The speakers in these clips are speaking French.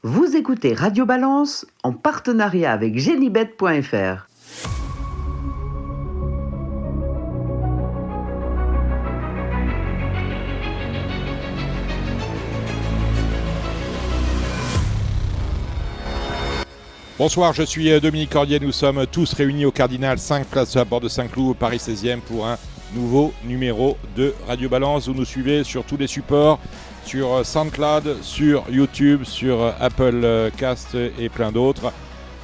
Vous écoutez Radio Balance en partenariat avec Genibet.fr. Bonsoir, je suis Dominique Cordier, nous sommes tous réunis au Cardinal 5, place à bord de Saint-Cloud, Paris 16e, pour un nouveau numéro de Radio Balance. Vous nous suivez sur tous les supports, sur SoundCloud, sur YouTube, sur Apple Cast et plein d'autres.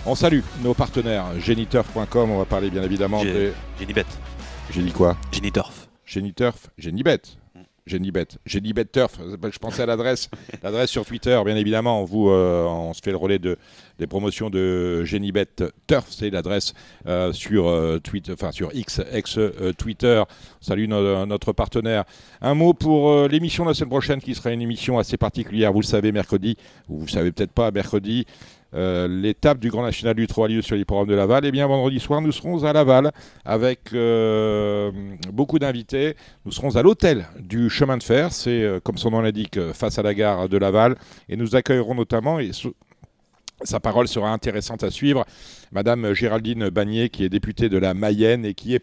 On salue nos partenaires, Geniturf.com, on va parler bien évidemment de... Genibet. J'ai dit quoi ? Geniturf. Geniturf, Genibet. Genibet Turf, je pensais à l'adresse sur Twitter, bien évidemment. On se fait le relais des promotions de Genibet Turf, c'est l'adresse sur X, ex-Twitter. Salut notre partenaire. Un mot pour l'émission de la semaine prochaine, qui sera une émission assez particulière. Vous le savez, mercredi, ou vous le savez peut-être pas, mercredi, l'étape du Grand National du Trot a lieu sur l'hippodrome de Laval. Et bien vendredi soir, nous serons à Laval avec beaucoup d'invités. Nous serons à l'hôtel du chemin de fer, c'est comme son nom l'indique, face à la gare de Laval. Et nous accueillerons notamment, et sa parole sera intéressante à suivre, Madame Géraldine Bagné, qui est députée de la Mayenne et qui est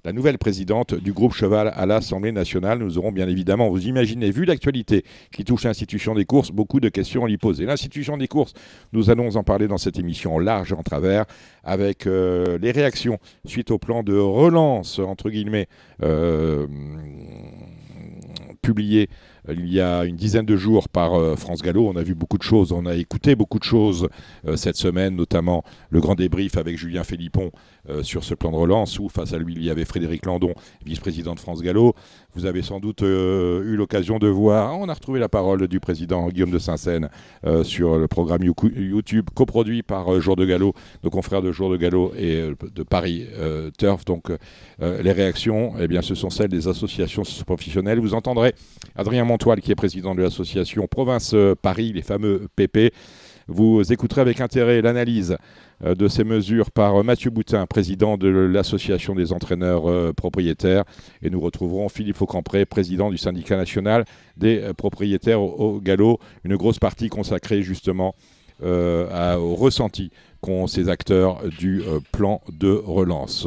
la nouvelle présidente du groupe Cheval à l'Assemblée nationale. Nous aurons bien évidemment, vous imaginez, vu l'actualité qui touche l'institution des courses, beaucoup de questions à lui poser. L'institution des courses, nous allons en parler dans cette émission en large et en travers, avec les réactions suite au plan de relance, entre guillemets, publié il y a une dizaine de jours par France Gallo. On a vu beaucoup de choses, on a écouté beaucoup de choses cette semaine, notamment le grand débrief avec Julien Philippon sur ce plan de relance, où face à lui il y avait Frédéric Landon, vice-président de France Gallo. Vous avez sans doute eu l'occasion de voir, on a retrouvé la parole du président Guillaume de Saint-Seine sur le programme YouTube coproduit par Jour de Gallo, nos confrères de Jour de Gallo et de Paris Turf. Donc les réactions, eh bien, ce sont celles des associations professionnelles. Vous entendrez Adrien Montoile, qui est président de l'association Province Paris, les fameux PP. Vous écouterez avec intérêt l'analyse de ces mesures par Mathieu Boutin, président de l'association des entraîneurs propriétaires. Et nous retrouverons Philippe Faucampré, président du syndicat national des propriétaires au galop. Une grosse partie consacrée justement au ressenti qu'ont ces acteurs du plan de relance.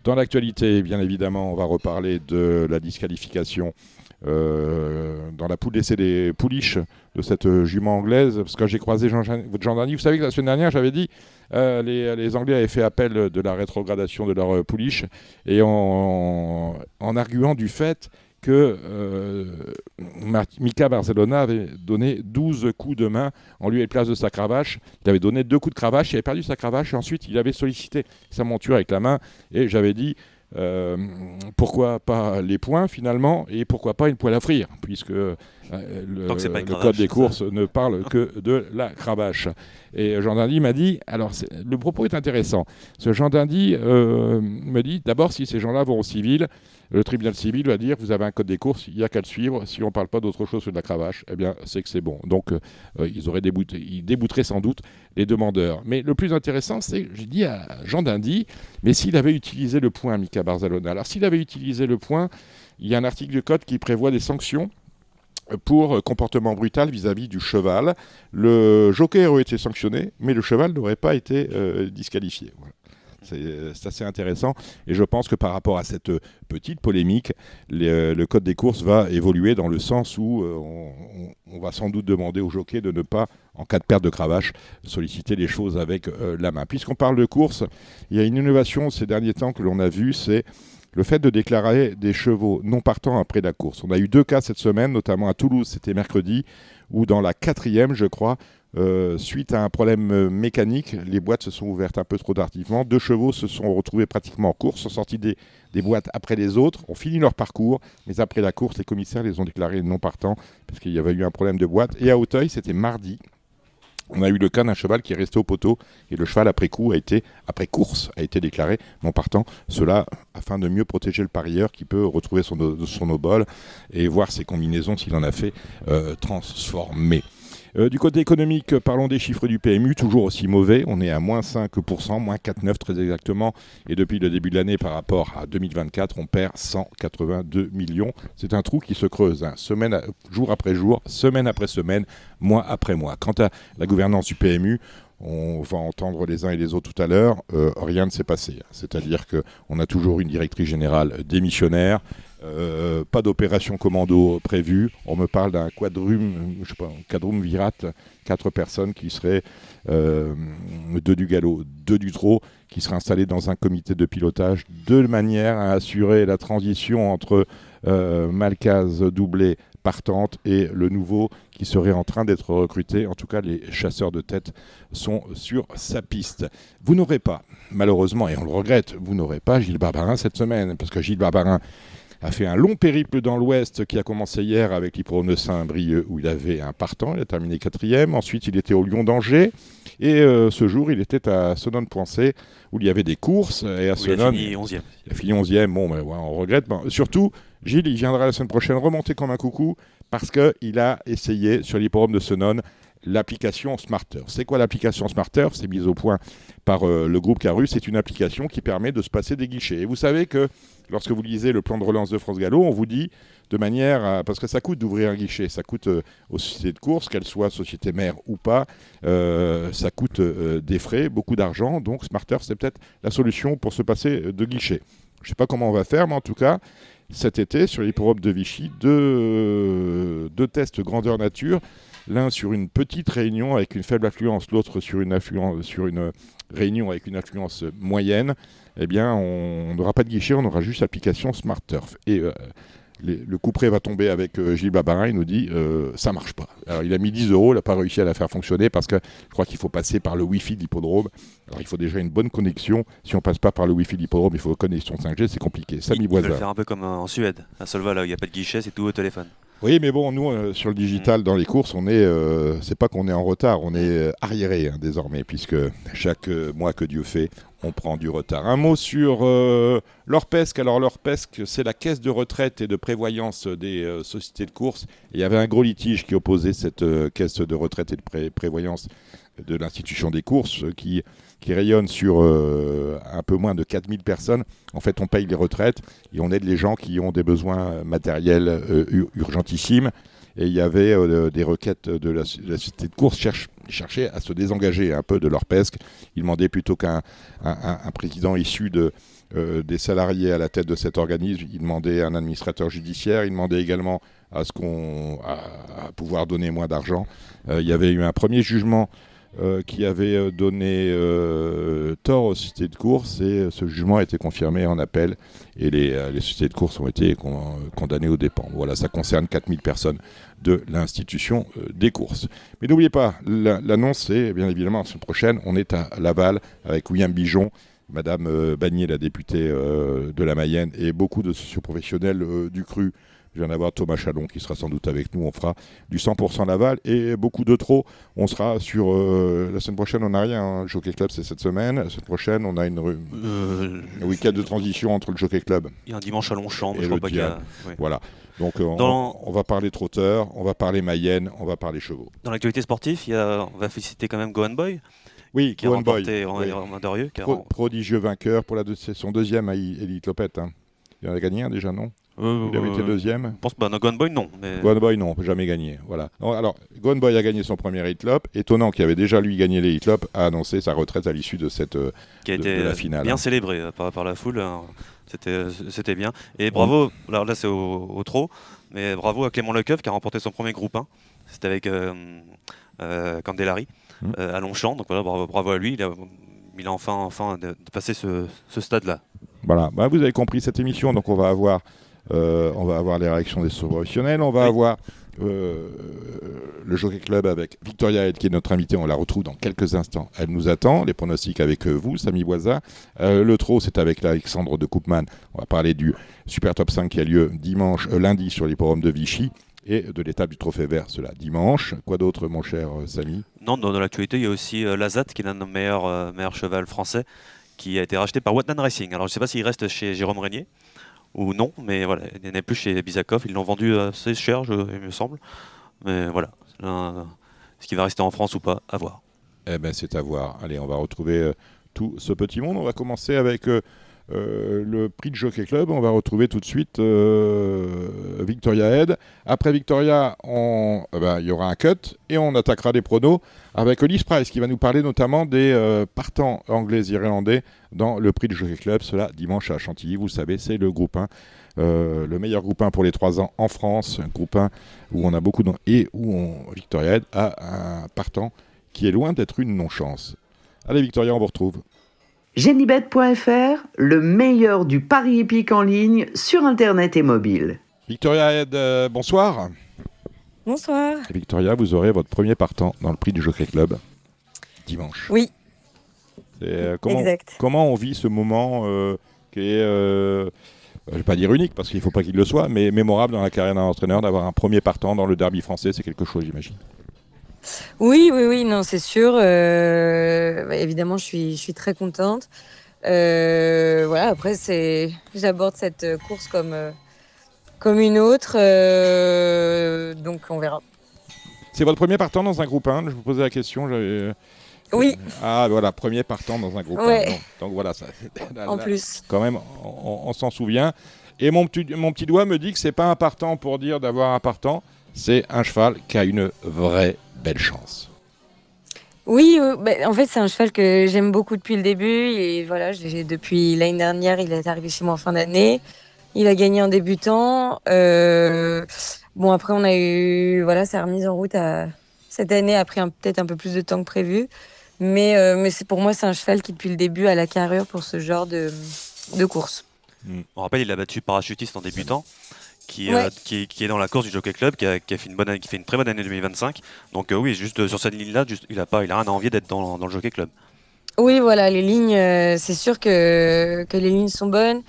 Dans l'actualité, bien évidemment, on va reparler de la disqualification dans la poule d'essai des pouliches de cette jument anglaise, parce que j'ai croisé Jean Dany. Vous savez que la semaine dernière, j'avais dit les Anglais avaient fait appel de la rétrogradation de leur pouliche, et en arguant du fait que Mika Barcelona avait donné 12 coups de main en lieu et place de sa cravache. Il avait donné 2 coups de cravache, il avait perdu sa cravache, et ensuite il avait sollicité sa monture avec la main, et j'avais dit pourquoi pas les points finalement, et pourquoi pas une poêle à frire, puisque le code des courses ne parle que de la cravache. Et Jean Dany m'a dit, alors le propos est intéressant, ce Jean Dany me dit, d'abord, si ces gens-là vont au civil, le tribunal civil va dire, vous avez un code des courses, il n'y a qu'à le suivre, si on ne parle pas d'autre chose que de la cravache, eh bien c'est que c'est bon. Donc ils débouteraient sans doute les demandeurs. Mais le plus intéressant, c'est, j'ai dit à Jean Dany, mais s'il avait utilisé le point, Mika Barcelona, alors s'il avait utilisé le point, il y a un article du code qui prévoit des sanctions pour comportement brutal vis-à-vis du cheval. Le jockey aurait été sanctionné, mais le cheval n'aurait pas été disqualifié. Voilà. C'est assez intéressant, et je pense que par rapport à cette petite polémique, le code des courses va évoluer dans le sens où on va sans doute demander au jockey de ne pas, en cas de perte de cravache, solliciter les choses avec la main. Puisqu'on parle de course, il y a une innovation ces derniers temps que l'on a vue, c'est le fait de déclarer des chevaux non partants après la course. On a eu 2 cas cette semaine, notamment à Toulouse, c'était mercredi, où dans la 4e, je crois, suite à un problème mécanique, les boîtes se sont ouvertes un peu trop tardivement. 2 chevaux se sont retrouvés pratiquement en course, sont sortis des boîtes après les autres, ont fini leur parcours, mais après la course, les commissaires les ont déclarés non partants parce qu'il y avait eu un problème de boîte. Et à Auteuil, c'était mardi, on a eu le cas d'un cheval qui est resté au poteau, et le cheval après course a été déclaré non partant. Cela afin de mieux protéger le parieur qui peut retrouver son obole et voir ses combinaisons s'il en a fait transformer. Du côté économique, parlons des chiffres du PMU, toujours aussi mauvais. On est à moins 5%, moins 4,9 très exactement. Et depuis le début de l'année, par rapport à 2024, on perd 182 millions. C'est un trou qui se creuse, hein, jour après jour, semaine après semaine, mois après mois. Quant à la gouvernance du PMU, on va entendre les uns et les autres tout à l'heure, rien ne s'est passé. C'est-à-dire qu'on a toujours une directrice générale démissionnaire, pas d'opération commando prévue. On me parle d'un quadrum virat, 4 personnes qui seraient 2 du galop, 2 du trot, qui seraient installées dans un comité de pilotage de manière à assurer la transition entre Malcaz doublé partante et le nouveau qui serait en train d'être recruté. En tout cas, les chasseurs de tête sont sur sa piste. Vous n'aurez pas, malheureusement, et on le regrette, vous n'aurez pas Gilles Barbarin cette semaine, parce que Gilles Barbarin a fait un long périple dans l'Ouest qui a commencé hier avec l'hippodrome de Saint-Brieuc où il avait un partant, il a terminé 4e. Ensuite, il était au Lion d'Angers et ce jour, il était à Senones-Poincé où il y avait des courses. Et à Senones, il a fini 11e. Il a fini 11e. Bon, ben, ouais, on regrette. Bon, surtout, Gilles, il viendra la semaine prochaine remonter comme un coucou parce qu'il a essayé sur l'hippodrome de Senones l'application Smarter. C'est quoi l'application Smarter? C'est mise au point par le groupe Carus. C'est une application qui permet de se passer des guichets. Et vous savez que lorsque vous lisez le plan de relance de France Gallo, on vous dit de manière parce que ça coûte d'ouvrir un guichet, ça coûte aux sociétés de course, qu'elles soient sociétés mères ou pas, ça coûte des frais, beaucoup d'argent. Donc Smarter, c'est peut-être la solution pour se passer de guichet. Je ne sais pas comment on va faire, mais en tout cas, cet été, sur l'hippodrome de Vichy, deux tests grandeur nature. L'un sur une petite réunion avec une faible affluence, l'autre sur une réunion avec une affluence moyenne. Eh bien, on n'aura pas de guichet, on aura juste l'application Smart Turf. Et le couperet va tomber avec Gilles Barbarin, il nous dit ça marche pas. Alors il a mis 10 €, il n'a pas réussi à la faire fonctionner parce que je crois qu'il faut passer par le Wi-Fi de l'hippodrome. Alors il faut déjà une bonne connexion. Si on passe pas par le Wi-Fi de l'hippodrome, il faut une connexion 5G, c'est compliqué. Samy Boisa. Il faut le faire un peu comme en Suède, à Solva, là où il n'y a pas de guichet, c'est tout au téléphone. Oui, mais bon, nous, sur le digital, dans les courses, c'est pas qu'on est en retard, on est arriéré désormais, puisque chaque mois que Dieu fait, on prend du retard. Un mot sur l'Orpesc. Alors l'Orpesc, c'est la caisse de retraite et de prévoyance des sociétés de course. Et il y avait un gros litige qui opposait cette caisse de retraite et de prévoyance de l'institution des courses qui rayonne sur un peu moins de 4000 personnes. En fait, on paye les retraites et on aide les gens qui ont des besoins matériels urgentissimes. Et il y avait des requêtes de la société de course cherchaient à se désengager un peu de l'Orpesc. Ils demandaient plutôt qu'un président issu des salariés à la tête de cet organisme, il demandait un administrateur judiciaire, il demandait également à pouvoir donner moins d'argent. Il y avait eu un premier jugement qui avait donné tort aux sociétés de course et ce jugement a été confirmé en appel et les sociétés de course ont été condamnées aux dépens. Voilà, ça concerne 4000 personnes de l'institution des courses. Mais n'oubliez pas, l'annonce c'est bien évidemment la semaine prochaine, on est à Laval avec William Bijon, Madame Bagnier, la députée de la Mayenne et beaucoup de socioprofessionnels du CRU. Je viens d'avoir Thomas Chalon qui sera sans doute avec nous. On fera du 100% Laval et beaucoup de trop. On sera sur... la semaine prochaine, on n'a rien. Hein. Le Jockey Club, c'est cette semaine. La semaine prochaine, on a un week-end de transition entre le Jockey Club. Il y a un dimanche à Longchamp, je crois pas qu'il y a... Ouais. Voilà. Donc on va parler trotteurs, on va parler Mayenne, on va parler chevaux. Dans l'actualité sportive, on va féliciter quand même Gohan Boy. Oui, qui a remporté Romain Dorieux. Prodigieux vainqueur pour c'est son deuxième à Elite Lopette. Hein. Il en a gagné un déjà, non? Il avait été deuxième. Je pense que Gohan Boy, non. Mais... Gohan Boy, non, on peut jamais gagner. Voilà. Alors, Gohan Boy a gagné son premier Hitlop. Étonnant qu'il avait déjà, lui, gagné les Hitlop, a annoncé sa retraite à l'issue de qui a été de la finale. Bien célébré par la foule. C'était bien. Et bravo, alors là c'est au trot, mais bravo à Clément Lecoeuf qui a remporté son premier groupe 1. C'était avec Candellari à Longchamp. Donc voilà, bravo à lui. Il a enfin passé ce stade-là. Voilà, vous avez compris cette émission, donc on va avoir les réactions des professionnels, on va avoir le Jockey Club avec Victoria Head qui est notre invitée, on la retrouve dans quelques instants. Elle nous attend, les pronostics avec vous, Samy Boisa. Le trot, c'est avec Alexandre de Koopman. On va parler du Super Top 5 qui a lieu lundi sur l'hippodrome de Vichy et de l'étape du Trophée Vert, cela dimanche. Quoi d'autre, mon cher Samy? Non, dans l'actualité, il y a aussi Lazat qui est l'un de nos meilleurs cheval français qui a été racheté par Watnan Racing. Alors je ne sais pas s'il reste chez Jérôme Régnier ou non, mais voilà, il n'est plus chez Bizakov. Ils l'ont vendu assez cher, il me semble. Mais voilà, Est-ce qu'il va rester en France ou pas? À voir. Eh ben, c'est à voir. Allez, on va retrouver tout ce petit monde. On va commencer avec le prix de Jockey Club. On va retrouver tout de suite Victoria Head. Après Victoria, il y aura un cut et on attaquera les pronos avec Ulysse Price qui va nous parler notamment des partants anglais et irlandais dans le prix de Jockey Club. Cela dimanche à Chantilly. Vous le savez, c'est le groupe 1. Le meilleur groupe 1 pour les 3 ans en France. Un groupe 1 où on a beaucoup et où Victoria Head a un partant qui est loin d'être une non-chance. Allez Victoria, on vous retrouve. Genibet.fr, le meilleur du pari hippique en ligne sur Internet et mobile. Victoria Head, bonsoir. Bonsoir. Et Victoria, vous aurez votre premier partant dans le prix du Jockey Club dimanche. Oui. Exact. Comment on vit ce moment qui est, je ne vais pas dire unique parce qu'il ne faut pas qu'il le soit, mais mémorable dans la carrière d'un entraîneur d'avoir un premier partant dans le derby français, c'est quelque chose, j'imagine. Oui, non, c'est sûr. Évidemment, je suis très contente. Voilà, après, j'aborde cette course comme une autre, donc on verra. C'est votre premier partant dans un groupe 1, je vous posais la question. Oui. Ah, voilà, premier partant dans un groupe 1. Donc voilà, ça. En plus. Quand même, on s'en souvient. Et mon petit doigt me dit que c'est pas un partant pour dire d'avoir un partant, c'est un cheval qui a une vraie belle chance. Oui, en fait, c'est un cheval que j'aime beaucoup depuis le début. Et voilà, depuis l'année dernière, il est arrivé chez moi en fin d'année. Il a gagné en débutant. Bon, après, on a eu sa remise en route cette année a pris peut-être un peu plus de temps que prévu. Mais pour moi, c'est un cheval qui, depuis le début, a la carrure pour ce genre de course. On rappelle, il a battu Parachutiste en débutant. Qui est dans la course du Jockey Club, qui fait une très bonne année 2025. Donc oui, juste sur cette ligne-là, il a rien à envier d'être dans le Jockey Club. Oui, voilà, les lignes, c'est sûr que les lignes sont bonnes.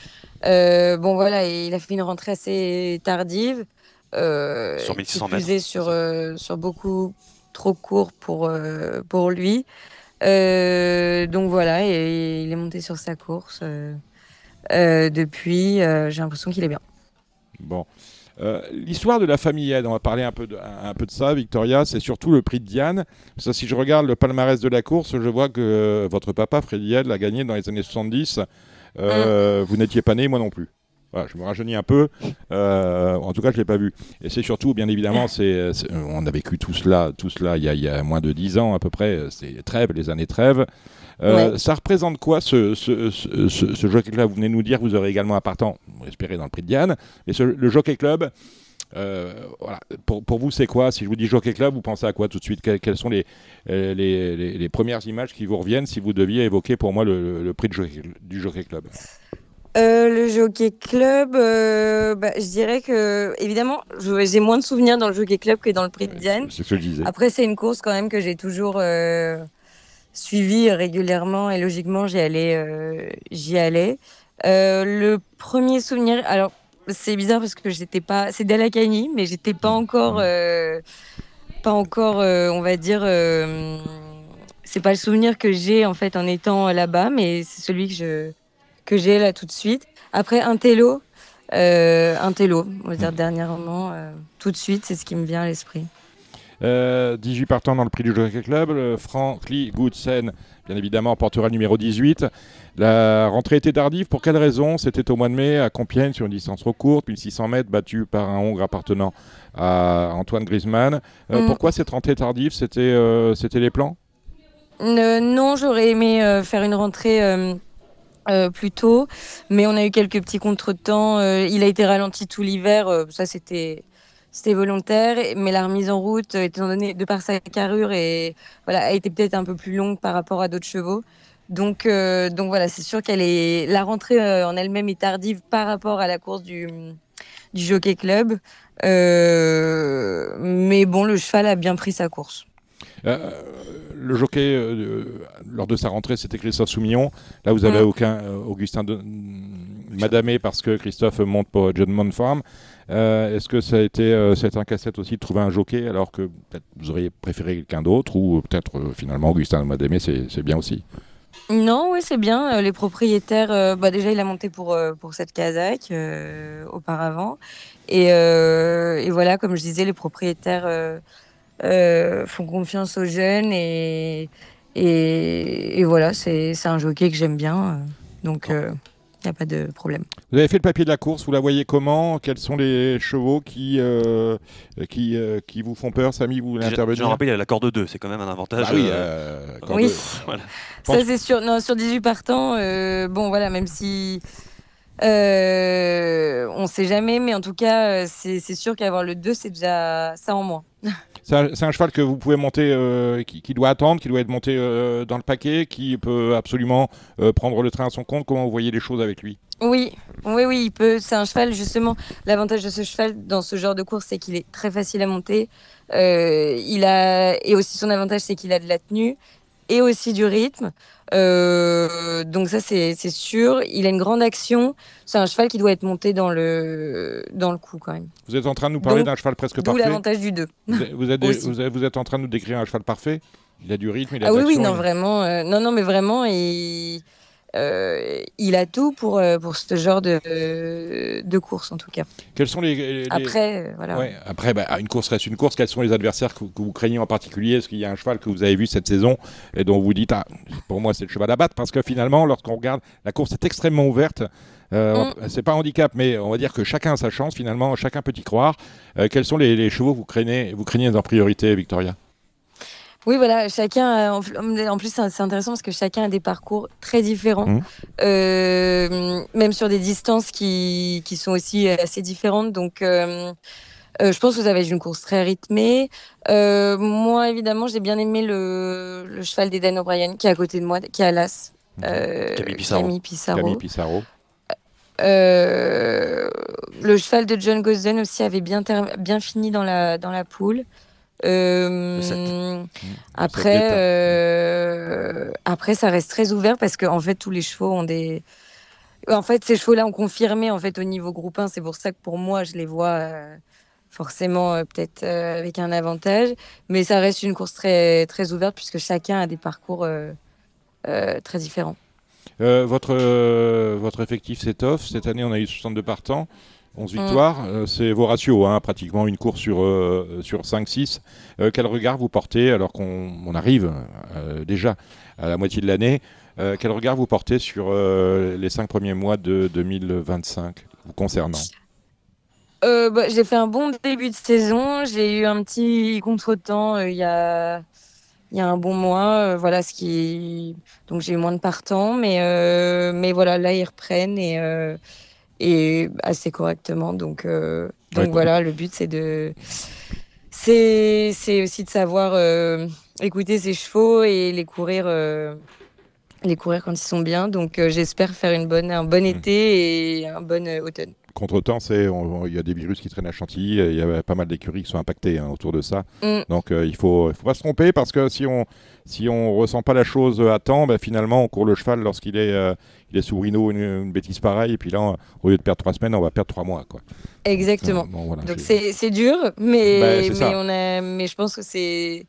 Bon, voilà, il a fait une rentrée assez tardive. Sur 1600 mètres. Sur beaucoup trop court pour lui. Donc voilà, et il est monté sur sa course. Depuis, j'ai l'impression qu'il est bien. Bon. L'histoire de la famille Head, on va parler un peu de ça, Victoria, c'est surtout le prix de Diane. Parce que si je regarde le palmarès de la course, je vois que votre papa, Freddy Head, l'a gagné dans les années 70. Vous n'étiez pas né, moi non plus. Voilà, je me rajeunis un peu. En tout cas, je ne l'ai pas vu. Et c'est surtout, bien évidemment, on a vécu tout cela il y a moins de 10 ans à peu près. C'est les années trêves. Ça représente quoi ce Jockey Club? Vous venez nous dire que vous aurez également un partant, vous espérez, dans le prix de Diane. Et le Jockey Club, voilà, pour vous, c'est quoi? Si je vous dis Jockey Club, vous pensez à quoi tout de suite? Quelles sont les premières images qui vous reviennent si vous deviez évoquer pour moi le prix du Jockey Club? Le Jockey Club, je dirais que, évidemment, j'ai moins de souvenirs dans le Jockey Club que dans le prix de Diane. C'est ce que je disais. Après, c'est une course quand même que j'ai toujours suivie régulièrement et logiquement, j'y allais. Le premier souvenir, alors c'est bizarre parce que c'est Dalakani, mais j'étais pas encore, on va dire, c'est pas le souvenir que j'ai en fait en étant là-bas, mais c'est celui que j'ai là tout de suite. Après un télo, on va dire dernièrement, tout de suite, c'est ce qui me vient à l'esprit. 18 partants dans le prix du Jockey Club. Franklin Goodsen, bien évidemment, portera le numéro 18. La rentrée était tardive. Pour quelle raison? C'était au mois de mai à Compiègne sur une distance trop courte, 1600 mètres, battu par un Hongre appartenant à Antoine Griezmann. Pourquoi cette rentrée tardive? C'était les plans? Non, j'aurais aimé faire une rentrée plus tôt, mais on a eu quelques petits contretemps. Il a été ralenti tout l'hiver, ça c'était volontaire, mais la remise en route, étant donné de par sa carrure, a été peut-être un peu plus longue par rapport à d'autres chevaux. Donc voilà, c'est sûr la rentrée en elle-même est tardive par rapport à la course du Jockey Club, mais bon, le cheval a bien pris sa course. Le jockey, lors de sa rentrée, c'était Christophe Soumillon. Là, vous avez Augustin Madamé parce que Christophe monte pour John Montfarm. Est-ce que ça a été un casse-tête aussi de trouver un jockey alors que peut-être vous auriez préféré quelqu'un d'autre ou peut-être finalement Augustin Madamé, c'est bien aussi? Non, oui, c'est bien. Les propriétaires, déjà, il a monté pour cette Kazakh auparavant. Et voilà, comme je disais, les propriétaires font confiance aux jeunes et voilà, c'est un jockey que j'aime bien. Donc, il n'y a pas de problème. Vous avez fait le papier de la course, vous la voyez comment? Quels sont les chevaux qui vous font peur? Samy, vous voulez Je intervenir? rappelle, il a la corde 2, c'est quand même un avantage. Ah oui, quand Oui, Voilà. ça c'est sûr. Non, sur 18 partants, bon voilà, même si on ne sait jamais, mais en tout cas, c'est sûr qu'avoir le 2, c'est déjà ça en moins. c'est un cheval que vous pouvez monter, qui doit attendre, qui doit être monté dans le paquet, qui peut absolument prendre le train à son compte. Comment vous voyez les choses avec lui? Oui, il peut. C'est un cheval, justement. L'avantage de ce cheval dans ce genre de course, c'est qu'il est très facile à monter. Et aussi son avantage, c'est qu'il a de la tenue et aussi du rythme. Donc ça, c'est sûr. Il a une grande action. C'est un cheval qui doit être monté dans le coup quand même. Vous êtes en train de nous parler Donc, d'un cheval presque D'où parfait. l'avantage du 2. Aussi. Vous êtes en train de nous décrire un cheval parfait. Il a du rythme, il a Ah de oui, l'action. non, vraiment. Non, mais vraiment, il a tout pour ce genre de course, en tout cas. Quels sont Après, voilà. Ouais, après, une course reste une course. Quels sont les adversaires que vous craignez en particulier? Est-ce qu'il y a un cheval que vous avez vu cette saison et dont vous dites, ah, pour moi, c'est le cheval à battre? Parce que finalement, lorsqu'on regarde, la course est extrêmement ouverte. C'est pas un handicap, mais on va dire que chacun a sa chance. Finalement, chacun peut y croire. Quels sont les chevaux que vous craignez en priorité, Victoria? Oui, voilà, chacun. En plus, c'est intéressant parce que chacun a des parcours très différents, même sur des distances qui sont aussi assez différentes. Donc, je pense que ça va être une course très rythmée. Moi, évidemment, j'ai bien aimé le cheval d'Eden O'Brien qui est à côté de moi, qui est à l'As. Camille Pissarro. Camille Pissarro. Le cheval de John Gosden aussi avait bien fini dans la poule. Après, ça reste très ouvert parce que en fait, tous les chevaux ont des. En fait, ces chevaux-là ont confirmé en fait au niveau groupe 1. C'est pour ça que pour moi, je les vois forcément peut-être avec un avantage. Mais ça reste une course très très ouverte puisque chacun a des parcours très différents. Votre effectif s'étoffe. Cette année, on a eu 62 partants, 11 victoires. C'est vos ratios, pratiquement une course sur 5-6. Quel regard vous portez, alors qu'on arrive déjà à la moitié de l'année, quel regard vous portez sur les 5 premiers mois de 2025 vous concernant? J'ai fait un bon début de saison. J'ai eu un petit contretemps il y a un bon mois, voilà donc j'ai eu moins de partants, mais voilà, là ils reprennent et assez correctement. Donc voilà, le but c'est aussi de savoir écouter ses chevaux et les courir quand ils sont bien. Donc j'espère faire un bon été et un bon automne. Contretemps, il y a des virus qui traînent à Chantilly, il y a pas mal d'écuries qui sont impactées autour de ça. Donc il faut pas se tromper, parce que si on ressent pas la chose à temps, finalement on court le cheval lorsqu'il est sous Rhino, une bêtise pareille, et puis là au lieu de perdre 3 semaines, on va perdre 3 mois, quoi. Exactement. Voilà, donc c'est dur, mais ça. mais je pense que c'est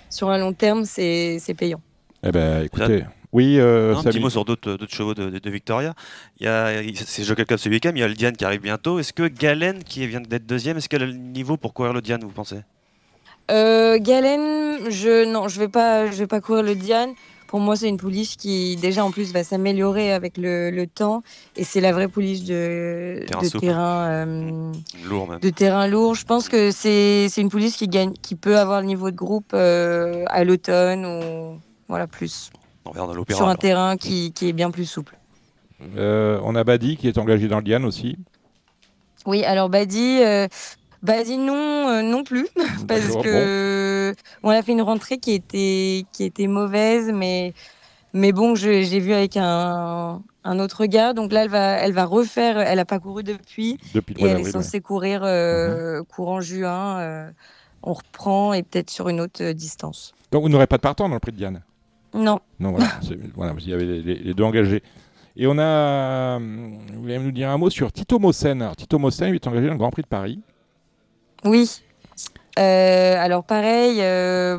sur un long terme c'est payant. Eh ben écoutez. Oui, un petit mot sur d'autres chevaux de Victoria. C'est Jockey Club ce week-end, il y a le Diane qui arrive bientôt. Est-ce que Galen, qui vient d'être deuxième, est-ce qu'elle a le niveau pour courir le Diane, vous pensez? Galen, je vais pas courir le Diane. Pour moi, c'est une pouliche qui déjà en plus va s'améliorer avec le temps, et c'est la vraie pouliche de terrain lourd. Je pense que c'est une pouliche qui peut avoir le niveau de groupe à l'automne ou voilà plus. Sur un terrain qui est bien plus souple. On a Badi qui est engagé dans le Diane aussi. Oui, alors Badi non plus, parce que on a fait une rentrée qui était mauvaise, mais bon, j'ai vu avec un autre gars. Donc là, elle va refaire. Elle a pas couru depuis le mois d'avril, est censée courir courant juin. On reprend et peut-être sur une autre distance. Donc vous n'aurez pas de partant dans le prix de Diane? Non. Non, voilà, il y avait les deux engagés. Et on a, vous voulez nous dire un mot sur Tito Mossen? Alors, Tito Mossen, il est engagé dans le Grand Prix de Paris. Oui. Alors pareil,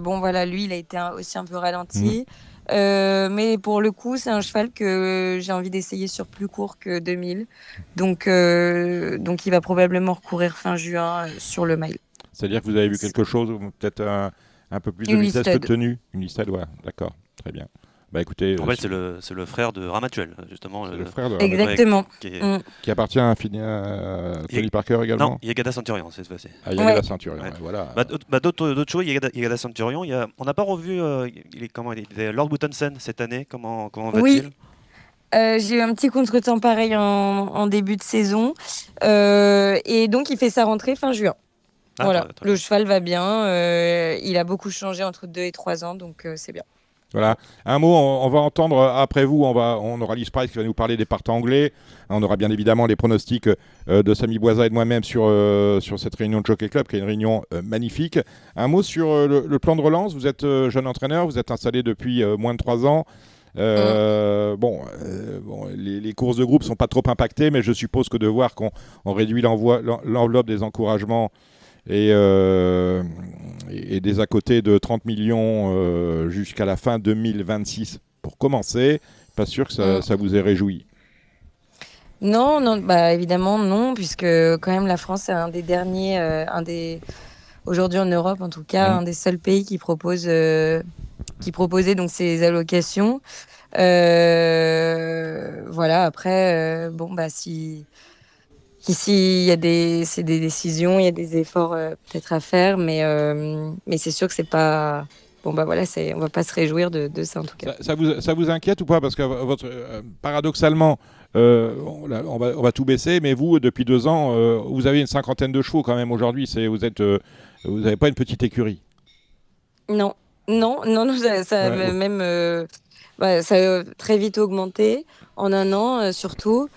voilà, lui, il a été aussi un peu ralenti. Mais pour le coup, c'est un cheval que j'ai envie d'essayer sur plus court que 2000. Donc il va probablement recourir fin juin sur le mile. C'est-à-dire que vous avez vu quelque chose, peut-être Un peu plus de Une vitesse que listade. de tenue. Une listade, ouais, d'accord, très bien. Bah écoutez, En fait, c'est le frère de Ramatuel, justement. c'est le frère de Ramet, Exactement. Qui est- Mm. qui appartient à Tony Parker Non, également. Yagada Centurion cette fois-ci. Ah, il y a Ouais. la ceinture, ouais, Ouais. voilà. D'autres choses, Yagada Centurion, on n'a pas revu, il était Lord Woottonsen cette année, comment Oui. va-t-il? J'ai eu un petit contretemps pareil en début de saison. Et donc, il fait sa rentrée fin juin. Ah, Voilà, très le bien. cheval va bien. Il a beaucoup changé entre 2 et 3 ans, donc c'est bien. Voilà. Un mot, on va entendre après vous, on aura Liz Price qui va nous parler des partants anglais. On aura bien évidemment les pronostics de Samy Boisa et de moi-même sur cette réunion de Jockey Club, qui est une réunion magnifique. Un mot sur le plan de relance. Vous êtes jeune entraîneur, vous êtes installé depuis moins de 3 ans. Les courses de groupe sont pas trop impactées, mais je suppose que de voir qu'on réduit l'enveloppe des encouragements et des à côté de 30 millions jusqu'à la fin 2026 pour commencer, pas sûr que ça vous ait réjoui. Non, non, bah évidemment non, puisque quand même la France est un des derniers, aujourd'hui en Europe en tout cas, un des seuls pays qui proposait donc ces allocations. Voilà, après, bon bah si ici c'est des décisions, il y a des efforts peut-être à faire, mais c'est sûr que c'est pas. Bon bah voilà, on va pas se réjouir de ça en tout cas. Ça vous inquiète ou pas? Parce que paradoxalement, on va tout baisser, mais vous, depuis 2 ans, vous avez une 50aine de chevaux quand même aujourd'hui. Vous n'avez pas une petite écurie. Non, ça Ouais, a même ça a très vite augmenté en un an surtout.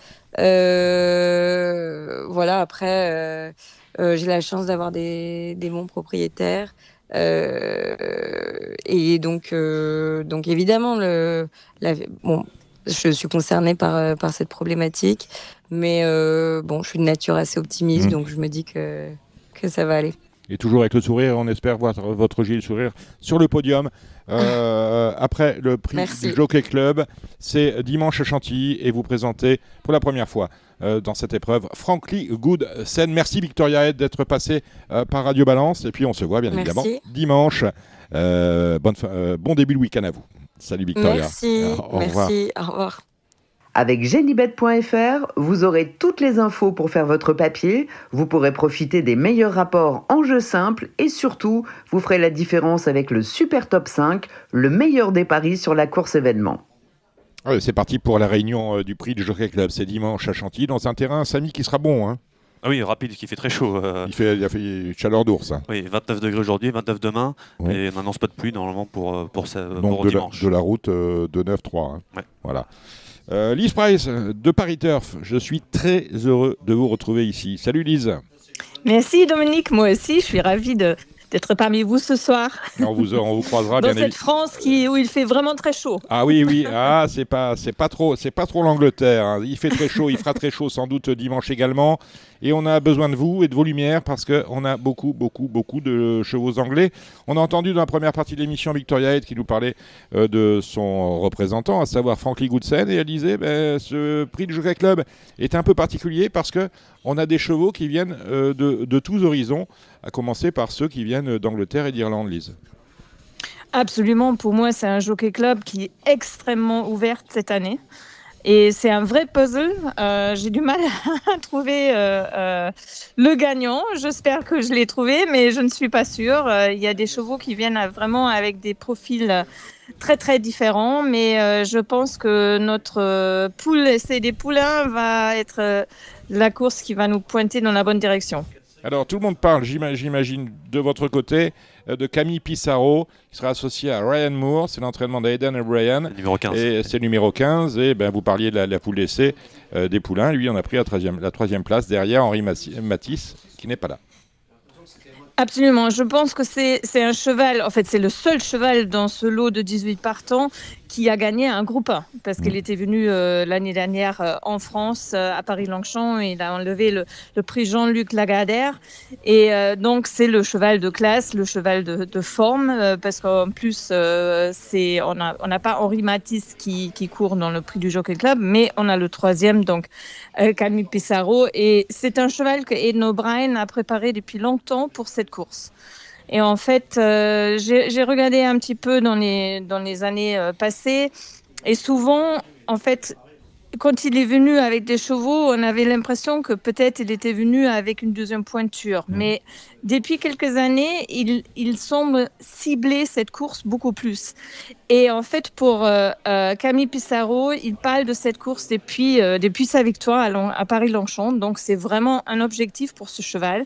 Voilà, après j'ai la chance d'avoir des bons propriétaires. Et donc évidemment, bon, je suis concernée par cette problématique, mais bon, je suis de nature assez optimiste, donc je me dis que ça va aller. Et toujours avec le sourire, on espère voir votre Gilles sourire sur le podium. Après le prix Merci. du Jockey Club, c'est dimanche à Chantilly et vous présentez pour la première fois dans cette épreuve Franklin Goodsen. Merci Victoria Head d'être passée par Radio Balance et puis on se voit bien évidemment dimanche. Bon début de week-end à vous. Salut Victoria. Merci, Au revoir. merci, au revoir. Avec Genibet.fr, vous aurez toutes les infos pour faire votre papier, vous pourrez profiter des meilleurs rapports en jeu simple et surtout, vous ferez la différence avec le Super Top 5, le meilleur des paris sur la course événement. Allez, c'est parti pour la réunion du prix du Jockey Club. C'est dimanche à Chantilly dans un terrain, Samy, qui sera bon. Hein. Ah oui, rapide, qui fait très chaud. Il a fait chaleur d'ours. Hein. Oui, 29 degrés aujourd'hui, 29 demain, Oui. et on n'annonce pas de pluie normalement pour Donc dimanche. de la route de 9-3. Hein. Ouais. Voilà. Lise Price de Paris Turf, je suis très heureux de vous retrouver ici. Salut Lise. Merci Dominique, moi aussi, je suis ravie d'être parmi vous ce soir. On vous croisera dans bien cette France où il fait vraiment très chaud. Ah oui, ah c'est pas trop l'Angleterre. Hein. Il fait très chaud, il fera très chaud sans doute dimanche également. Et on a besoin de vous et de vos lumières parce qu'on a beaucoup de chevaux anglais. On a entendu dans la première partie de l'émission Victoria Head qui nous parlait de son représentant, à savoir Franklin Goodsen, et elle disait ce prix du Jockey Club est un peu particulier parce que on a des chevaux qui viennent de tous horizons, à commencer par ceux qui viennent d'Angleterre et d'Irlande, Lise. Absolument, pour moi c'est un Jockey Club qui est extrêmement ouvert cette année. Et c'est un vrai puzzle. J'ai du mal à trouver le gagnant. J'espère que je l'ai trouvé, mais je ne suis pas sûre. Il y a des chevaux qui viennent vraiment avec des profils très très différents, mais je pense que notre poule c'est des poulains va être la course qui va nous pointer dans la bonne direction. Alors tout le monde parle, j'imagine, de votre côté, de Camille Pissarro, qui sera associé à Ryan Moore, c'est l'entraînement d'Aidan O'Brien. Numéro 15. Et c'est le numéro 15, et vous parliez de la poule d'essai des poulains, lui on a pris la troisième place, derrière Henri Matisse, qui n'est pas là. Absolument, je pense que c'est un cheval, en fait c'est le seul cheval dans ce lot de 18 partants qui a gagné un groupe 1, parce qu'il était venu l'année dernière en France, à Paris-Longchamp, et il a enlevé le prix Jean-Luc Lagardère, et donc c'est le cheval de classe, le cheval de forme, parce qu'en plus on n'a pas Henri Matisse qui court dans le prix du Jockey Club, mais on a le troisième, donc Camille Pissarro, et c'est un cheval que Aidan O'Brien a préparé depuis longtemps pour cette course. Et en fait, j'ai regardé un petit peu dans les années passées. Et souvent, en fait, quand il est venu avec des chevaux, on avait l'impression que peut-être il était venu avec une deuxième pointure. Mais depuis quelques années, il semble cibler cette course beaucoup plus. Et en fait, pour Camille Pissarro, il parle de cette course depuis sa victoire à Paris-Longchamp. Donc, c'est vraiment un objectif pour ce cheval.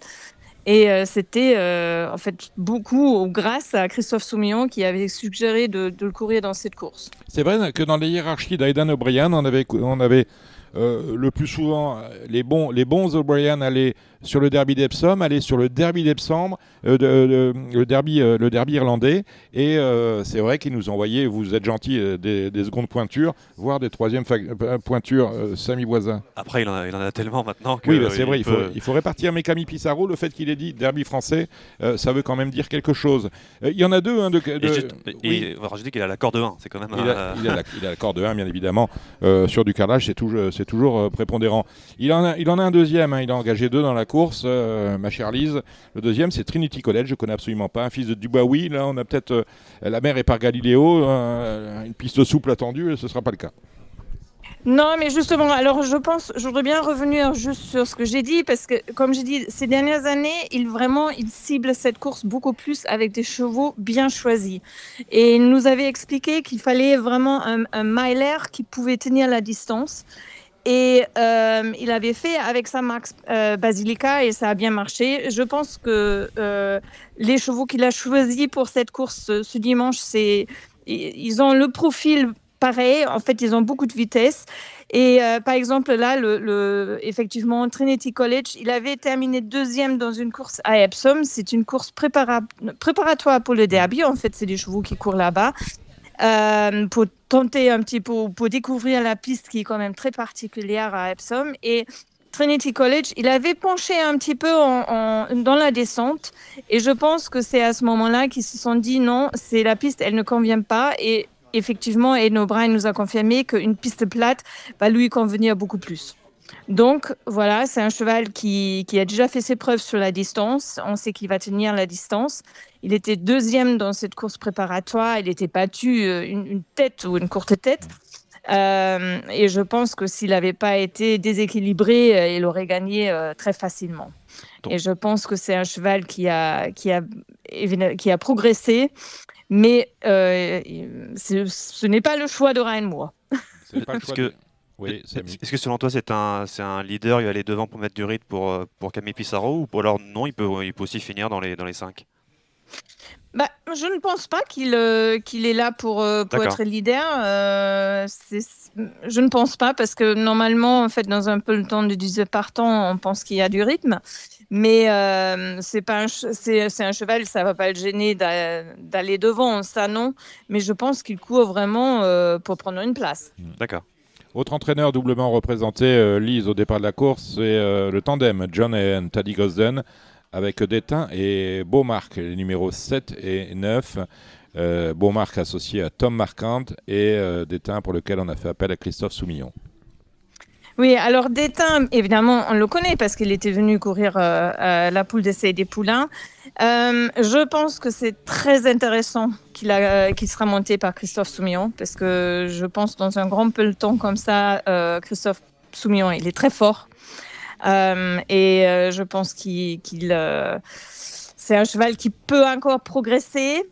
Et c'était en fait beaucoup grâce à Christophe Soumillon qui avait suggéré de le courir dans cette course. C'est vrai que dans les hiérarchies d'Aidan O'Brien, on avait le plus souvent les bons O'Brien allaient sur le derby d'Epsom, allaient sur le derby d'Epsom, le derby irlandais. Et c'est vrai qu'ils nous envoyaient, vous êtes gentils, des secondes pointures, voire des troisièmes pointures, Samy Voisin. Après, il en a tellement maintenant que. Oui, c'est vrai, il faut répartir. Mais Camille Pissarro, le fait qu'il ait dit derby français, ça veut quand même dire quelque chose. Il y en a deux. On va rajouter qu'il a la corde 1. C'est quand même. Il a la corde 1, bien évidemment. Sur du carrelage, c'est toujours prépondérant. Il en a un deuxième. Il a engagé 2 dans la course, ma chère Lise. Le deuxième, c'est Trinity College. Je connais absolument pas. Un fils de Dubaoui. Là, on a peut-être la mère est par Galiléo. Une piste souple attendue. Ce sera pas le cas. Non, mais justement, alors je voudrais bien revenir juste sur ce que j'ai dit, parce que, comme j'ai dit, ces dernières années, il cible cette course beaucoup plus avec des chevaux bien choisis. Et il nous avait expliqué qu'il fallait vraiment un miler qui pouvait tenir la distance. Et il avait fait avec sa marque Basilica et ça a bien marché. Je pense que les chevaux qu'il a choisis pour cette course ce dimanche, ils ont le profil pareil. En fait, ils ont beaucoup de vitesse. Et par exemple, là, effectivement, Trinity College, il avait terminé 2e dans une course à Epsom. C'est une course préparatoire pour le derby. En fait, c'est des chevaux qui courent là-bas. Pour tenter un petit peu, pour découvrir la piste qui est quand même très particulière à Epsom. Et Trinity College, il avait penché un petit peu dans la descente. Et je pense que c'est à ce moment-là qu'ils se sont dit non, c'est la piste, elle ne convient pas. Et effectivement, Aidan O'Brien nous a confirmé qu'une piste plate va lui convenir beaucoup plus. Donc voilà, c'est un cheval qui a déjà fait ses preuves sur la distance. On sait qu'il va tenir la distance. Il était 2e dans cette course préparatoire. Il était battu une tête ou une courte tête. Et je pense que s'il n'avait pas été déséquilibré, il aurait gagné très facilement. Et je pense que c'est un cheval qui a progressé. Mais ce n'est pas le choix de Ryan Moore. C'est pas le choix Oui, est-ce que selon toi c'est un leader, il va aller devant pour mettre du rythme pour Camille Pissarro, ou alors non, il peut aussi finir dans les 5? Je ne pense pas qu'il est là pour être leader. Je ne pense pas, parce que normalement, en fait, dans un peloton de 18 partants, on pense qu'il y a du rythme. Mais c'est un cheval, ça ne va pas le gêner d'aller devant, ça non. Mais je pense qu'il court vraiment pour prendre une place. D'accord. Autre entraîneur doublement représenté, Lise, au départ de la course, c'est le tandem John et Taddy Gosden, avec Détain et Beaumarc, les numéros 7 et 9. Beaumarc associé à Tom Marquand et Détain pour lequel on a fait appel à Christophe Soumillon. Oui, alors Détain, évidemment, on le connaît parce qu'il était venu courir la poule d'essai des poulains. Je pense que c'est très intéressant qu'il sera monté par Christophe Soumillon, parce que je pense dans un grand peloton comme ça, Christophe Soumillon, il est très fort. Et je pense c'est un cheval qui peut encore progresser.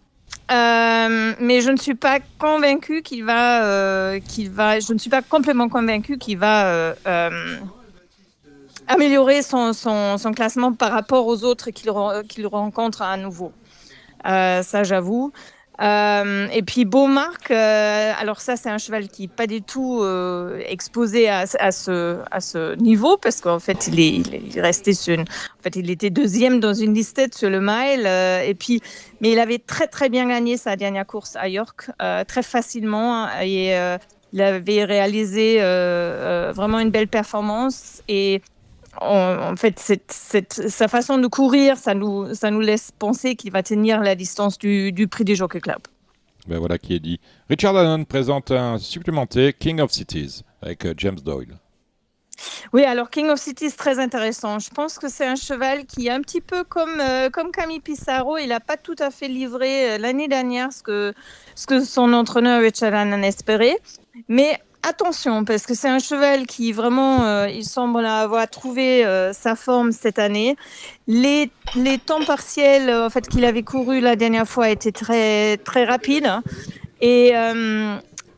Mais je ne suis pas convaincue je ne suis pas complètement convaincue qu'il va améliorer son classement par rapport aux autres qu'il rencontre à nouveau. Ça, j'avoue. Et puis Beaumarc, alors ça, c'est un cheval qui n'est pas du tout exposé à ce niveau, parce qu'en fait, il est resté il était 2e dans une listette sur le mile, mais il avait très très bien gagné sa dernière course à York, très facilement, et il avait réalisé vraiment une belle performance. Et en fait, sa façon de courir, ça nous laisse penser qu'il va tenir la distance du prix du Jockey Club. Ben voilà qui est dit. Richard Allen présente un supplémenté King of Cities avec James Doyle. Oui, alors King of City, c'est très intéressant. Je pense que c'est un cheval qui est un petit peu comme Camille Pissarro. Il n'a pas tout à fait livré l'année dernière ce que son entraîneur Richard Hannon espérait. Mais attention, parce que c'est un cheval qui vraiment, il semble avoir trouvé sa forme cette année. Les temps partiels en fait, qu'il avait couru la dernière fois étaient très, très rapides. Et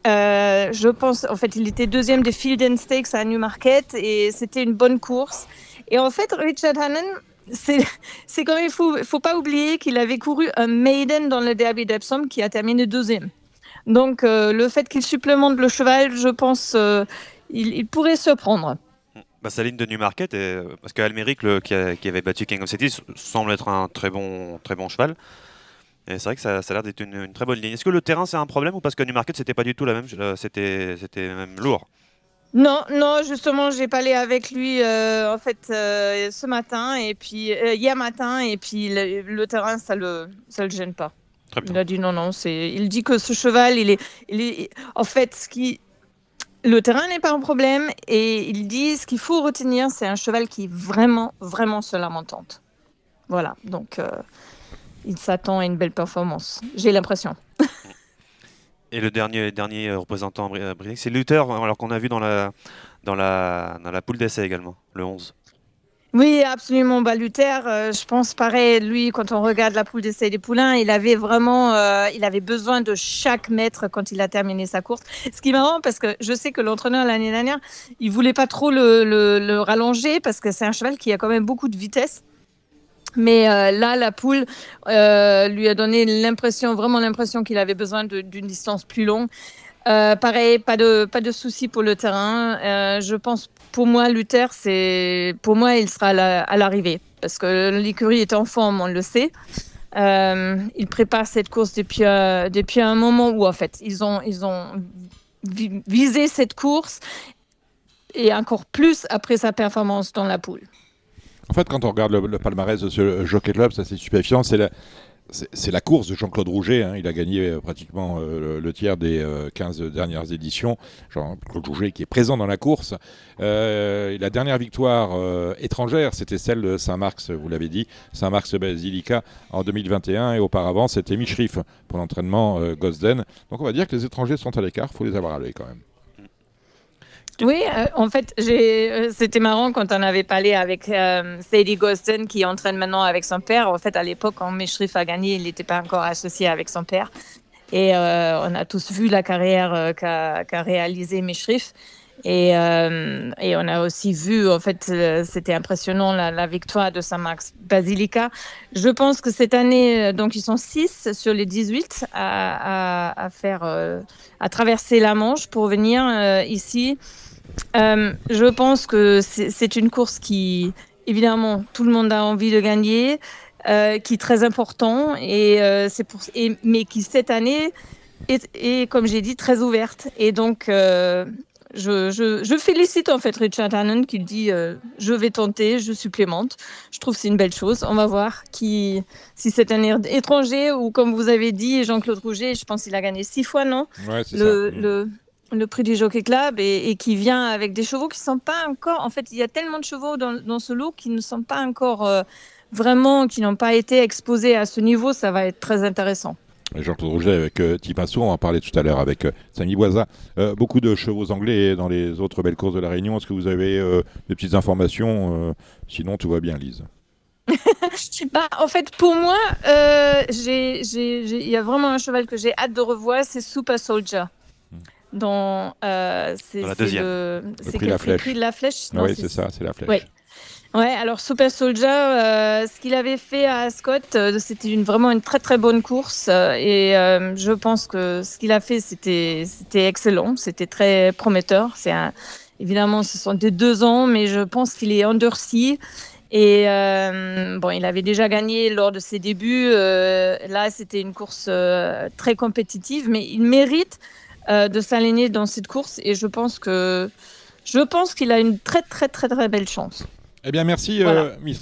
je pense, en fait, il était deuxième des Field and Stakes à Newmarket et c'était une bonne course. Et en fait, Richard Hannon, c'est quand même fou. Il faut pas oublier qu'il avait couru un maiden dans le Derby d'Epsom qui a terminé deuxième. Donc, le fait qu'il supplémente le cheval, je pense, il pourrait se prendre. Sa ligne de Newmarket, parce qu'Almeric, qui avait battu King of City, semble être un très bon cheval. Et c'est vrai que ça a l'air d'être une très bonne ligne. Est-ce que le terrain c'est un problème ou parce que Newmarket c'était pas du tout la même, c'était même lourd? Non, justement, j'ai parlé avec lui en fait ce matin et puis hier matin et puis le terrain ça le gêne pas. Très bien. Il a dit non, il dit que ce cheval il est en fait le terrain n'est pas un problème et il dit ce qu'il faut retenir c'est un cheval qui est vraiment sur la montante. Voilà, donc il s'attend à une belle performance, j'ai l'impression. Et le dernier représentant britannique, c'est Luther, alors qu'on a vu dans la poule d'essai également, le 11. Oui, absolument. Luther, je pense pareil, lui, quand on regarde la poule d'essai des poulains, il avait besoin de chaque mètre quand il a terminé sa course. Ce qui est marrant, parce que je sais que l'entraîneur l'année dernière, il voulait pas trop le rallonger, parce que c'est un cheval qui a quand même beaucoup de vitesse. Mais là, la poule lui a donné vraiment l'impression qu'il avait besoin d'une distance plus longue. Pareil, pas de souci pour le terrain. Je pense, pour moi, Luther, il sera à l'arrivée. Parce que l'écurie est en forme, on le sait. Il prépare cette course depuis un moment où, en fait, ils ont visé cette course et encore plus après sa performance dans la poule. En fait, quand on regarde le palmarès de ce Jockey Club, ça c'est stupéfiant. C'est la course de Jean-Claude Rouget. Hein. Il a gagné pratiquement le tiers des 15 dernières éditions. Jean-Claude Rouget qui est présent dans la course. La dernière victoire étrangère, c'était celle de Saint-Marx, vous l'avez dit, Saint-Marx-Basilica en 2021. Et auparavant, c'était Michrif pour l'entraînement Gosden. Donc on va dire que les étrangers sont à l'écart. Il faut les avoir à l'œil quand même. Oui, en fait, c'était marrant quand on avait parlé avec Sadie Gosden qui entraîne maintenant avec son père. En fait, à l'époque, quand Michrif a gagné, il n'était pas encore associé avec son père. Et on a tous vu la carrière qu'a réalisée Michrif. Et on a aussi vu, en fait, c'était impressionnant la victoire de Saint-Marx Basilica. Je pense que cette année, donc ils sont 6 sur les 18 à traverser la Manche pour venir ici. Je pense que c'est une course qui, évidemment, tout le monde a envie de gagner, qui est très important mais qui cette année est, comme j'ai dit, très ouverte. Et donc, je félicite en fait Richard Hannon qui dit je vais tenter, je supplémente. Je trouve que c'est une belle chose. On va voir si c'est un étranger ou comme vous avez dit Jean-Claude Rouget, je pense qu'il a gagné 6 fois, non? Ouais, c'est ça. Le prix du Jockey Club et qui vient avec des chevaux qui ne sont pas encore... En fait, il y a tellement de chevaux dans ce lot qui ne sont pas encore vraiment, qui n'ont pas été exposés à ce niveau. Ça va être très intéressant. Jean-Claude Rouget avec Tipasso, on en parlait tout à l'heure avec Samy Boisa. Beaucoup de chevaux anglais dans les autres belles courses de la Réunion. Est-ce que vous avez des petites informations sinon, tout va bien, Lise. En fait, pour moi, il y a vraiment un cheval que j'ai hâte de revoir, c'est Super Soldier. C'est dans la deuxième. C'est prix le prix de la Flèche. Oui, c'est ça, c'est la Flèche. Oui. Ouais, alors Super Soldier, ce qu'il avait fait à Ascot, c'était vraiment une très très bonne course et je pense que ce qu'il a fait, c'était excellent, c'était très prometteur. Évidemment, ce sont des 2 ans, mais je pense qu'il est endurci. Et il avait déjà gagné lors de ses débuts. Là, c'était une course très compétitive, mais il mérite de s'aligner dans cette course et je pense qu'il a une très très très très belle chance. Eh bien merci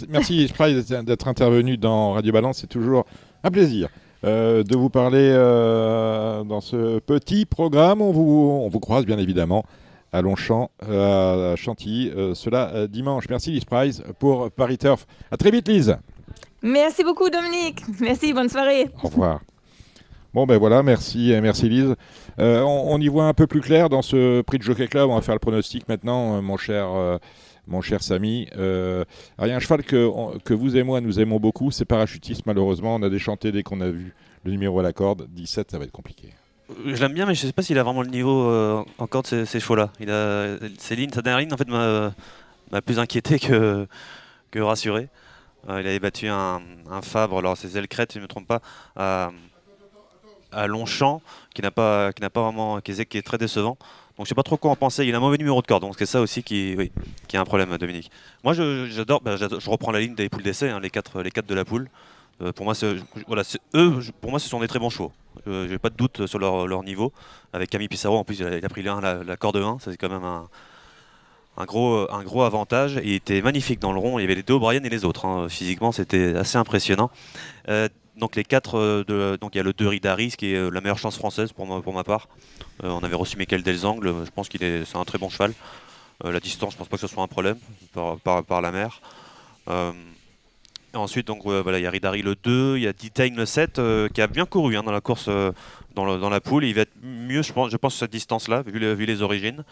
merci Price d'être intervenu dans Radio Balance, c'est toujours un plaisir de vous parler dans ce petit programme. On vous croise bien évidemment à Longchamp, à Chantilly, cela dimanche. Merci Lise Price pour Paris Turf. À très vite Lise. Merci beaucoup Dominique. Merci, bonne soirée. Au revoir. Bon ben voilà, merci Lise. On y voit un peu plus clair dans ce prix de Jockey Club. On va faire le pronostic maintenant, mon cher Samy. Alors, il y a un cheval que vous et moi nous aimons beaucoup, c'est Parachutiste. Malheureusement, on a déchanté dès qu'on a vu le numéro à la corde. 17, ça va être compliqué. Je l'aime bien, mais je sais pas s'il a vraiment le niveau encore de ces chevaux-là. Sa dernière ligne en fait m'a plus inquiété que rassuré. Il avait battu un Fabre, alors c'est Zelcret, si je ne me trompe pas, à Longchamp, qui est très décevant. Donc je sais pas trop quoi en penser. Il a un mauvais numéro de corde, donc c'est ça aussi qui est un problème, Dominique. Moi j'adore, je reprends la ligne des poules d'essai, hein, les quatre de la poule. Pour moi, pour moi, ce sont des très bons chevaux. J'ai pas de doute sur leur niveau. Avec Camille Pissarro, en plus, il a pris la corde 1, ça c'est quand même un gros avantage. Il était magnifique dans le rond. Il y avait les deux O'Brien et les autres. Hein. Physiquement, c'était assez impressionnant. Donc les 4, donc il y a le 2 Ridaris qui est la meilleure chance française pour ma part. On avait reçu Michael Delzangle. Je pense c'est un très bon cheval. La distance, je pense pas que ce soit un problème par la mer. Ensuite, donc voilà, il y a Ridari le 2, il y a Detain le 7 qui a bien couru dans la course dans la poule. Il va être mieux, je pense, cette distance-là, vu les origines.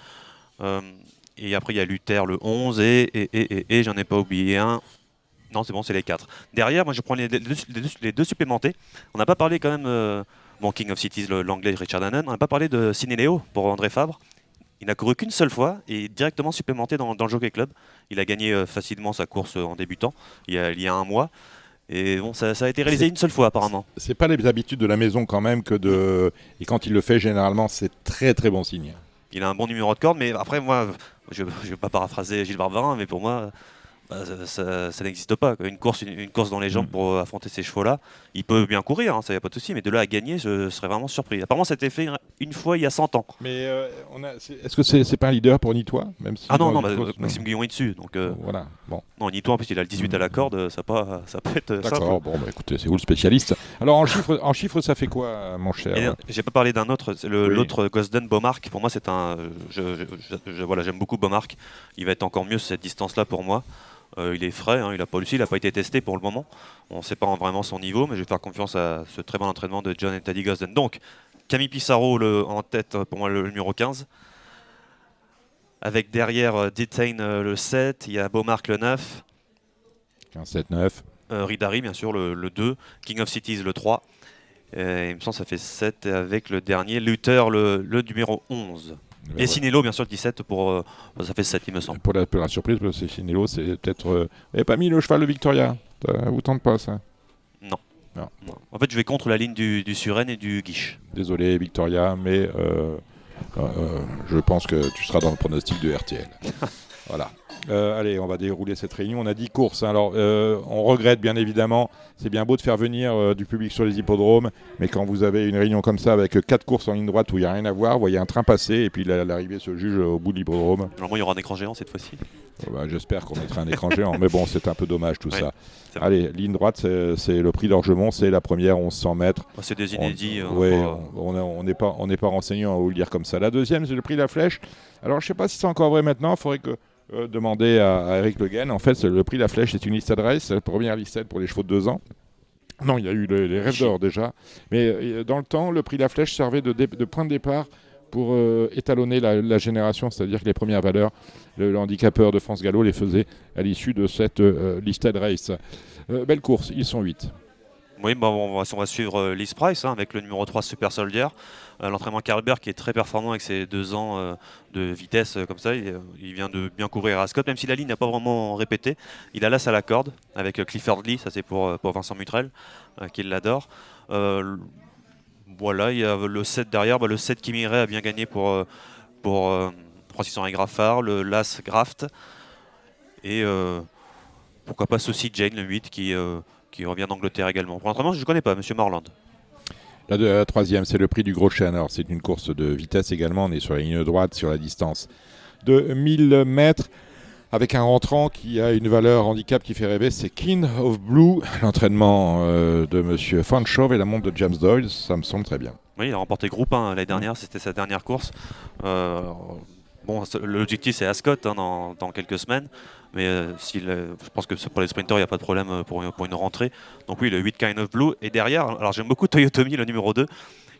Et après, il y a Luther le 11 et j'en ai pas oublié un. Non, c'est bon, c'est les 4. Derrière, moi, je prends les deux supplémentés. On n'a pas parlé quand même, King of Cities, l'anglais Richard Hannon, on n'a pas parlé de Cinéléo pour André Fabre. Il n'a couru qu'une seule fois et directement supplémenté dans le Jockey Club. Il a gagné facilement sa course en débutant il y a un mois. Et bon, ça a été réalisé une seule fois apparemment. C'est pas les habitudes de la maison quand même et quand il le fait généralement, c'est très très bon signe. Il a un bon numéro de corde, mais après moi, je vais pas paraphraser Gilles Barbarin, mais pour moi, ça n'existe pas. Une course dans les jambes pour affronter ces chevaux-là. Il peut bien courir, hein, ça y a pas de souci, mais de là à gagner, je serais vraiment surpris. Apparemment, ça a été fait une fois il y a 100 ans. Mais est-ce que c'est pas un leader pour Nitois, même si non, Maxime Guillon est dessus. Donc, voilà. Bon. Non, Nitois en plus il a le 18 à la corde, ça peut être D'accord, simple. bon, écoutez, c'est vous le spécialiste. Alors en chiffres, ça fait quoi, mon cher? J'ai pas parlé d'un autre, c'est l'autre Gosden Beaumark. Pour moi, c'est j'aime beaucoup Beaumark. Il va être encore mieux cette distance-là pour moi. Il est frais, hein, il n'a pas été testé pour le moment. On ne sait pas vraiment son niveau, mais je vais faire confiance à ce très bon entraînement de John et Teddy Gosden. Donc, Camille Pissarro en tête, pour moi le numéro 15. Avec derrière Detain le 7, il y a Beaumark le 9. 15, 7, 9. Ridari, bien sûr, le 2. King of Cities le 3. Il me semble que ça fait 7 avec le dernier. Luther le numéro 11. Et Sinello, bien sûr, le 17, ça fait 7, il me semble. Pour la surprise, parce que Sinello, c'est peut-être... Vous n'avez pas mis le cheval de Victoria? Ça vous tente pas, ça? Non. En fait, je vais contre la ligne du Suren et du Guiche. Désolé, Victoria, mais je pense que tu seras dans le pronostic de RTL. Voilà. Allez, on va dérouler cette réunion. On a 10 courses. Alors, on regrette bien évidemment. C'est bien beau de faire venir du public sur les hippodromes, mais quand vous avez une réunion comme ça avec 4 courses en ligne droite où il n'y a rien à voir, vous voyez un train passer et puis l'arrivée se juge au bout de l'hippodrome. Normalement, il y aura un écran géant cette fois-ci. J'espère qu'on mettra un écran géant, mais bon, c'est un peu dommage tout ça. Allez, ligne droite, c'est le prix d'Orgemont, c'est la première 1100 mètres. C'est des inédits. On n'est pas renseigné, on va vous le dire comme ça. La deuxième, c'est le prix de la Flèche. Alors, je ne sais pas si c'est encore vrai maintenant, il faudrait que demander à Eric Le Guen. En fait, le prix de la Flèche, c'est une liste adresse, c'est la première listette pour les chevaux de 2 ans. Non, il y a eu les rêves d'or déjà. Mais dans le temps, le prix de la Flèche servait de point de départ pour étalonner la génération, c'est-à-dire que les premières valeurs, le handicapeur de France Gallo les faisait à l'issue de cette listed race. Belle course, ils sont 8. Oui, on va suivre Lise Price avec le numéro 3 Super Soldier. L'entraînement Carlbert qui est très performant avec ses 2 ans de vitesse comme ça. Il vient de bien courir à Ascot, même si la ligne n'a pas vraiment répété. Il a l'as à la corde avec Clifford Lee, ça c'est pour Vincent Mutrel, qui l'adore. Voilà, il y a le 7 derrière. Le 7 Kimiret a bien gagné pour Francis-Henri Graffard, le Las Graft. Et pourquoi pas Saucy Jane, le 8, qui revient d'Angleterre également. Pour l'entraînement, je ne connais pas, Monsieur Morland. La troisième, c'est le prix du Gros Chêne. Alors, c'est une course de vitesse également. On est sur la ligne droite, sur la distance de 1000 mètres. Avec un rentrant qui a une valeur handicap qui fait rêver, c'est King of Blue, l'entraînement de Monsieur Fanchov et la montre de James Doyle. Ça me semble très bien. Oui, il a remporté groupe 1 l'année dernière, c'était sa dernière course. Bon, l'objectif c'est Ascot hein, dans quelques semaines, mais je pense que pour les sprinters, il n'y a pas de problème pour une rentrée. Donc oui, le 8 Kind of Blue. Et derrière, alors j'aime beaucoup Toyotomi, le numéro 2,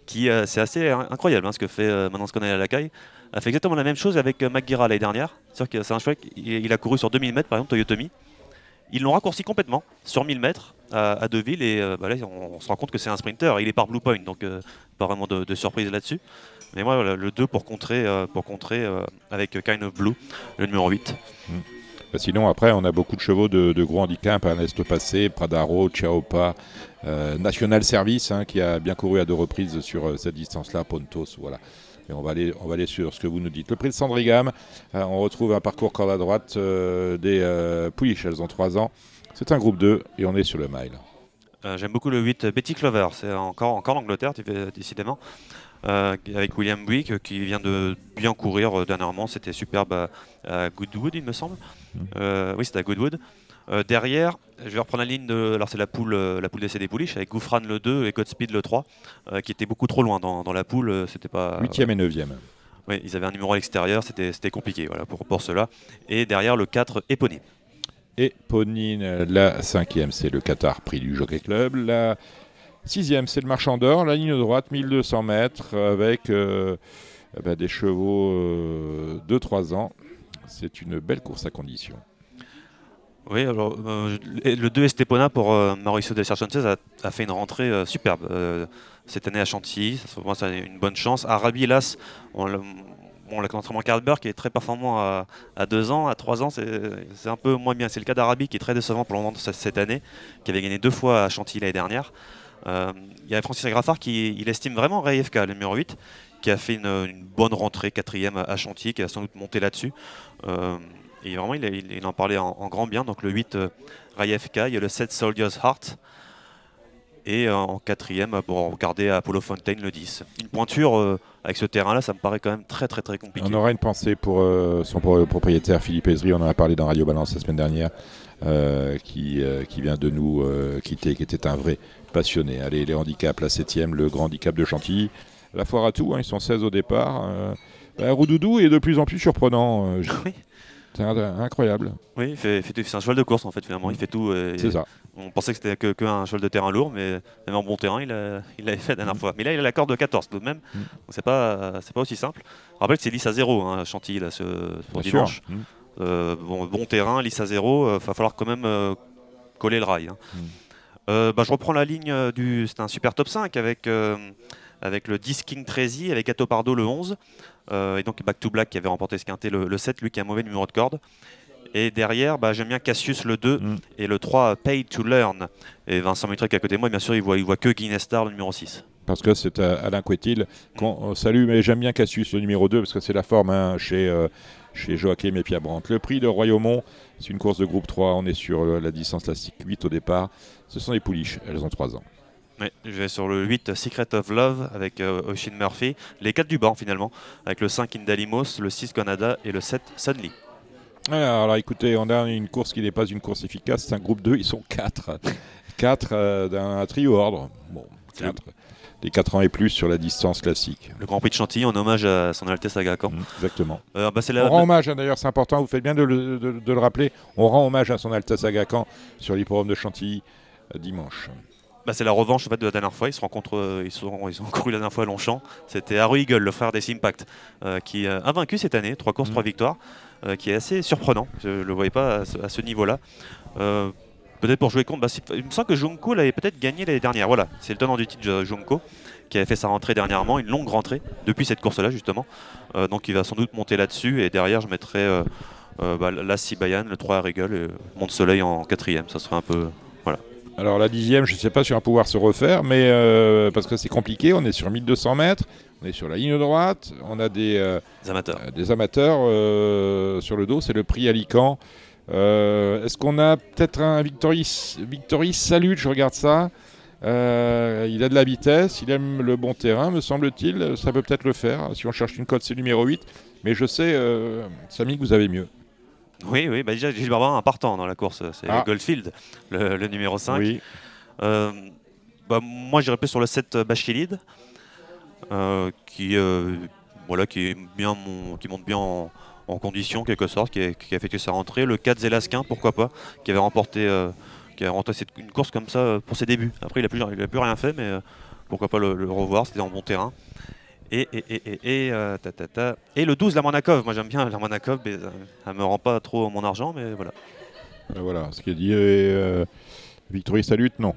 qui c'est assez incroyable hein, ce que fait maintenant ce qu'on a à la caille. A fait exactement la même chose avec McGuira l'année dernière. C'est-à-dire que c'est un cheval, il a couru sur 2000 mètres par exemple, Toyotomi. Ils l'ont raccourci complètement sur 1000 mètres à Deauville et là on se rend compte que c'est un sprinter. Il est par Blue Point, donc pas vraiment de surprise là-dessus. Mais moi, voilà, le 2 pour contrer avec Kind of Blue, le numéro 8. Sinon, après, on a beaucoup de chevaux de gros handicap, Ernesto Passé, Pradaro, Chiaopa, National Service, hein, qui a bien couru à 2 reprises sur cette distance-là, Pontos, voilà. Et on va aller sur ce que vous nous dites. Le prix de Sandringham, on retrouve un parcours corde à droite des Pouliches, elles ont 3 ans. C'est un groupe 2 et on est sur le mile. J'aime beaucoup le 8 Betty Clover, c'est encore l'Angleterre, décidément. Avec William Buick qui vient de bien courir dernièrement, c'était superbe à Goodwood il me semble. Oui, c'était à Goodwood. Derrière, je vais reprendre la ligne alors c'est la poule d'essai des Pouliches avec Gouffran le 2 et Godspeed le 3 qui étaient beaucoup trop loin dans la poule, c'était pas 8e et 9e. Oui, ils avaient un numéro à l'extérieur, c'était compliqué voilà, pour cela. Et derrière le 4 Eponine. Eponine, la 5e, c'est le Qatar Prix du Jockey Club. La 6e, c'est le Marchand d'Or, la ligne droite, 1200 mètres, avec des chevaux de 3 ans. C'est une belle course à condition. Oui, alors le 2 Estepona pour Mauricio de Cervantes a fait une rentrée superbe cette année à Chantilly. Moi, ça a une bonne chance. Arabi, hélas, on l'a l'entraînement Carlberg qui est très performant à 2 ans, à 3 ans, c'est un peu moins bien. C'est le cas d'Arabi qui est très décevant pour le moment cette année, qui avait gagné 2 fois à Chantilly l'année dernière. Il y a Francis Graffard qui il estime vraiment Ray FK, le numéro 8, qui a fait une bonne rentrée, 4e à Chantilly, qui a sans doute monté là-dessus. Et vraiment, il en parlait en grand bien. Donc le 8, Ray FK, il y a le 7, Soldier's Heart. Et en 4e, pour regarder Apollo Fontaine, le 10. Une pointure avec ce terrain-là, ça me paraît quand même très très très compliqué. On aura une pensée pour son propriétaire Philippe Ezri, on en a parlé dans Radio Balance la semaine dernière, qui vient de nous quitter, qui était un vrai passionné. Allez, les handicaps, la 7e, le grand handicap de Chantilly. La foire à tout, hein, ils sont 16 au départ. Roudoudou est de plus en plus surprenant. Oui. C'est incroyable. Oui, c'est un cheval de course en fait finalement, il fait tout. C'est ça. On pensait que c'était qu'un cheval de terrain lourd, mais même en bon terrain, il l'avait fait la dernière fois. Mais là, il a la corde de 14 tout de même, donc c'est pas aussi simple. Je rappelle que c'est lisse à 0, hein, Chantilly, là, pour Bien dimanche. Bon Terrain, lisse à 0, va falloir quand même coller le rail. Hein. Je reprends la ligne c'est un super top 5 avec le 10 King Tracy, avec Gato Pardo le 11, et donc Back to Black qui avait remporté ce quintet le 7, lui qui a un mauvais numéro de corde. Et derrière, j'aime bien Cassius le 2 et le 3 Pay to Learn. Et Vincent Mutrec à côté de moi, bien sûr, il voit que Guinness Star, le numéro 6. Parce que c'est Alain Couetil qu'on salue, mais j'aime bien Cassius, le numéro 2, parce que c'est la forme hein, chez Joachim et Pierre Brandt. Le prix de Royaumont, c'est une course de groupe 3, on est sur la distance classique 8 au départ. Ce sont des pouliches, elles ont 3 ans. Oui, je vais sur le 8 Secret of Love avec Oisin Murphy. Les 4 du banc finalement, avec le 5 Indalimos, le 6 Canada et le 7 Sudley. Alors écoutez, on a une course qui n'est pas une course efficace, c'est un groupe 2, ils sont 4. 4 d'un trio ordre. Bon, 4. Des 4 ans et plus sur la distance classique. Le Grand Prix de Chantilly en hommage à son Altesse Aga Khan. Exactement. On rend hommage, hein, d'ailleurs c'est important, vous faites bien de le rappeler, on rend hommage à son Altesse Aga Khan sur l'hippodrome de Chantilly dimanche. C'est la revanche en fait, de la dernière fois. Ils se rencontrent, ils ont couru la dernière fois à Longchamp. C'était Harry Eagle, le frère des Impact, qui a vaincu cette année, 3 courses, 3 victoires, qui est assez surprenant. Je ne le voyais pas à ce niveau-là. Peut-être pour jouer contre, il me semble que Junko l'avait peut-être gagné l'année dernière. Voilà, c'est le tenant du titre, Junko, qui avait fait sa rentrée dernièrement, une longue rentrée depuis cette course-là justement. Donc il va sans doute monter là-dessus. Et derrière, je mettrai la Sibayan, le 3 Harry Eagle, et Mont Soleil en 4e. Ça serait un peu. Voilà. Alors la 10e, je ne sais pas si on va pouvoir se refaire, mais parce que c'est compliqué, on est sur 1200 mètres, on est sur la ligne droite, on a des amateurs sur le dos, c'est le prix Alicant. Est-ce qu'on a peut-être un Victoris Salut, je regarde ça, il a de la vitesse, il aime le bon terrain, me semble-t-il, ça peut peut-être le faire, si on cherche une cote c'est numéro 8, mais je sais, Samy, que vous avez mieux. Oui, déjà Gilles Barbarin un partant dans la course, c'est Goldfield, le numéro 5. Oui. Moi j'irais plus sur le 7 Bachilid, qui voilà, qui monte bien en condition, en quelque sorte, qui a effectué sa rentrée. Le 4 Zelasquin, pourquoi pas, qui avait remporté une course comme ça pour ses débuts. Après, il a plus rien fait, mais pourquoi pas le revoir, c'était en bon terrain. Et le 12, la Manakov. Moi, j'aime bien la Manakov, mais elle me rend pas trop mon argent, mais voilà. Voilà, ce qui est dit. Victory Salute, non.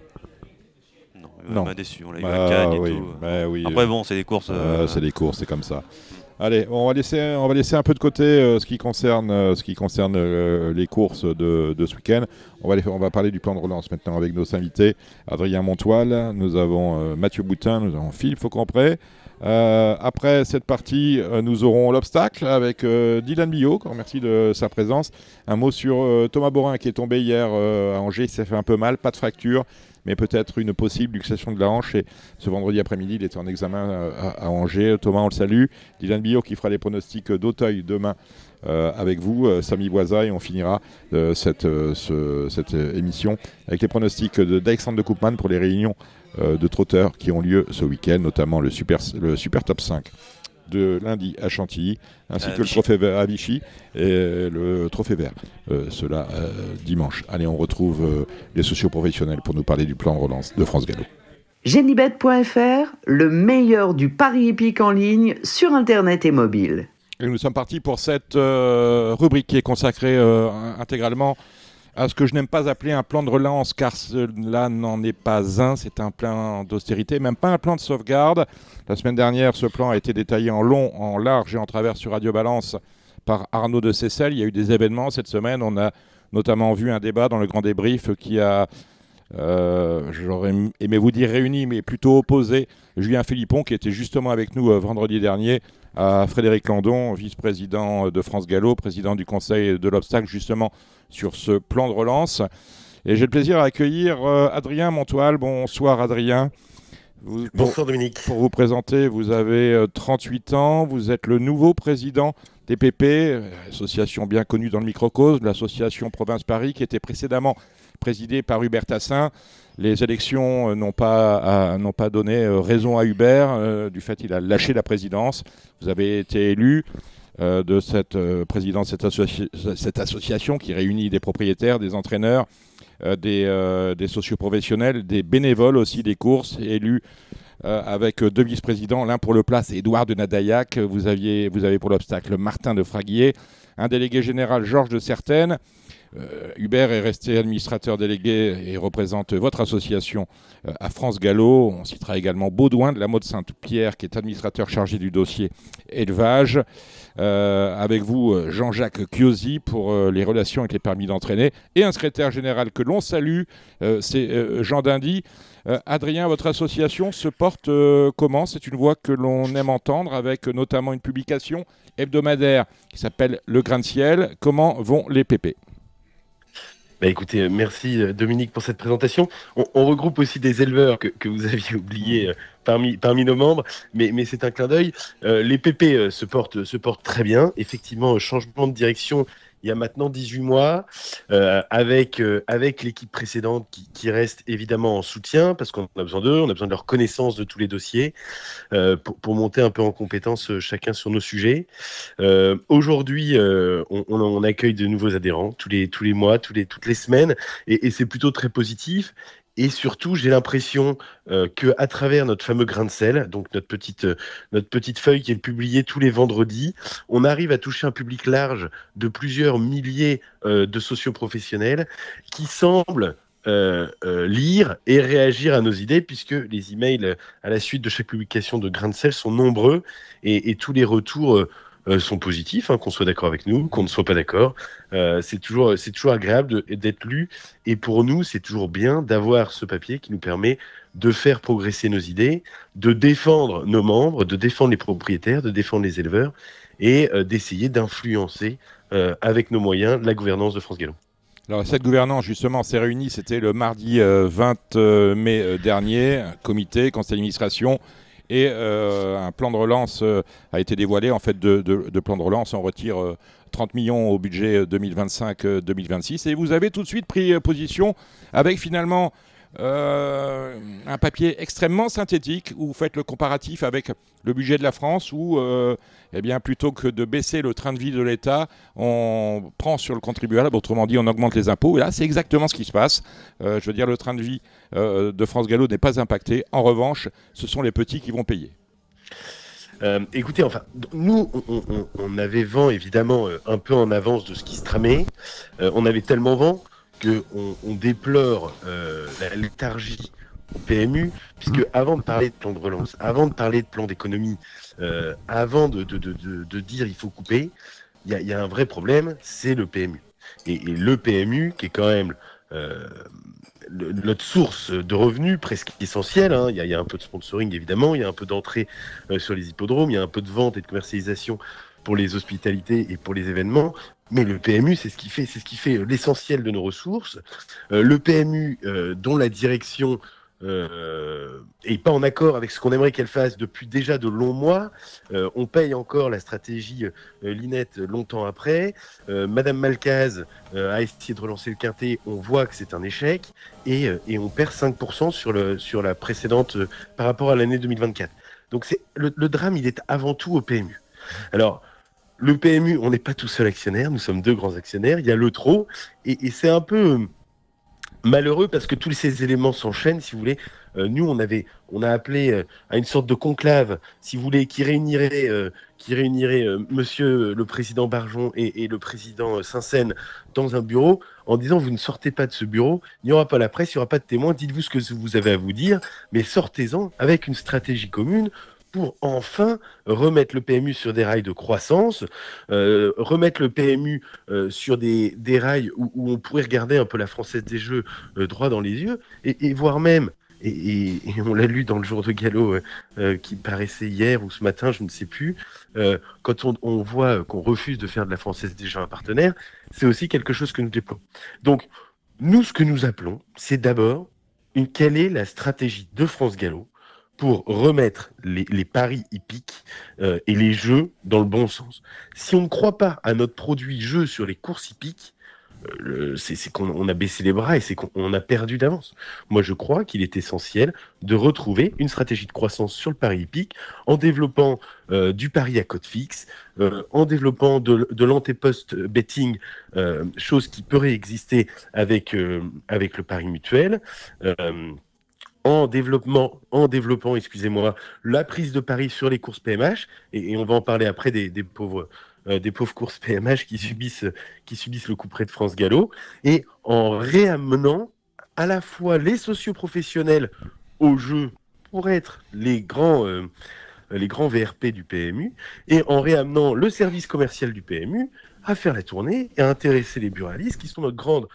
Non, il m'a déçu. On l'a eu à Cannes et tout. Oui, après, bon, c'est des courses. C'est des courses, c'est comme ça. Allez, on va laisser un peu de côté ce qui concerne les courses de ce week-end. On va parler du plan de relance maintenant avec nos invités. Adrien Montoile, nous avons Mathieu Boutin, nous avons Philippe Faucon-Pré. Après cette partie, nous aurons l'obstacle avec Dylan Billot. Merci de sa présence. Un mot sur Thomas Borin qui est tombé hier à Angers. Il s'est fait un peu mal, pas de fracture, mais peut-être une possible luxation de la hanche. Et ce vendredi après-midi, il était en examen à Angers. Thomas, on le salue. Dylan Billot qui fera les pronostics d'Auteuil demain avec vous, Samy Boisa, et on finira cette émission avec les pronostics d'Alexandre de Koopman pour les réunions de trotteurs qui ont lieu ce week-end, notamment le super top 5 de lundi à Chantilly, ainsi que le trophée vert à Vichy et le trophée vert, cela dimanche. Allez, on retrouve les socioprofessionnels pour nous parler du plan de relance de France Gallo. Genibet.fr, le meilleur du pari hippique en ligne sur Internet et mobile. Et nous sommes partis pour cette rubrique qui est consacrée intégralement à ce que je n'aime pas appeler un plan de relance, car cela n'en est pas un, c'est un plan d'austérité, même pas un plan de sauvegarde. La semaine dernière, ce plan a été détaillé en long, en large et en travers sur Radio Balance par Arnaud de Seyssel. Il y a eu des événements cette semaine, on a notamment vu un débat dans le Grand Débrief qui a, j'aurais aimé vous dire réuni, mais plutôt opposé Julien Philippon, qui était justement avec nous vendredi dernier, à Frédéric Landon, vice-président de France Gallo, président du Conseil de l'Obstacle, justement sur ce plan de relance. Et j'ai le plaisir d'accueillir Adrien Montoile. Bonsoir Adrien. Bonsoir Dominique. Pour vous présenter, vous avez 38 ans, vous êtes le nouveau président des PP, association bien connue dans le microcosme, l'association Province Paris, qui était précédemment présidée par Hubert Tassin. Les élections n'ont pas donné raison à Hubert, du fait qu'il a lâché la présidence. Vous avez été élu de cette présidence de cette association qui réunit des propriétaires, des entraîneurs, des socioprofessionnels, des bénévoles aussi des courses, élus avec deux vice-présidents, l'un pour le plat, c'est Édouard de Nadaillac, vous avez pour l'obstacle Martin de Fraguier, un délégué général Georges de Certaines. Hubert est resté administrateur délégué et représente votre association à France Gallo. On citera également Baudouin de la Motte Saint-Pierre qui est administrateur chargé du dossier élevage. Avec vous, Jean-Jacques Chiosi pour les relations avec les permis d'entraîner et un secrétaire général que l'on salue, c'est Jean Dindy. Adrien, votre association se porte comment ? C'est une voix que l'on aime entendre avec notamment une publication hebdomadaire qui s'appelle Le Grain de Ciel. Comment vont les pépés ? Écoutez, merci Dominique pour cette présentation. On regroupe aussi des éleveurs que vous aviez oubliés parmi nos membres, mais c'est un clin d'œil. Les PP se portent très bien. Effectivement, changement de direction il y a maintenant 18 mois, avec l'équipe précédente qui reste évidemment en soutien, parce qu'on a besoin d'eux, on a besoin de leur connaissance de tous les dossiers, pour monter un peu en compétence chacun sur nos sujets. Aujourd'hui, on accueille de nouveaux adhérents tous les mois, toutes les semaines, et c'est plutôt très positif. Et surtout, j'ai l'impression qu'à travers notre fameux grain de sel, donc notre petite feuille qui est publiée tous les vendredis, on arrive à toucher un public large de plusieurs milliers de socioprofessionnels qui semblent lire et réagir à nos idées, puisque les emails à la suite de chaque publication de grain de sel sont nombreux et tous les retours sont positifs, qu'on soit d'accord avec nous, qu'on ne soit pas d'accord. C'est toujours agréable d'être lu. Et pour nous, c'est toujours bien d'avoir ce papier qui nous permet de faire progresser nos idées, de défendre nos membres, de défendre les propriétaires, de défendre les éleveurs et d'essayer d'influencer avec nos moyens la gouvernance de France Gallo. Alors cette gouvernance justement s'est réunie, c'était le mardi 20 mai dernier, un comité, conseil d'administration, et un plan de relance a été dévoilé. En fait, de plan de relance, on retire 30 millions au budget 2025-2026. Et vous avez tout de suite pris position avec finalement un papier extrêmement synthétique où vous faites le comparatif avec le budget de la France où, eh bien, plutôt que de baisser le train de vie de l'État, on prend sur le contribuable, autrement dit, on augmente les impôts. Et là, c'est exactement ce qui se passe. Je veux dire, le train de vie de France Gallo n'est pas impacté. En revanche, ce sont les petits qui vont payer. Écoutez, enfin, nous, on avait vent, évidemment, un peu en avance de ce qui se tramait. On avait tellement vent qu'on déplore la léthargie au PMU, puisque avant de parler de plan de relance, avant de parler de plan d'économie, avant de dire il faut couper, il y a un vrai problème, c'est le PMU. Et le PMU, qui est quand même notre source de revenus presque essentielle, hein. Il y a un peu de sponsoring évidemment, il y a un peu d'entrée sur les hippodromes, il y a un peu de vente et de commercialisation pour les hospitalités et pour les événements, mais le PMU c'est ce qui fait l'essentiel de nos ressources. Le PMU dont la direction est pas en accord avec ce qu'on aimerait qu'elle fasse depuis déjà de longs mois. On paye encore la stratégie Linette longtemps après. Madame Malcaz a essayé de relancer le quintet. On voit que c'est un échec et on perd 5% sur la précédente par rapport à l'année 2024. Donc le drame, il est avant tout au PMU. Alors, le PMU, on n'est pas tout seul actionnaire, nous sommes 2 grands actionnaires. Il y a le TRO et c'est un peu malheureux parce que tous ces éléments s'enchaînent, si vous voulez. Nous, on a appelé à une sorte de conclave, si vous voulez, qui réunirait Monsieur le Président Barjon et le Président Sincène dans un bureau, en disant vous ne sortez pas de ce bureau, il n'y aura pas la presse, il n'y aura pas de témoins, dites-vous ce que vous avez à vous dire, mais sortez-en avec une stratégie commune pour enfin remettre le PMU sur des rails de croissance, remettre le PMU sur des rails où on pourrait regarder un peu la Française des Jeux droit dans les yeux, et voire même, et on l'a lu dans le jour de galop qui paraissait hier ou ce matin, je ne sais plus, quand on voit qu'on refuse de faire de la Française des Jeux un partenaire, c'est aussi quelque chose que nous déplorons. Donc, nous, ce que nous appelons, c'est d'abord, quelle est la stratégie de France Gallo pour remettre les paris hippiques et les jeux dans le bon sens. Si on ne croit pas à notre produit jeu sur les courses hippiques, c'est qu'on a baissé les bras et c'est qu'on a perdu d'avance. Moi, je crois qu'il est essentiel de retrouver une stratégie de croissance sur le pari hippique en développant du pari à cote fixe, en développant de l'antépost betting, chose qui pourrait exister avec le pari mutuel. En développant, excusez-moi, la prise de paris sur les courses PMH, et on va en parler après des pauvres courses PMH qui subissent le couperet de France Gallo, et en réamenant à la fois les socioprofessionnels au jeu pour être les grands VRP du PMU, et en réamenant le service commercial du PMU à faire la tournée et à intéresser les buralistes, qui sont notre grande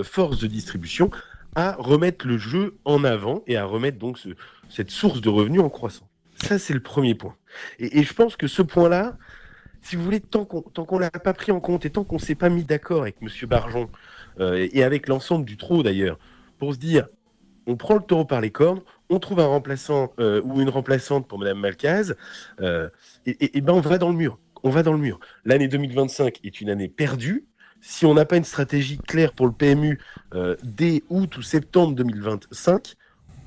force de distribution, à remettre le jeu en avant et à remettre donc cette source de revenus en croissant. Ça, c'est le premier point. Et je pense que ce point-là, si vous voulez, tant qu'on l'a pas pris en compte et tant qu'on s'est pas mis d'accord avec Monsieur Barjon et avec l'ensemble du TRO d'ailleurs, pour se dire, on prend le taureau par les cornes, on trouve un remplaçant ou une remplaçante pour Madame Malcaz, et ben on va dans le mur. On va dans le mur. L'année 2025 est une année perdue. Si on n'a pas une stratégie claire pour le PMU dès août ou septembre 2025,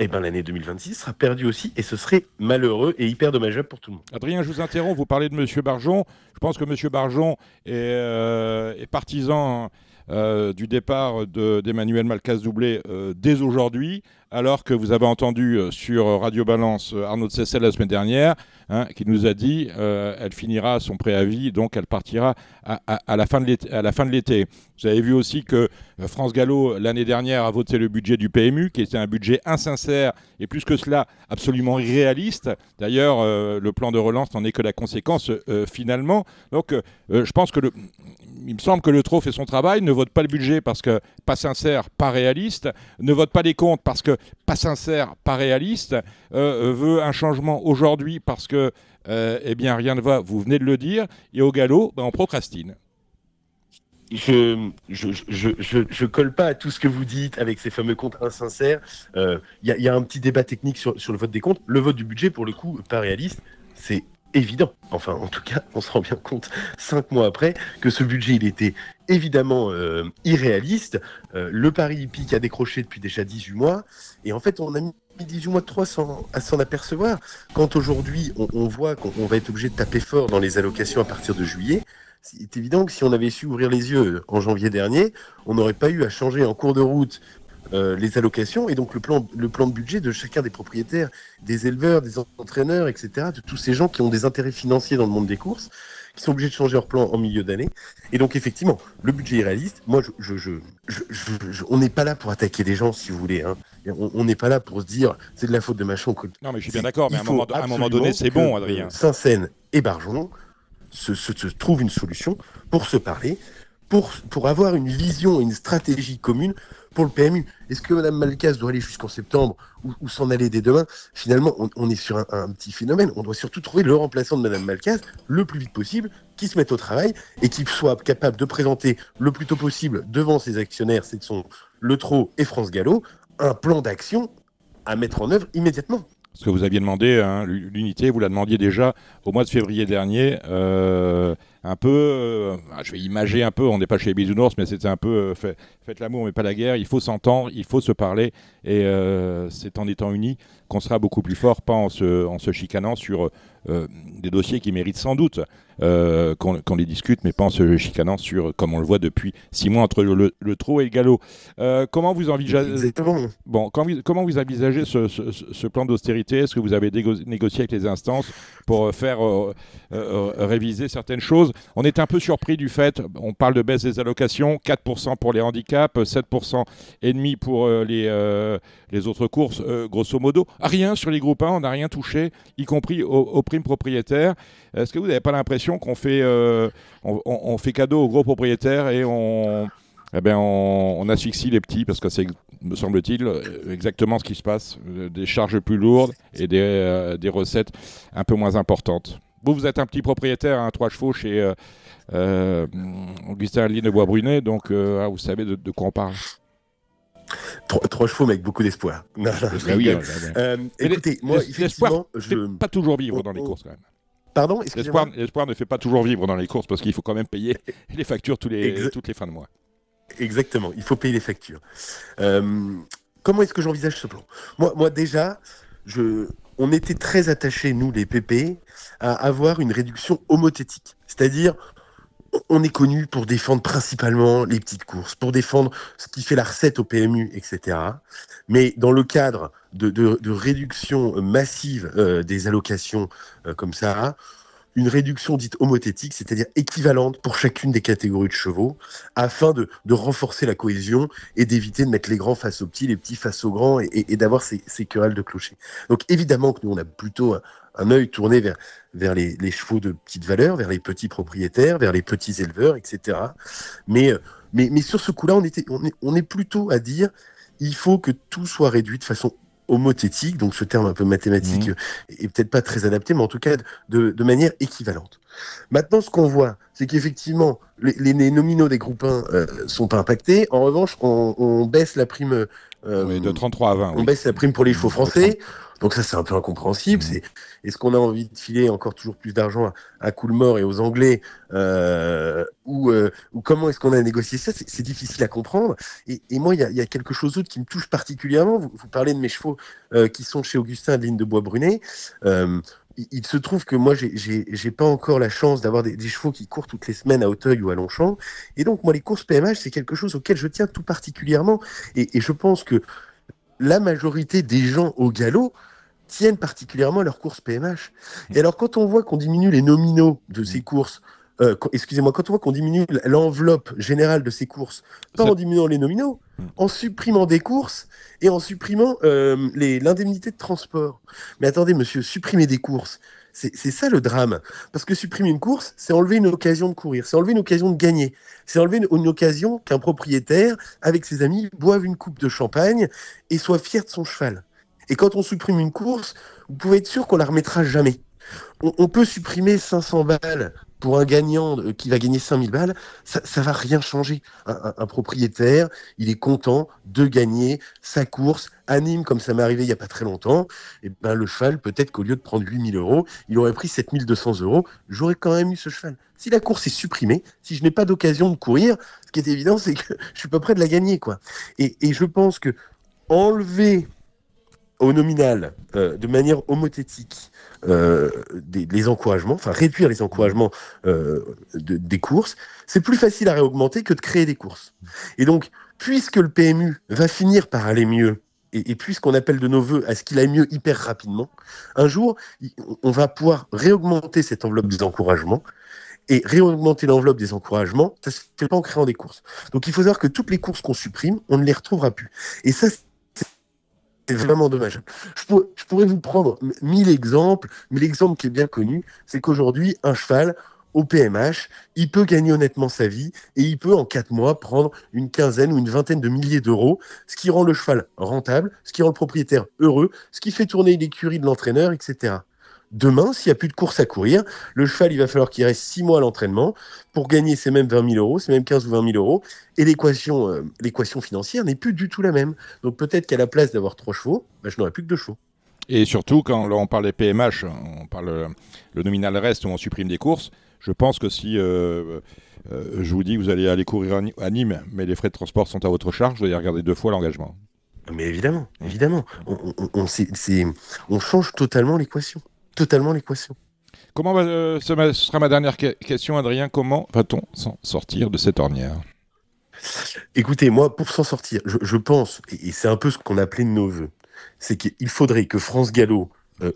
eh ben l'année 2026 sera perdue aussi et ce serait malheureux et hyper dommageable pour tout le monde. Adrien, je vous interromps, vous parlez de M. Barjon. Je pense que M. Barjon est partisan du départ d'Emmanuel Malcaz-Doublé dès aujourd'hui, alors que vous avez entendu sur Radio Balance Arnaud de Seyssel la semaine dernière, qui nous a dit elle finira son préavis, donc elle partira à la fin de l'été. Vous avez vu aussi que France Gallo, l'année dernière, a voté le budget du PMU, qui était un budget insincère et plus que cela, absolument irréaliste. D'ailleurs, le plan de relance n'en est que la conséquence finalement. Donc, je pense que il me semble que le TRO fait son travail, ne vote pas le budget parce que pas sincère, pas réaliste, ne vote pas les comptes parce que pas sincère, pas réaliste, veut un changement aujourd'hui parce que eh bien rien ne va, vous venez de le dire, et au galop, on procrastine. Je colle pas à tout ce que vous dites avec ces fameux comptes insincères. Il y a un petit débat technique sur le vote des comptes. Le vote du budget, pour le coup, pas réaliste, c'est évident, enfin en tout cas on se rend bien compte 5 mois après que ce budget il était évidemment irréaliste. Le pari hippique a décroché depuis déjà 18 mois et en fait on a mis 18 mois de 300 à s'en apercevoir quand aujourd'hui on voit qu'on va être obligé de taper fort dans les allocations à partir de juillet. C'est évident que si on avait su ouvrir les yeux en janvier dernier, on n'aurait pas eu à changer en cours de route les allocations et donc le plan de budget de chacun des propriétaires, des éleveurs, des entraîneurs, etc., de tous ces gens qui ont des intérêts financiers dans le monde des courses, qui sont obligés de changer leur plan en milieu d'année. Et donc effectivement, le budget est réaliste. Moi, on n'est pas là pour attaquer des gens, si vous voulez. Hein. On n'est pas là pour se dire c'est de la faute de machin. Non, mais je suis bien d'accord, mais à un moment donné, c'est bon, Adrien. Saint-Seine et Barjon se trouvent une solution pour se parler, pour avoir une vision, une stratégie commune pour le PMU. Est-ce que Mme Malcas doit aller jusqu'en septembre ou s'en aller dès demain? Finalement, on est sur un petit phénomène. On doit surtout trouver le remplaçant de Mme Malcas le plus vite possible, qui se mette au travail et qui soit capable de présenter le plus tôt possible devant ses actionnaires, c'est son Le Trot et France Gallo, un plan d'action à mettre en œuvre immédiatement. Ce que vous aviez demandé, hein, l'unité, vous la demandiez déjà au mois de février dernier, un peu, je vais imager un peu, on n'est pas chez les Bisounours, mais c'était un peu faites l'amour mais pas la guerre, il faut s'entendre, il faut se parler, et c'est en étant unis qu'on sera beaucoup plus fort, pas en se chicanant sur des dossiers qui méritent sans doute qu'on les discute, mais pas en se chicanant sur, comme on le voit depuis 6 mois, entre le trot et le galop. Comment vous envisagez ce plan d'austérité? Est-ce que vous avez négocié avec les instances pour faire réviser certaines choses? On est un peu surpris du fait, on parle de baisse des allocations, 4% pour les handicaps, 7% et demi pour les autres courses, grosso modo. Rien sur les groupes 1, on n'a rien touché, y compris aux primes propriétaires. Est-ce que vous n'avez pas l'impression qu'on fait, on fait cadeau aux gros propriétaires et on asphyxie les petits, parce que c'est, me semble-t-il, exactement ce qui se passe. Des charges plus lourdes et des recettes un peu moins importantes. Vous êtes un petit propriétaire, 3 chevaux chez Augustin Adeline de Bois-Brunet, donc vous savez de quoi on parle. 3 chevaux, mais avec beaucoup d'espoir. Non, écoutez, moi, effectivement, je ne fait pas toujours vivre dans les courses, quand même. Pardon, excusez-moi. L'espoir ne fait pas toujours vivre dans les courses, parce qu'il faut quand même payer les factures toutes les fins de mois. Exactement, il faut payer les factures. Comment est-ce que j'envisage ce plan? Moi déjà, on était très attachés, nous les PP, à avoir une réduction homothétique. C'est-à-dire, on est connu pour défendre principalement les petites courses, pour défendre ce qui fait la recette au PMU, etc. Mais dans le cadre de réduction massive des allocations comme ça, une réduction dite homothétique, c'est-à-dire équivalente pour chacune des catégories de chevaux, afin de renforcer la cohésion et d'éviter de mettre les grands face aux petits, les petits face aux grands, et d'avoir ces querelles de clocher. Donc évidemment que nous, on a plutôt un œil tourné vers les chevaux de petite valeur, vers les petits propriétaires, vers les petits éleveurs, etc. Mais sur ce coup-là, on est plutôt à dire, il faut que tout soit réduit de façon homothétique, donc ce terme un peu mathématique est peut-être pas très adapté, mais en tout cas de manière équivalente. Maintenant, ce qu'on voit, c'est qu'effectivement, les nominaux des groupes 1 sont pas impactés. En revanche, on baisse la prime de 33 à 20. On baisse la prime pour les chevaux français. Donc ça, c'est un peu incompréhensible. Est-ce qu'on a envie de filer encore toujours plus d'argent à Coolmore et aux Anglais ou comment est-ce qu'on a négocié ça? C'est difficile à comprendre. Et moi, il y a quelque chose d'autre qui me touche particulièrement. Vous parlez de mes chevaux qui sont chez Augustin Adeline de Bois-Brunet. Il se trouve que moi, j'ai pas encore la chance d'avoir des chevaux qui courent toutes les semaines à Auteuil ou à Longchamp. Et donc, moi, les courses PMH, c'est quelque chose auquel je tiens tout particulièrement. Et je pense que la majorité des gens au galop tiennent particulièrement à leurs courses PMH. Et alors, quand on voit qu'on diminue les nominaux de ces courses, quand on voit qu'on diminue l'enveloppe générale de ces courses, pas en diminuant les nominaux, en supprimant des courses et en supprimant l'indemnité de transport. Mais attendez, monsieur, supprimer des courses, c'est ça le drame. Parce que supprimer une course, c'est enlever une occasion de courir, c'est enlever une occasion de gagner, c'est enlever une occasion qu'un propriétaire, avec ses amis, boive une coupe de champagne et soit fier de son cheval. Et quand on supprime une course, vous pouvez être sûr qu'on la remettra jamais. On peut supprimer 500 balles pour un gagnant qui va gagner 5000 balles, ça va rien changer. Un propriétaire, il est content de gagner sa course à Nîmes, comme ça m'est arrivé il n'y a pas très longtemps. Et ben, le cheval, peut-être qu'au lieu de prendre 8000 euros, il aurait pris 7200 euros. J'aurais quand même eu ce cheval. Si la course est supprimée, si je n'ai pas d'occasion de courir, ce qui est évident, c'est que je suis pas prêt de la gagner, quoi. Et je pense que enlever au nominal, de manière homothétique, les encouragements, enfin réduire les encouragements des courses, c'est plus facile à réaugmenter que de créer des courses. Et donc, puisque le PMU va finir par aller mieux, et puisqu'on appelle de nos voeux à ce qu'il aille mieux hyper rapidement, un jour, on va pouvoir réaugmenter cette enveloppe des encouragements. Et réaugmenter l'enveloppe des encouragements, ça ne se fait pas en créant des courses. Donc il faut savoir que toutes les courses qu'on supprime, on ne les retrouvera plus. Et ça, c'est vraiment dommage. Je pourrais vous prendre 1000 exemples, mais l'exemple qui est bien connu, c'est qu'aujourd'hui, un cheval, au PMH, il peut gagner honnêtement sa vie et il peut en 4 mois prendre une quinzaine ou une vingtaine de milliers d'euros, ce qui rend le cheval rentable, ce qui rend le propriétaire heureux, ce qui fait tourner l'écurie de l'entraîneur, etc. Demain, s'il n'y a plus de course à courir, le cheval, il va falloir qu'il reste 6 mois à l'entraînement pour gagner ces mêmes 20 000 euros, ces mêmes 15 ou 20 000 euros. Et l'équation financière n'est plus du tout la même. Donc peut-être qu'à la place d'avoir 3 chevaux, je n'aurai plus que 2 chevaux. Et surtout, quand on parle des PMH, on parle le nominal reste où on supprime des courses. Je pense que si je vous dis vous allez aller courir à Nîmes, mais les frais de transport sont à votre charge, vous allez regarder 2 fois l'engagement. Mais évidemment. On change totalement l'équation. Comment ce sera ma dernière question, Adrien. Comment va-t-on s'en sortir de cette ornière ? Écoutez, moi, pour s'en sortir, je pense, et c'est un peu ce qu'on appelait de nos voeux, c'est qu'il faudrait que France Gallo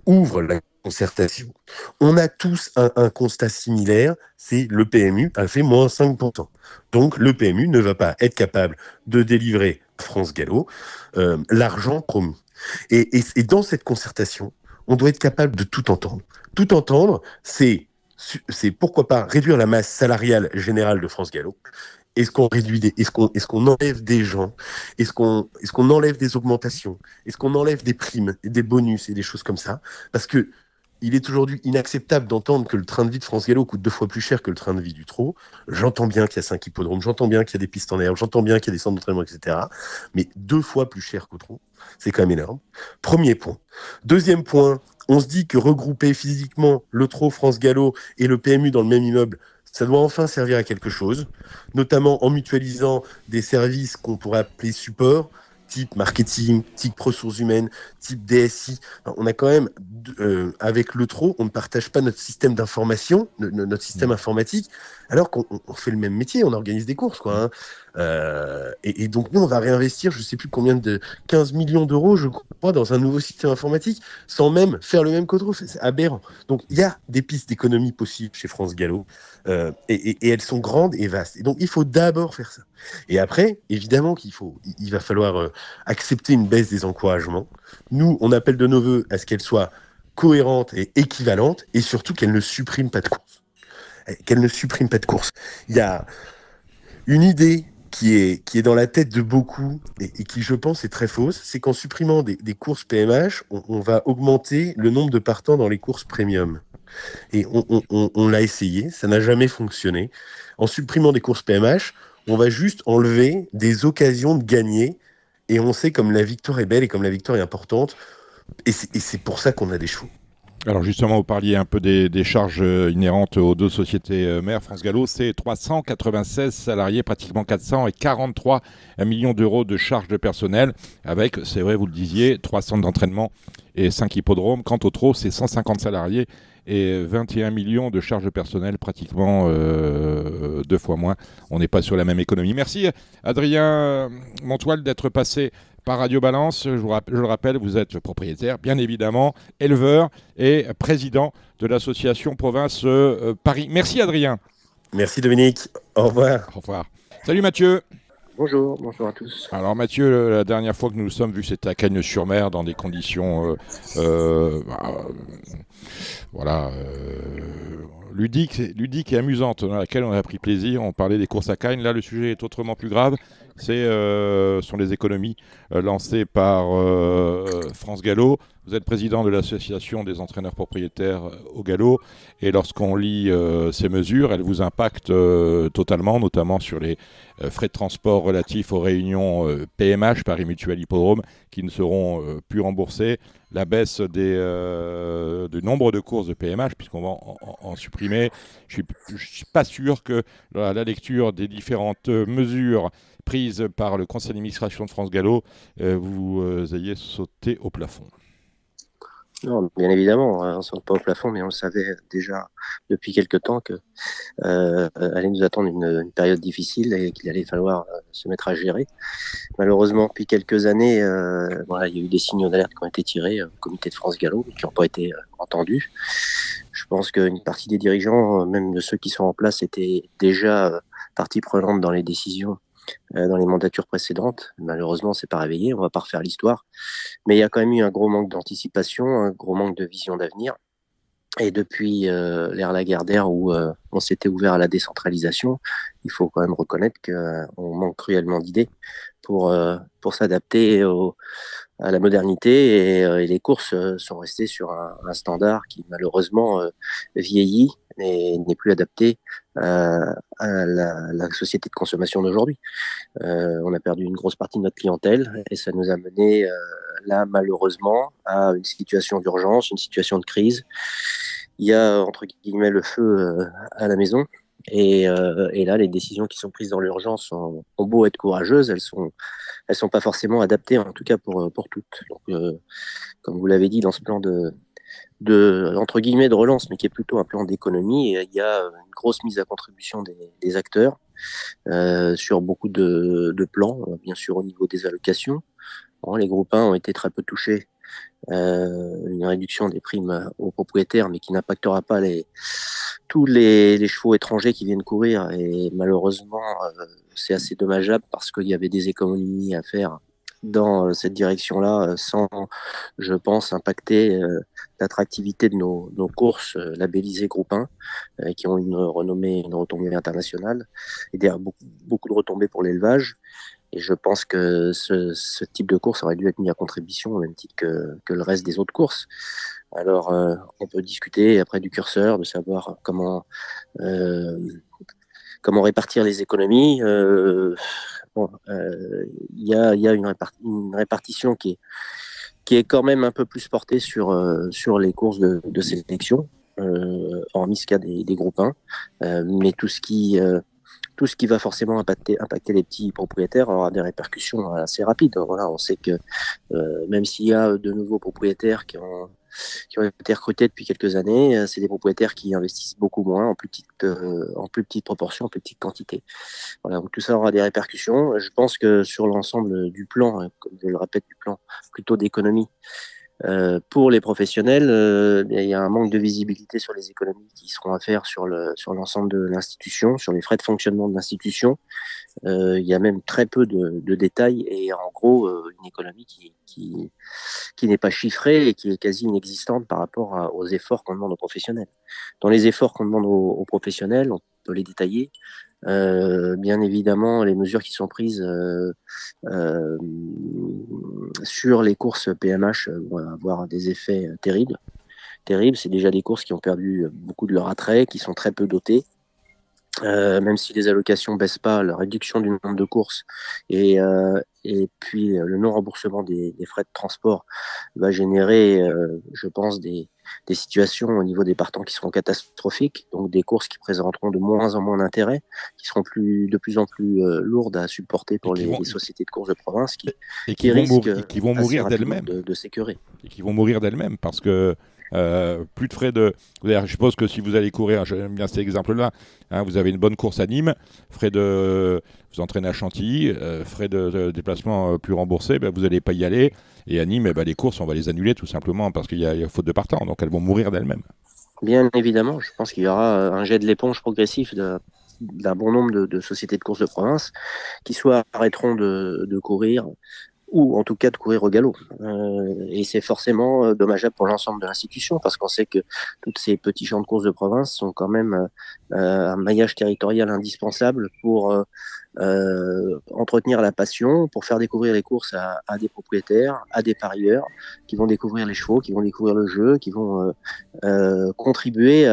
ouvre la concertation. On a tous un constat similaire, c'est le PMU a fait moins 5%. Donc le PMU ne va pas être capable de délivrer à France Gallo l'argent promis. Et dans cette concertation, on doit être capable de tout entendre. Tout entendre, c'est pourquoi pas réduire la masse salariale générale de France Gallo. Est-ce qu'on réduit est-ce qu'on enlève des gens? Est-ce qu'on enlève des augmentations? Est-ce qu'on enlève des primes, des bonus et des choses comme ça? Parce que il est aujourd'hui inacceptable d'entendre que le train de vie de France Gallo coûte 2 fois plus cher que le train de vie du trot. J'entends bien qu'il y a 5 hippodromes, j'entends bien qu'il y a des pistes en herbe, j'entends bien qu'il y a des centres d'entraînement, etc. Mais 2 fois plus cher qu'au trot, c'est quand même énorme. Premier point. Deuxième point, on se dit que regrouper physiquement le trot, France Gallo et le PMU dans le même immeuble, ça doit enfin servir à quelque chose, notamment en mutualisant des services qu'on pourrait appeler support, type marketing, type ressources humaines, type DSI. On a quand même, avec le trot, on ne partage pas notre système d'information, notre système informatique, alors qu'on fait le même métier, on organise des courses, quoi. Et donc nous, on va réinvestir, je ne sais plus combien de 15 millions d'euros, je crois, dans un nouveau système informatique, sans même faire le même qu'au trot. C'est aberrant. Donc il y a des pistes d'économie possibles chez France Gallo, et elles sont grandes et vastes. Et donc il faut d'abord faire ça. Et après, évidemment il va falloir accepter une baisse des encouragements. Nous, on appelle de nos voeux à ce qu'elle soit cohérente et équivalente, et surtout qu'elle ne supprime pas de course. Il y a une idée qui est dans la tête de beaucoup, et qui, je pense, est très fausse, c'est qu'en supprimant des courses PMH, on va augmenter le nombre de partants dans les courses premium. Et on l'a essayé, ça n'a jamais fonctionné. En supprimant des courses PMH, on va juste enlever des occasions de gagner, et on sait comme la victoire est belle et comme la victoire est importante, et c'est pour ça qu'on a des chevaux. Alors justement, vous parliez un peu des charges inhérentes aux 2 sociétés mères. France Gallo, c'est 396 salariés, pratiquement 400 et 43 millions d'euros de charges de personnel, avec, c'est vrai, vous le disiez, 3 centres d'entraînement et 5 hippodromes. Quant au trot, c'est 150 salariés et 21 millions de charges de personnel, pratiquement 2 fois moins. On n'est pas sur la même économie. Merci Adrien Montoile d'être passé par Radio Balance. Je le rappelle, vous êtes propriétaire, bien évidemment, éleveur et président de l'association Province Paris. Merci Adrien. Merci Dominique. Au revoir. Au revoir. Salut Mathieu. Bonjour à tous. Alors Mathieu, la dernière fois que nous nous sommes vus, c'était à Cagnes-sur-Mer dans des conditions ludique et amusante, dans laquelle on a pris plaisir. On parlait des courses à Cannes. Là, le sujet est autrement plus grave. Sont les économies lancées par France Gallo. Vous êtes président de l'association des entraîneurs propriétaires au galop. Et lorsqu'on lit ces mesures, elles vous impactent totalement, notamment sur les frais de transport relatifs aux réunions PMH, Paris Mutuel Hippodrome, qui ne seront plus remboursés. La baisse du nombre de courses de PMH, puisqu'on va en supprimer. Je ne suis pas sûr que la lecture des différentes mesures prises par le conseil d'administration de France Gallo, vous ayez sauté au plafond. Non, bien évidemment, on ne saute pas au plafond, mais on le savait déjà depuis quelque temps que allait nous attendre une période difficile et qu'il allait falloir se mettre à gérer. Malheureusement, depuis quelques années, il y a eu des signaux d'alerte qui ont été tirés au comité de France Gallo, mais qui n'ont pas été entendus. Je pense qu'une partie des dirigeants, même de ceux qui sont en place, étaient déjà partie prenante dans les décisions dans les mandatures précédentes. Malheureusement, c'est pas réveillé, on va pas refaire l'histoire. Mais il y a quand même eu un gros manque d'anticipation, un gros manque de vision d'avenir. Et depuis l'ère Lagardère où on s'était ouvert à la décentralisation, il faut quand même reconnaître qu'on manque cruellement d'idées pour s'adapter à la modernité et les courses sont restées sur un standard qui malheureusement vieillit et n'est plus adapté à la société de consommation d'aujourd'hui. On a perdu une grosse partie de notre clientèle et ça nous a mené là malheureusement à une situation d'urgence, une situation de crise. Il y a entre guillemets le feu à la maison. Et là, les décisions qui sont prises dans l'urgence ont beau être courageuses, elles sont pas forcément adaptées, en tout cas pour toutes. Donc, comme vous l'avez dit, dans ce plan de entre guillemets de relance, mais qui est plutôt un plan d'économie, il y a une grosse mise à contribution des acteurs sur beaucoup de plans, bien sûr au niveau des allocations. Bon, les groupes 1 ont été très peu touchés. Une réduction des primes aux propriétaires, mais qui n'impactera pas tous les chevaux étrangers qui viennent courir. Et malheureusement, c'est assez dommageable parce qu'il y avait des économies à faire dans cette direction-là, sans, je pense, impacter l'attractivité de nos courses labellisées Groupe 1, qui ont une retombée internationale, et derrière beaucoup de retombées pour l'élevage. Et je pense que ce type de course aurait dû être mis à contribution au même titre que le reste des autres courses. Alors, on peut discuter après du curseur, de savoir comment répartir les économies. Il y a une répartition qui est quand même un peu plus portée sur les courses de sélection, hormis ce cas des groupes 1. Mais tout ce qui va forcément impacter les petits propriétaires aura des répercussions assez rapides. Voilà, on sait que même s'il y a de nouveaux propriétaires qui ont été recrutés depuis quelques années, c'est des propriétaires qui investissent beaucoup moins, en plus petite proportion, en plus petite quantité. Voilà, donc tout ça aura des répercussions. Je pense que sur l'ensemble du plan, comme je le répète, du plan plutôt d'économie, pour les professionnels, il y a un manque de visibilité sur les économies qui seront à faire sur l'ensemble de l'institution, sur les frais de fonctionnement de l'institution. Il y a même très peu de détails et en gros une économie qui n'est pas chiffrée et qui est quasi inexistante par rapport aux efforts qu'on demande aux professionnels. Dans les efforts qu'on demande aux professionnels, on peut les détailler. Bien évidemment, les mesures qui sont prises sur les courses PMH vont avoir des effets terribles. C'est déjà des courses qui ont perdu beaucoup de leur attrait, qui sont très peu dotées. Même si les allocations baissent pas, la réduction du nombre de courses et puis le non-remboursement des frais de transport va générer, je pense, des situations au niveau des partants qui seront catastrophiques, donc des courses qui présenteront de moins en moins d'intérêt, qui seront de plus en plus lourdes à supporter pour les sociétés de courses de province qui vont mourir d'elles-mêmes de s'écœurer. Et qui vont mourir d'elles-mêmes parce que plus de frais de... D'ailleurs, je suppose que si vous allez courir, j'aime bien cet exemple-là, vous avez une bonne course à Nîmes, frais de... Vous entraînez à Chantilly, frais de déplacement plus remboursés, vous n'allez pas y aller. Et à Nîmes, les courses, on va les annuler tout simplement parce qu'il y a faute de partants, donc elles vont mourir d'elles-mêmes. Bien évidemment, je pense qu'il y aura un jet de l'éponge progressif d'un bon nombre de sociétés de courses de province qui soit arrêteront de courir ou en tout cas de courir au galop. Et c'est forcément dommageable pour l'ensemble de l'institution, parce qu'on sait que tous ces petits champs de courses de province sont quand même un maillage territorial indispensable pour entretenir la passion, pour faire découvrir les courses à des propriétaires, à des parieurs, qui vont découvrir les chevaux, qui vont découvrir le jeu, qui vont contribuer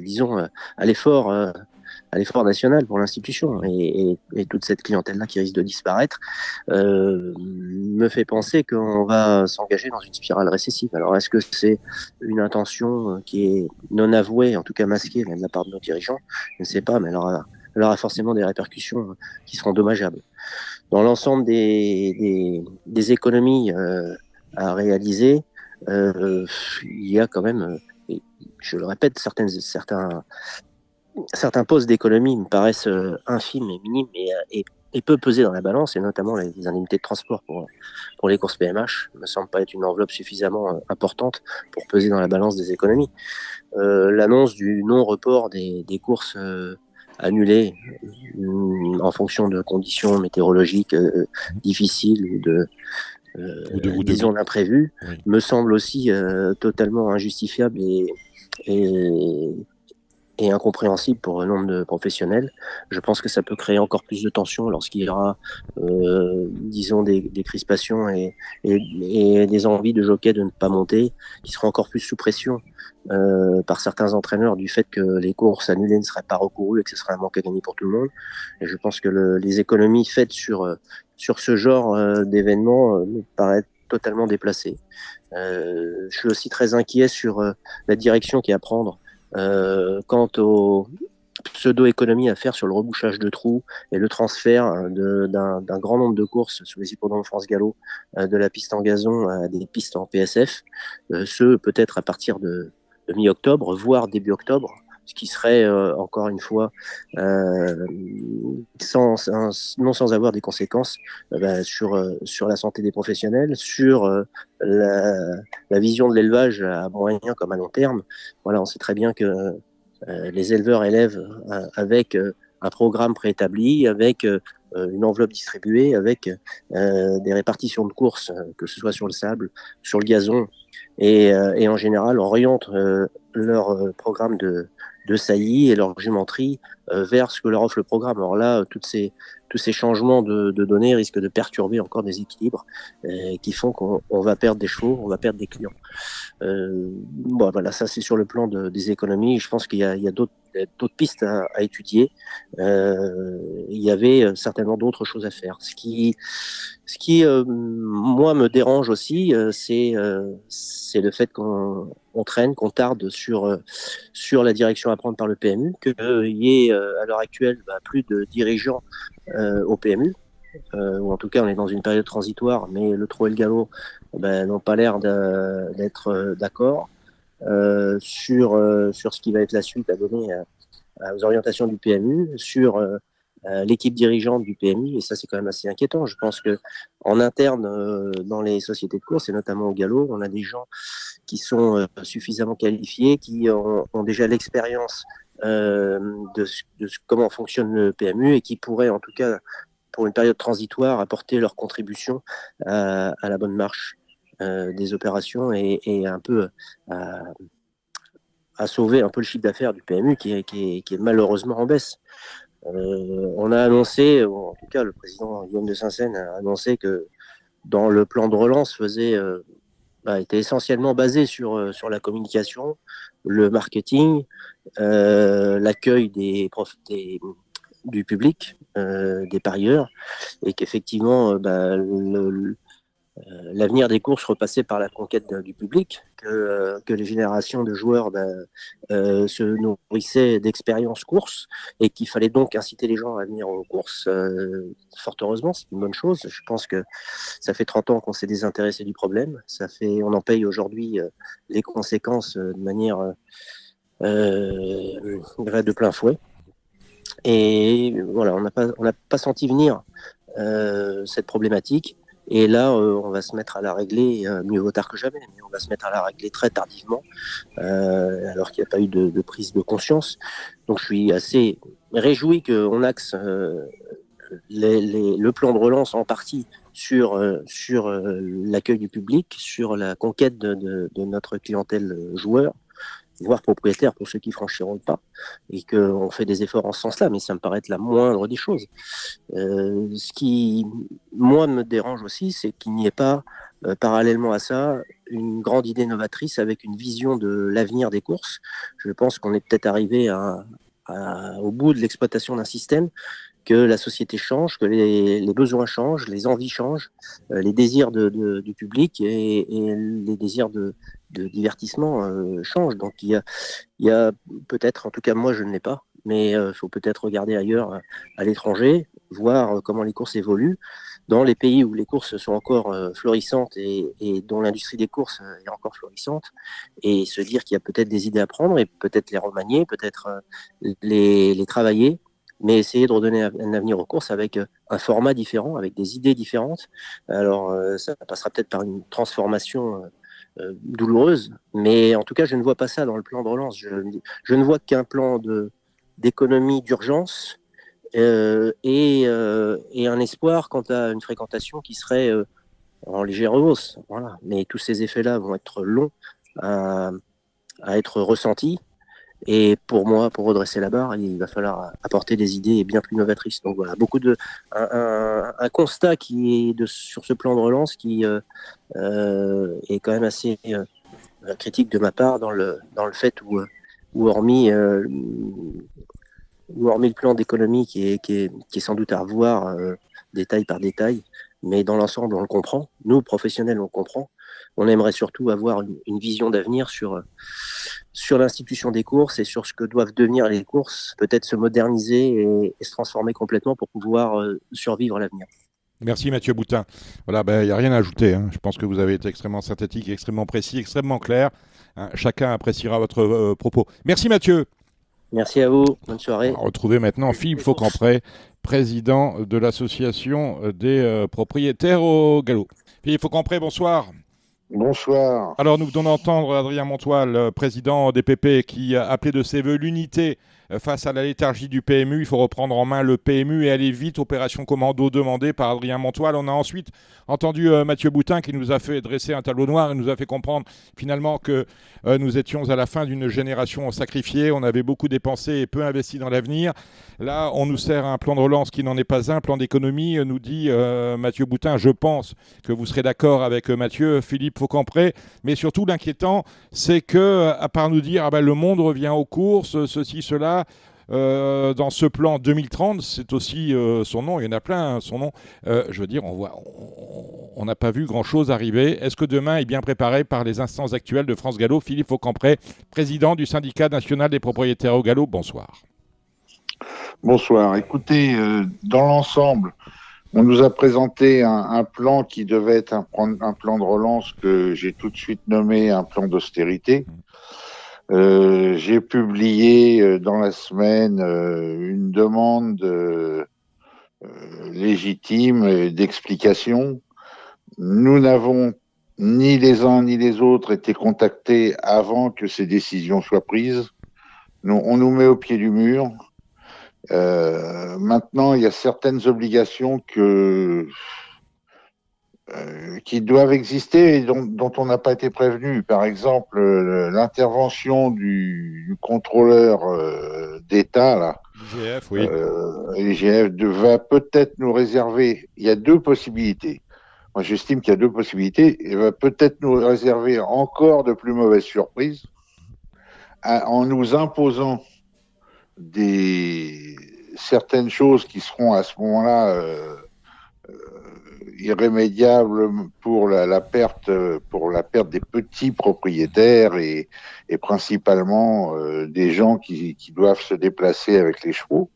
disons, à l'effort national pour l'institution. Et toute cette clientèle-là qui risque de disparaître me fait penser qu'on va s'engager dans une spirale récessive. Alors, est-ce que c'est une intention qui est non avouée, en tout cas masquée, même de la part de nos dirigeants? Je ne sais pas, mais elle aura forcément des répercussions qui seront dommageables. Dans l'ensemble des économies à réaliser, il y a quand même, je le répète, certains postes d'économie me paraissent infimes et minimes et peu peser dans la balance, et notamment les indemnités de transport pour les courses PMH ne me semble pas être une enveloppe suffisamment importante pour peser dans la balance des économies. L'annonce du non-report des courses annulées en fonction de conditions météorologiques difficiles ou disons d'imprévus, oui, me semble aussi totalement injustifiable et incompréhensible pour un nombre de professionnels. Je pense que ça peut créer encore plus de tensions lorsqu'il y aura, disons, des crispations et des envies de jockey de ne pas monter, qui seront encore plus sous pression par certains entraîneurs du fait que les courses annulées ne seraient pas recourues et que ce serait un manque à gagner pour tout le monde. Et je pense que les économies faites sur ce genre d'événements me paraissent totalement déplacées. Je suis aussi très inquiet sur la direction qui est à prendre quant aux pseudo-économies à faire sur le rebouchage de trous et le transfert d'un grand nombre de courses sous les hippodromes France Gallo de la piste en gazon à des pistes en PSF, ce peut-être à partir de mi-octobre, voire début octobre, ce qui serait encore une fois non sans avoir des conséquences sur la santé des professionnels, sur la vision de l'élevage à moyen comme à long terme. Voilà, on sait très bien que les éleveurs élèvent avec un programme préétabli, avec une enveloppe distribuée, avec des répartitions de courses, que ce soit sur le sable, sur le gazon, et en général orientent leur programme de saillie et leur jumenterie vers ce que leur offre le programme. Alors là, tous ces changements de données risquent de perturber encore des équilibres qui font qu'on va perdre des chevaux, on va perdre des clients. Bon, voilà, ça c'est sur le plan des économies. Je pense qu'il y a d'autres pistes à étudier. Il y avait certainement d'autres choses à faire. Ce qui moi, me dérange aussi, c'est le fait qu'on traîne, qu'on tarde sur la direction à prendre par le PMU, qu'il y ait à l'heure actuelle plus de dirigeants au PMU, ou en tout cas on est dans une période transitoire, mais le trot et le galop n'ont pas l'air d'être d'accord sur ce qui va être la suite à donner aux orientations du PMU, sur l'équipe dirigeante du PMU, et ça c'est quand même assez inquiétant. Je pense que en interne dans les sociétés de course et notamment au galop, on a des gens qui sont suffisamment qualifiés, qui ont déjà l'expérience de comment fonctionne le PMU et qui pourraient en tout cas pour une période transitoire apporter leur contribution à la bonne marche des opérations et un peu à sauver un peu le chiffre d'affaires du PMU qui est malheureusement en baisse. On a annoncé, ou en tout cas le président Guillaume de Saint-Seine a annoncé que dans le plan de relance était essentiellement basé sur la communication, le marketing, l'accueil du public, des parieurs, et qu'effectivement l'avenir des courses repassait par la conquête du public, que les générations de joueurs se nourrissaient d'expériences courses et qu'il fallait donc inciter les gens à venir aux courses. Fort heureusement, c'est une bonne chose. Je pense que ça fait 30 ans qu'on s'est désintéressé du problème. On en paye aujourd'hui les conséquences de manière de plein fouet. Et voilà, on n'a pas senti venir cette problématique. Et là, on va se mettre à la régler, mieux vaut tard que jamais, mais on va se mettre à la régler très tardivement, alors qu'il n'y a pas eu de prise de conscience. Donc je suis assez réjoui qu'on axe le plan de relance en partie sur l'accueil du public, sur la conquête de notre clientèle joueur, voire propriétaire pour ceux qui franchiront le pas, et qu'on fait des efforts en ce sens-là, mais ça me paraît être la moindre des choses. Ce qui, moi, me dérange aussi, c'est qu'il n'y ait pas, parallèlement à ça, une grande idée novatrice avec une vision de l'avenir des courses. Je pense qu'on est peut-être arrivé au bout de l'exploitation d'un système, que la société change, que les besoins changent, les envies changent, les désirs du public et les désirs de divertissement changent. Donc il y a peut-être, en tout cas moi je ne l'ai pas, mais il faut peut-être regarder ailleurs, à l'étranger, voir comment les courses évoluent. Dans les pays où les courses sont encore florissantes et dont l'industrie des courses est encore florissante, et se dire qu'il y a peut-être des idées à prendre et peut-être les remanier, peut-être les travailler, mais essayer de redonner un avenir aux courses avec un format différent, avec des idées différentes. Alors, ça passera peut-être par une transformation douloureuse, mais en tout cas, je ne vois pas ça dans le plan de relance. Je ne vois qu'un plan d'économie d'urgence et un espoir quant à une fréquentation qui serait en légère hausse. Voilà. Mais tous ces effets-là vont être longs à être ressentis. Et pour moi, pour redresser la barre, il va falloir apporter des idées bien plus novatrices. Donc voilà, un constat qui est sur ce plan de relance qui est quand même assez critique de ma part dans le fait où hormis le plan d'économie qui est sans doute à revoir détail par détail, mais dans l'ensemble on le comprend. Nous professionnels on le comprend. On aimerait surtout avoir une vision d'avenir sur l'institution des courses et sur ce que doivent devenir les courses, peut-être se moderniser et se transformer complètement pour pouvoir survivre à l'avenir. Merci Mathieu Boutin. Voilà, il n'y a rien à ajouter. Je pense que vous avez été extrêmement synthétique, extrêmement précis, extrêmement clair. Chacun appréciera votre propos. Merci Mathieu. Merci à vous. Bonne soirée. On va retrouver maintenant Philippe Faucampré, président de l'association des propriétaires au galop. Philippe Faucampré, bonsoir. Bonsoir. Alors nous venons d'entendre Adrien Montoil, président des PP, qui a appelé de ses voeux l'unité face à la léthargie du PMU. Il faut reprendre en main le PMU et aller vite. Opération commando demandée par Adrien Montoil. On a ensuite entendu Mathieu Boutin qui nous a fait dresser un tableau noir et nous a fait comprendre finalement que nous étions à la fin d'une génération sacrifiée. On avait beaucoup dépensé et peu investi dans l'avenir. Là, on nous sert un plan de relance qui n'en est pas un. Plan d'économie, nous dit Mathieu Boutin. Je pense que vous serez d'accord avec Mathieu, Philippe Faucampré. Mais surtout, l'inquiétant, c'est que, à part nous dire le monde revient aux courses, ceci, cela, dans ce plan 2030, c'est aussi son nom, il y en a plein, son nom. Je veux dire, on n'a pas vu grand-chose arriver. Est-ce que demain est bien préparé par les instances actuelles de France Gallo? Philippe Faucampré, président du syndicat national des propriétaires au galop, bonsoir. Bonsoir. Écoutez, dans l'ensemble, on nous a présenté un plan qui devait être un plan de relance que j'ai tout de suite nommé un plan d'austérité. J'ai publié dans la semaine une demande légitime d'explication. Nous n'avons ni les uns ni les autres été contactés avant que ces décisions soient prises. On nous met au pied du mur. Maintenant, il y a certaines obligations qui doivent exister et dont on n'a pas été prévenu. Par exemple, l'intervention du contrôleur d'État, là, l'IGF, oui. L'IGF va peut-être nous réserver. Il y a deux possibilités. Moi, j'estime qu'il y a deux possibilités. Il va peut-être nous réserver encore de plus mauvaises surprises en nous imposant certaines choses qui seront à ce moment-là irrémédiables pour la perte des petits propriétaires et principalement des gens qui doivent se déplacer avec les chevaux.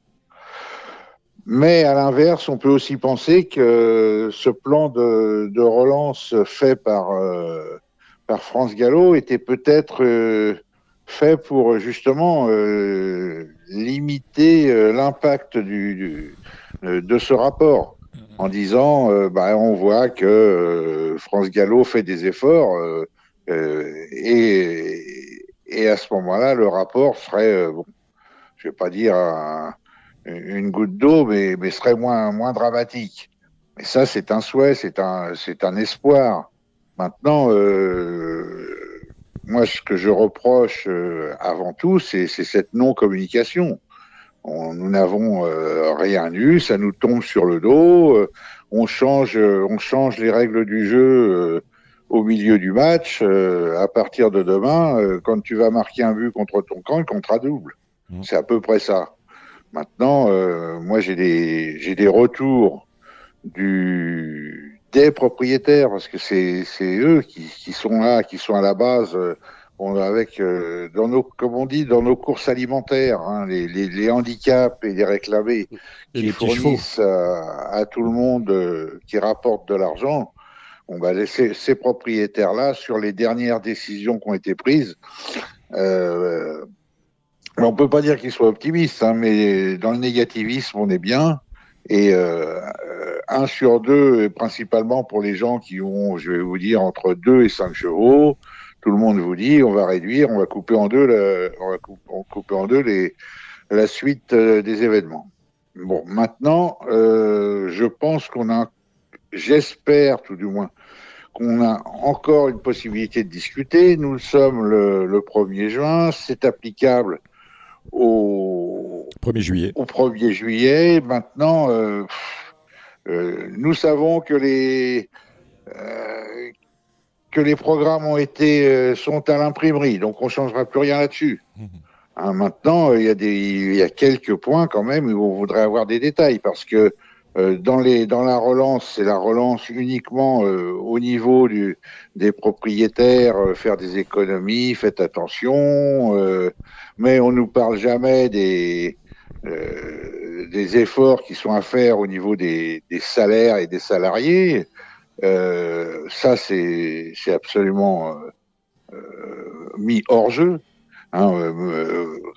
Mais à l'inverse, on peut aussi penser que ce plan de relance fait par France Gallo était peut-être fait pour justement limiter l'impact de ce rapport, en disant on voit que France Gallo fait des efforts et à ce moment-là le rapport serait je vais pas dire une goutte d'eau, mais serait moins dramatique. Mais ça, c'est un souhait, c'est un espoir. Maintenant, moi, ce que je reproche avant tout, c'est cette non-communication. Nous n'avons rien eu, ça nous tombe sur le dos. On change les règles du jeu au milieu du match. À partir de demain, quand tu vas marquer un but contre ton camp, il comptera double. C'est à peu près ça. Maintenant, moi, j'ai des retours des propriétaires, parce que c'est eux qui sont là, qui sont à la base, comme on dit, dans nos courses alimentaires, hein, les handicaps et les réclamés Et qui les petits chevaux. fournissent à tout le monde, qui rapportent de l'argent. Ces propriétaires-là, sur les dernières décisions qui ont été prises, on peut pas dire qu'ils soient optimistes, hein, mais dans le négativisme, on est bien. Et 1 sur 2, et principalement pour les gens qui ont, je vais vous dire, entre 2 et 5 chevaux, tout le monde vous dit, on va réduire, on va couper en deux, la suite des événements. Bon, maintenant, je pense j'espère tout du moins, qu'on a encore une possibilité de discuter. Nous sommes le 1er juin, c'est applicable au 1er juillet. Au 1er juillet. Maintenant, nous savons que les programmes sont à l'imprimerie, donc on ne changera plus rien là-dessus. Hein, maintenant, il y a quelques points quand même où on voudrait avoir des détails, parce que dans la relance, c'est la relance uniquement au niveau des propriétaires, faire des économies, faites attention, mais on nous parle jamais des efforts qui sont à faire au niveau des salaires et des salariés. Ça, c'est absolument mis hors jeu. Hein,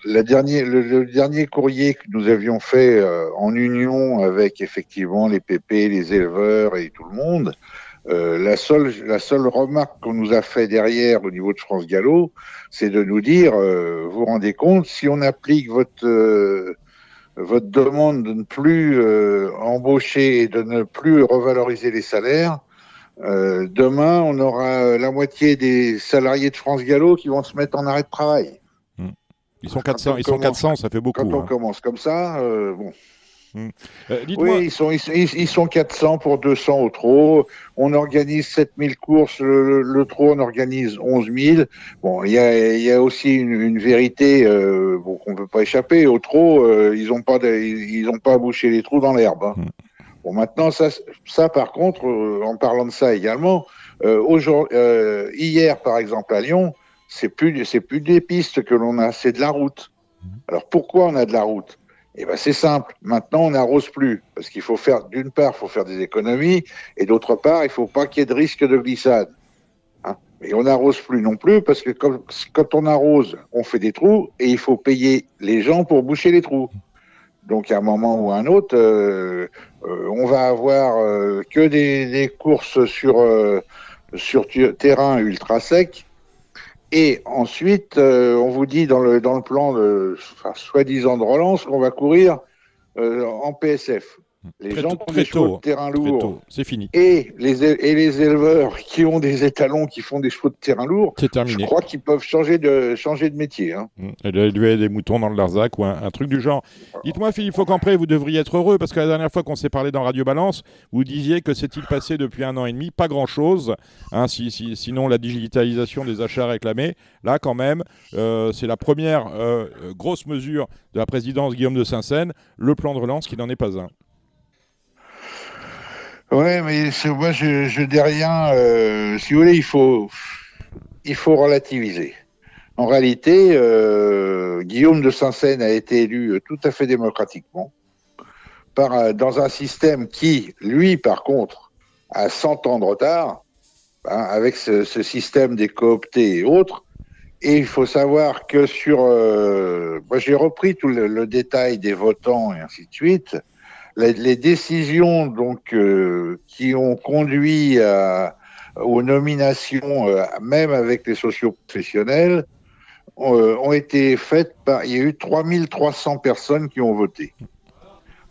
le dernier courrier que nous avions fait en union avec effectivement les PP, les éleveurs et tout le monde, la seule remarque qu'on nous a fait derrière au niveau de France Gallo, c'est de nous dire, vous vous rendez compte, si on applique votre demande de ne plus embaucher et de ne plus revaloriser les salaires, demain on aura la moitié des salariés de France Gallo qui vont se mettre en arrêt de travail. Ils sont 400, ça fait beaucoup. Quand on commence comme ça, bon. Dites-moi... Oui, ils sont 400 pour 200 au trot. On organise 7000 courses. Le trot, on organise 11 000. Bon, il y a aussi une vérité qu'on ne peut pas échapper. Au trot, ils n'ont pas bouché les trous dans l'herbe. Hein. Bon, maintenant, ça par contre, en parlant de ça également, hier, par exemple, à Lyon, c'est plus des pistes que l'on a, c'est de la route. Alors, pourquoi on a de la route ? Eh ben, c'est simple. Maintenant, on n'arrose plus. Parce qu'il faut d'une part, il faut faire des économies, et d'autre part, il ne faut pas qu'il y ait de risque de glissade. Hein, et on n'arrose plus non plus, parce que quand on arrose, on fait des trous, et il faut payer les gens pour boucher les trous. Donc, à un moment ou à un autre, on va avoir que des courses sur terrain ultra sec. Et ensuite, on vous dit dans le plan soi-disant de relance qu'on va courir en PSF. Les gens qui ont des chevaux de terrain lourds, c'est fini. Et les éleveurs qui ont des étalons qui font des chevaux de terrain lourds, c'est terminé. Je crois qu'ils peuvent changer de métier. Hein. Élever des moutons dans le Larzac ou un truc du genre. Dites-moi, Philippe Faucampré, vous devriez être heureux parce que la dernière fois qu'on s'est parlé dans Radio Balance, vous disiez que s'est-il passé depuis 1 an et demi, pas grand-chose. Hein, sinon la digitalisation des achats réclamés. Là, quand même, c'est la première grosse mesure de la présidence Guillaume de Saint-Seine, le plan de relance qui n'en est pas un. Ouais, mais moi, je dis rien. Si vous voulez, il faut relativiser. En réalité, Guillaume de Saint-Seine a été élu tout à fait démocratiquement dans un système qui, lui, par contre, a 100 ans de retard, hein, avec ce système des cooptés et autres. Et il faut savoir que moi, j'ai repris tout le détail des votants et ainsi de suite. Les décisions donc qui ont conduit aux nominations, même avec les socioprofessionnels, ont été faites il y a eu 3300 personnes qui ont voté.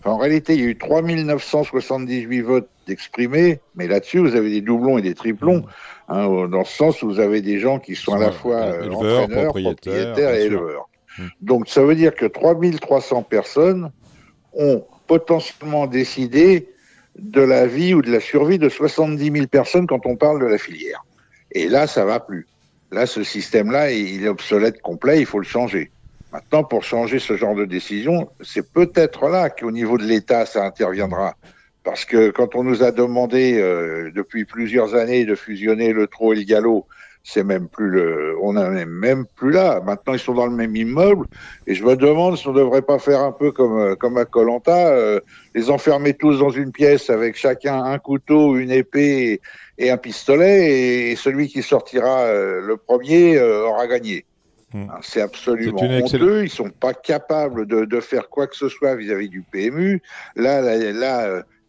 Enfin, en réalité, il y a eu 3978 votes d'exprimés, mais là-dessus, vous avez des doublons et des triplons, hein, dans le sens où vous avez des gens qui sont à la fois éleveurs, entraîneurs, propriétaires propriétaires et bien sûr. éleveurs. Donc, ça veut dire que 3300 personnes ont potentiellement décidé de la vie ou de la survie de 70 000 personnes quand on parle de la filière. Et là, ça va plus. Là, ce système-là, il est obsolète complet, il faut le changer. Maintenant, pour changer ce genre de décision, c'est peut-être là qu'au niveau de l'État, ça interviendra. Parce que quand on nous a demandé depuis plusieurs années de fusionner le Trot et le Galop, c'est même plus on n'en est même plus là. Maintenant, ils sont dans le même immeuble. Et je me demande si on ne devrait pas faire un peu comme à Koh-Lanta, les enfermer tous dans une pièce avec chacun un couteau, une épée et un pistolet. Et celui qui sortira le premier aura gagné. C'est absolument honteux. Ils ne sont pas capables de faire quoi que ce soit vis-à-vis du PMU. Là,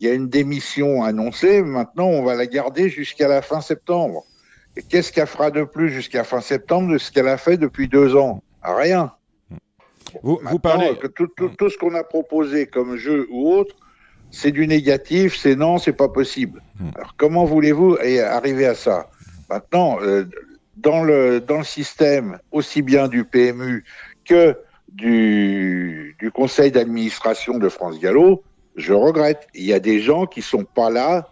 il y a une démission annoncée. Maintenant, on va la garder jusqu'à la fin septembre. Et qu'est-ce qu'elle fera de plus jusqu'à fin septembre de ce qu'elle a fait depuis 2 ans? Rien. Vous parlez... Tout ce qu'on a proposé comme jeu ou autre, c'est du négatif, c'est non, c'est pas possible. Alors comment voulez-vous arriver à ça? Maintenant, dans le système aussi bien du PMU que du conseil d'administration de France Gallo, je regrette. Il y a des gens qui sont pas là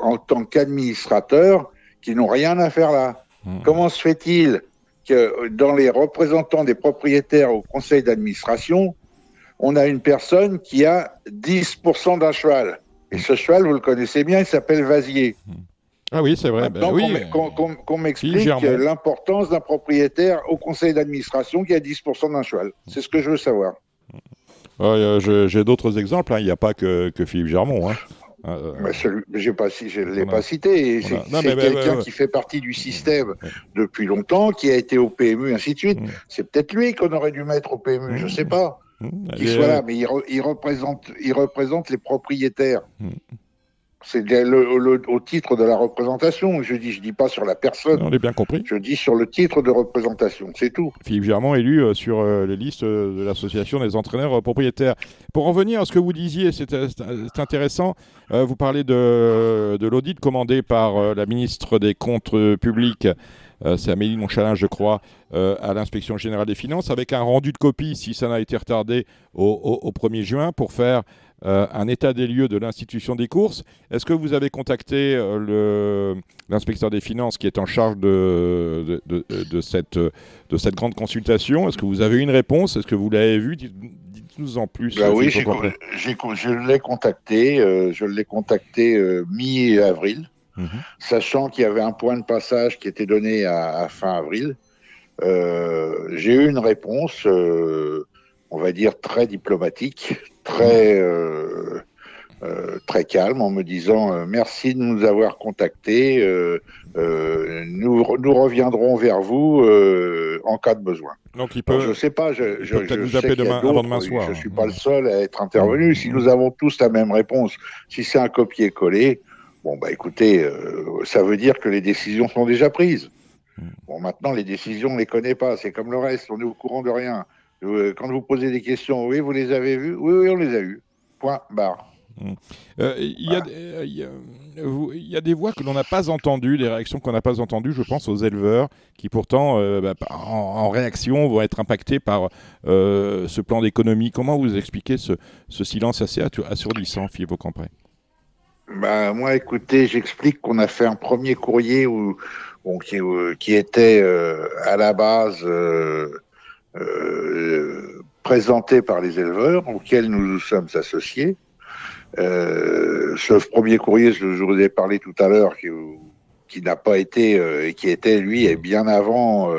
en tant qu'administrateurs, qui n'ont rien à faire là. Comment se fait-il que dans les représentants des propriétaires au conseil d'administration, on a une personne qui a 10% d'un cheval? Et ce cheval, vous le connaissez bien, il s'appelle Vasier. Ah oui, c'est vrai. Maintenant, qu'on m'explique l'importance d'un propriétaire au conseil d'administration qui a 10% d'un cheval. C'est ce que je veux savoir. J'ai d'autres exemples. Il n'y a pas que Philippe Germont. Je ne l'ai pas cité. C'est quelqu'un qui fait partie du système depuis longtemps, qui a été au PMU, ainsi de suite. C'est peut-être lui qu'on aurait dû mettre au PMU, je ne sais pas. Qu'il soit là, mais il représente les propriétaires. C'est au titre de la représentation. Je dis pas sur la personne. On est bien compris. Je dis sur le titre de représentation, c'est tout. Philippe Germont élu sur les listes de l'association des entraîneurs propriétaires. Pour en venir à ce que vous disiez, c'est intéressant. Vous parlez de l'audit commandé par la ministre des Comptes publics. C'est Amélie Montchalin, je crois, à l'inspection générale des finances, avec un rendu de copie, si ça n'a été retardé, au 1er juin, pour faire un état des lieux de l'institution des courses. Est-ce que vous avez contacté l'inspecteur des finances qui est en charge de cette grande consultation? Est-ce que vous avez une réponse? Est-ce que vous l'avez vu? Dites-nous en plus. Oui, je l'ai contacté. Je l'ai contacté mi-avril. Sachant qu'il y avait un point de passage qui était donné à fin avril. J'ai eu une réponse, on va dire, très diplomatique, très calme, en me disant merci de nous avoir contactés, nous reviendrons vers vous en cas de besoin. Donc il peut, alors, je sais pas, je peut-être vous appeler demain, avant demain soir. Je suis pas le seul à être intervenu. Si nous avons tous la même réponse, si c'est un copier-coller, bon, écoutez, ça veut dire que les décisions sont déjà prises. Bon, maintenant, les décisions, on ne les connaît pas. C'est comme le reste, on est au courant de rien. Quand vous posez des questions, oui, vous les avez vues? Oui, on les a eues. Point, barre. Il y a des voix que l'on n'a pas entendues, des réactions qu'on n'a pas entendues, je pense aux éleveurs, qui pourtant, en réaction, vont être impactés par ce plan d'économie. Comment vous expliquez ce silence assez assourdissant, Philippe Aucampré? Moi, écoutez, j'explique qu'on a fait un premier courrier qui était à la base présenté par les éleveurs, auquel nous sommes associés. Ce premier courrier, je vous ai parlé tout à l'heure, qui n'a pas été, qui était, lui, bien avant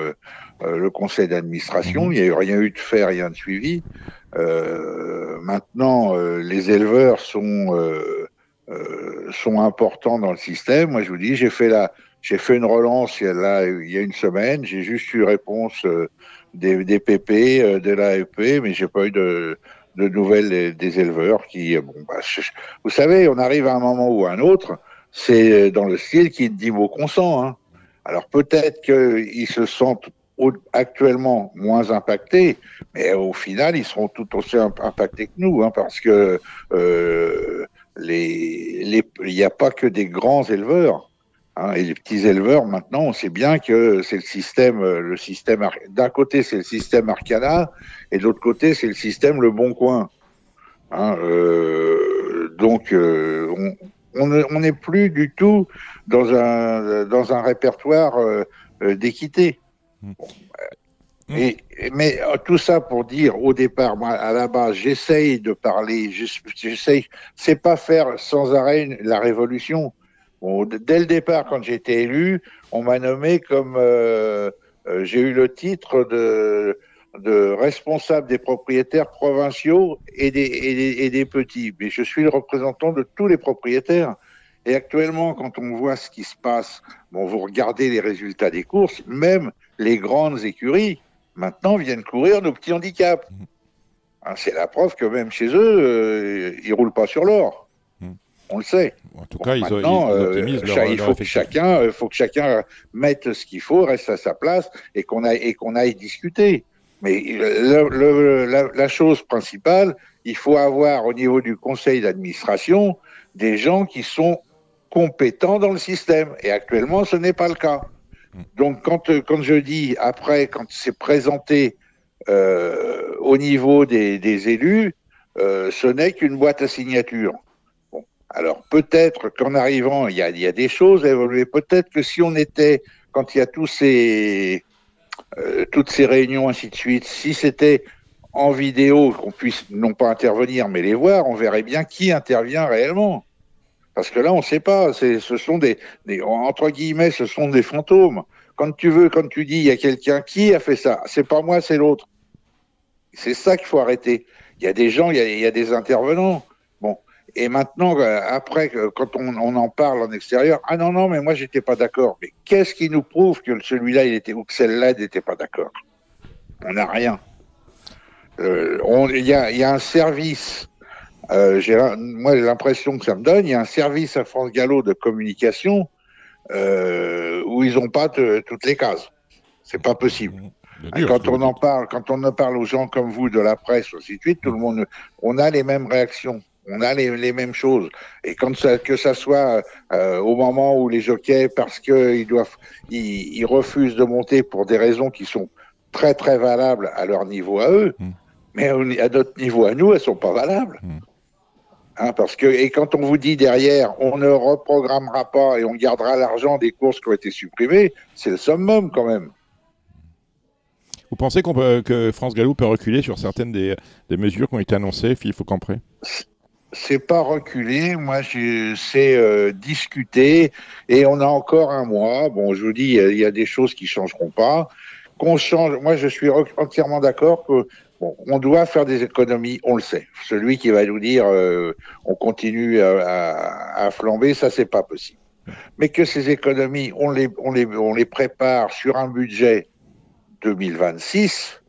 le conseil d'administration. Il n'y a rien eu de fait, rien de suivi. Maintenant, les éleveurs sont importants dans le système. Moi, je vous dis, j'ai fait une relance il y a une semaine. J'ai juste eu réponse des PP, de l'AEP, mais j'ai pas eu de nouvelles des éleveurs qui, vous savez, on arrive à un moment ou à un autre, c'est dans le style qui dit mot consent. Alors peut-être qu'ils se sentent actuellement moins impactés, mais au final, ils seront tout aussi impactés que nous, hein, parce que il n'y a pas que des grands éleveurs. Hein, et les petits éleveurs, maintenant, on sait bien que c'est le système d'un côté, c'est le système Arcana, et de l'autre côté, c'est le système Le Bon Coin. Hein, donc, on n'est plus du tout dans un répertoire d'équité. Bon, mais tout ça pour dire, au départ, moi, à la base, j'essaye de parler, c'est pas faire sans arrêt la révolution. Bon, dès le départ, quand j'ai été élu, on m'a nommé comme j'ai eu le titre de responsable des propriétaires provinciaux et des petits. Mais je suis le représentant de tous les propriétaires. Et actuellement, quand on voit ce qui se passe, bon, vous regardez les résultats des courses, même les grandes écuries, maintenant, viennent courir nos petits handicaps. Hein, c'est la preuve que même chez eux, ils roulent pas sur l'or. On le sait. En tout cas, ils optimisent il faut que chacun mette ce qu'il faut, reste à sa place et qu'on aille discuter. Mais la chose principale, il faut avoir au niveau du conseil d'administration des gens qui sont compétents dans le système. Et actuellement, ce n'est pas le cas. Donc, quand je dis, après, quand c'est présenté au niveau des élus, ce n'est qu'une boîte à signatures. Bon, alors, peut-être qu'en arrivant, il y a des choses à évoluer. Peut-être que si on était, quand il y a toutes ces réunions, ainsi de suite, si c'était en vidéo, qu'on puisse non pas intervenir, mais les voir, on verrait bien qui intervient réellement. Parce que là, on ne sait pas. Ce sont entre guillemets, ce sont des fantômes. Quand tu dis, il y a quelqu'un qui a fait ça. C'est pas moi, c'est l'autre. C'est ça qu'il faut arrêter. Il y a des gens, il y a des intervenants. Bon. Et maintenant, après, quand on en parle en extérieur, ah non, mais moi, j'étais pas d'accord. Mais qu'est-ce qui nous prouve que celui-là, ou que celle-là n'était pas d'accord? On n'a rien. Il y a un service. Moi, l'impression que ça me donne, il y a un service à France Gallo de communication où ils n'ont pas toutes les cases. C'est pas possible. Quand on en parle aux gens comme vous de la presse, ainsi de suite, tout le monde, on a les mêmes réactions, on a les mêmes choses. Et que ça soit au moment où les jockeys, parce qu'ils ils refusent de monter pour des raisons qui sont très très valables à leur niveau à eux, mais à notre niveau à nous, elles sont pas valables. Hein, et quand on vous dit derrière, on ne reprogrammera pas et on gardera l'argent des courses qui ont été supprimées, c'est le summum quand même. Vous pensez que France Gallo peut reculer sur certaines des mesures qui ont été annoncées, Philippe Faucampré? C'est pas reculer, moi c'est discuter et on a encore un mois. Bon, je vous dis, il y a des choses qui changeront pas. Qu'on change, moi je suis entièrement d'accord que bon, on doit faire des économies, on le sait. Celui qui va nous dire on continue à flamber, ça c'est pas possible. Mais que ces économies, on les prépare sur un budget 2026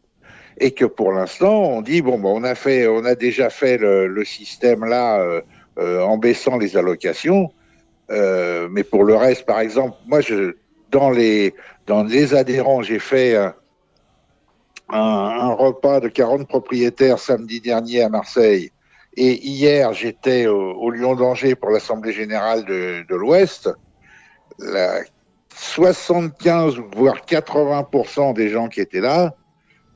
et que pour l'instant on dit on a déjà fait le système là en baissant les allocations, mais pour le reste, par exemple, moi dans les adhérents, j'ai fait un repas de 40 propriétaires samedi dernier à Marseille. Et hier, j'étais au Lion d'Angers pour l'Assemblée Générale de l'Ouest. 75, voire 80% des gens qui étaient là,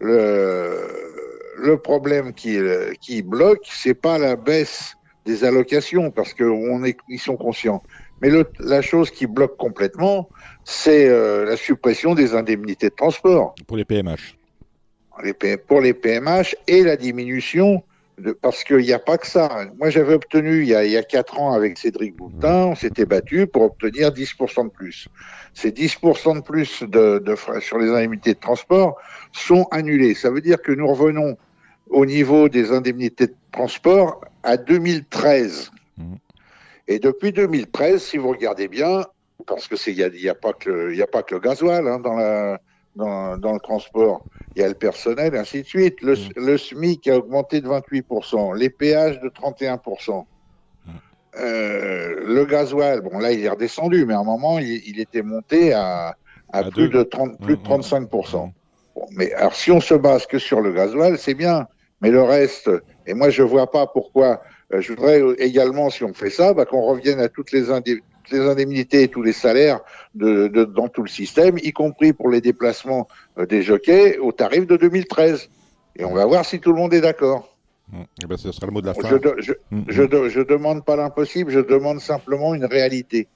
le problème qui bloque, c'est pas la baisse des allocations, parce qu'ils sont conscients. Mais la chose qui bloque complètement, c'est la suppression des indemnités de transport. Pour les PMH. Pour les PMH et la diminution, parce qu'il n'y a pas que ça. Moi, j'avais obtenu, il y a 4 ans avec Cédric Boutin, on s'était battu pour obtenir 10% de plus. Ces 10% de plus de frais sur les indemnités de transport sont annulés. Ça veut dire que nous revenons au niveau des indemnités de transport à 2013. Et depuis 2013, si vous regardez bien, parce que il y a pas que le gasoil hein, dans le transport, il y a le personnel, et ainsi de suite. Le SMIC a augmenté de 28%, les péages de 31%. Le gasoil, bon là il est redescendu, mais à un moment il était monté à plus de 35%. Bon, mais alors, si on se base que sur le gasoil, c'est bien. Mais le reste, et moi, je vois pas pourquoi. Je voudrais également, si on fait ça, qu'on revienne à toutes les indemnités et tous les salaires dans tout le système, y compris pour les déplacements des jockeys, au tarif de 2013. Et on va voir si tout le monde est d'accord. Eh ben, ce sera le mot de la fin. Je demande pas l'impossible, je demande simplement une réalité.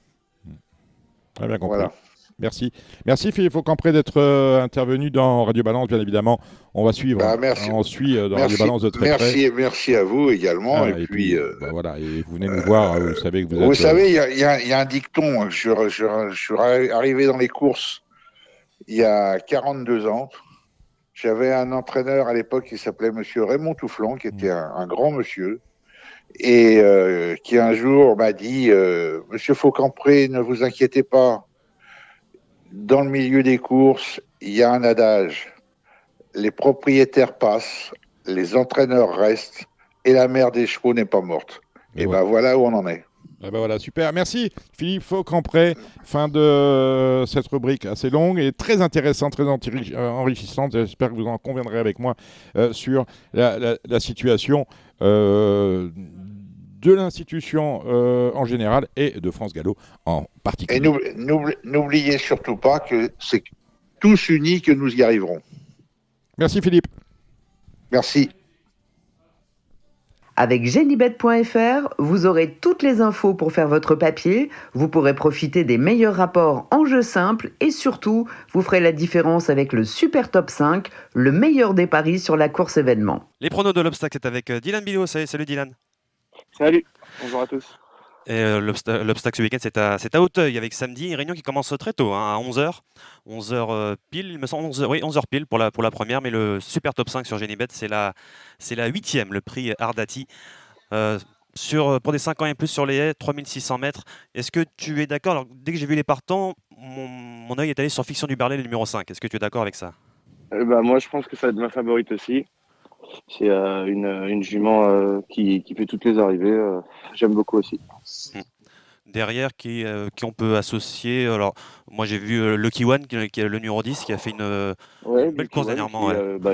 Très bien compris. Voilà. Merci. Merci Philippe Faucampré d'être intervenu dans Radio Balance, bien évidemment. On va suivre. Merci. On suit dans Radio Balance de très près. Merci à vous également. Et puis voilà, et vous venez nous voir, vous savez que vous êtes... Vous savez, il y a un dicton, je suis arrivé dans les courses il y a 42 ans. J'avais un entraîneur à l'époque qui s'appelait Monsieur Raymond Toufflant, qui était un grand monsieur, et qui un jour m'a dit Monsieur Faucampré, ne vous inquiétez pas, dans le milieu des courses, il y a un adage. Les propriétaires passent, les entraîneurs restent, et la mère des chevaux n'est pas morte. Et voilà où on en est. Et ben voilà, super. Merci Philippe Faucampré. Fin de cette rubrique assez longue et très intéressante, très enrichissante. J'espère que vous en conviendrez avec moi sur la situation de l'institution en général et de France Gallo en particulier. Et n'oubliez surtout pas que c'est tous unis que nous y arriverons. Merci Philippe. Merci. Avec Genibet.fr, vous aurez toutes les infos pour faire votre papier, vous pourrez profiter des meilleurs rapports en jeu simple et surtout, vous ferez la différence avec le Super Top 5, le meilleur des paris sur la course événement. Les pronos de l'obstacle, c'est avec Dylan Bilot. Salut Dylan. Salut, bonjour à tous. Et l'obstacle ce week-end, c'est à Auteuil avec samedi, une réunion qui commence très tôt, à 11h. 11h pile, il me semble, 11h pile pour la première, mais le Super Top 5 sur Genibet, c'est la 8e, le prix Ardati. Pour des 5 ans et plus sur les haies, 3600 mètres. Est-ce que tu es d'accord? Alors, dès que j'ai vu les partants, mon œil est allé sur Fiction du Berlay, le numéro 5. Est-ce que tu es d'accord avec ça? Moi, je pense que ça va être ma favorite aussi. C'est une jument qui fait toutes les arrivées. J'aime beaucoup aussi. Derrière, qui on peut associer. Alors, moi, j'ai vu Lucky One, qui est le numéro 10, qui a fait une belle course dernièrement.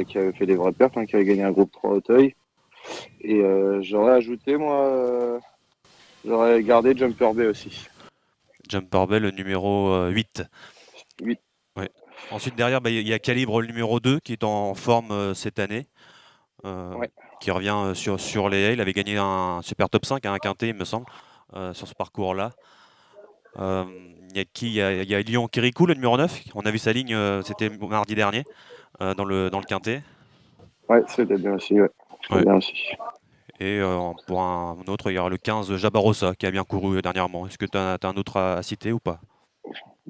Qui avait fait des vraies pertes, qui avait gagné un groupe 3 Auteuil. Et j'aurais ajouté, j'aurais gardé Jumper Bay aussi. Jumper Bay, le numéro 8. 8. Ouais. Ensuite, derrière, il y a Calibre, le numéro 2, qui est en forme cette année. Qui revient sur les haies. Il avait gagné un Super Top 5 à un quintet, il me semble, sur ce parcours-là. Il y a Lyon Kirikou, le numéro 9. On a vu sa ligne, c'était mardi dernier, dans le quintet. Ouais, c'était bien aussi. Bien aussi. Et pour un autre, il y aura le 15 Jabarossa, qui a bien couru dernièrement. Est-ce que tu as un autre à citer ou pas?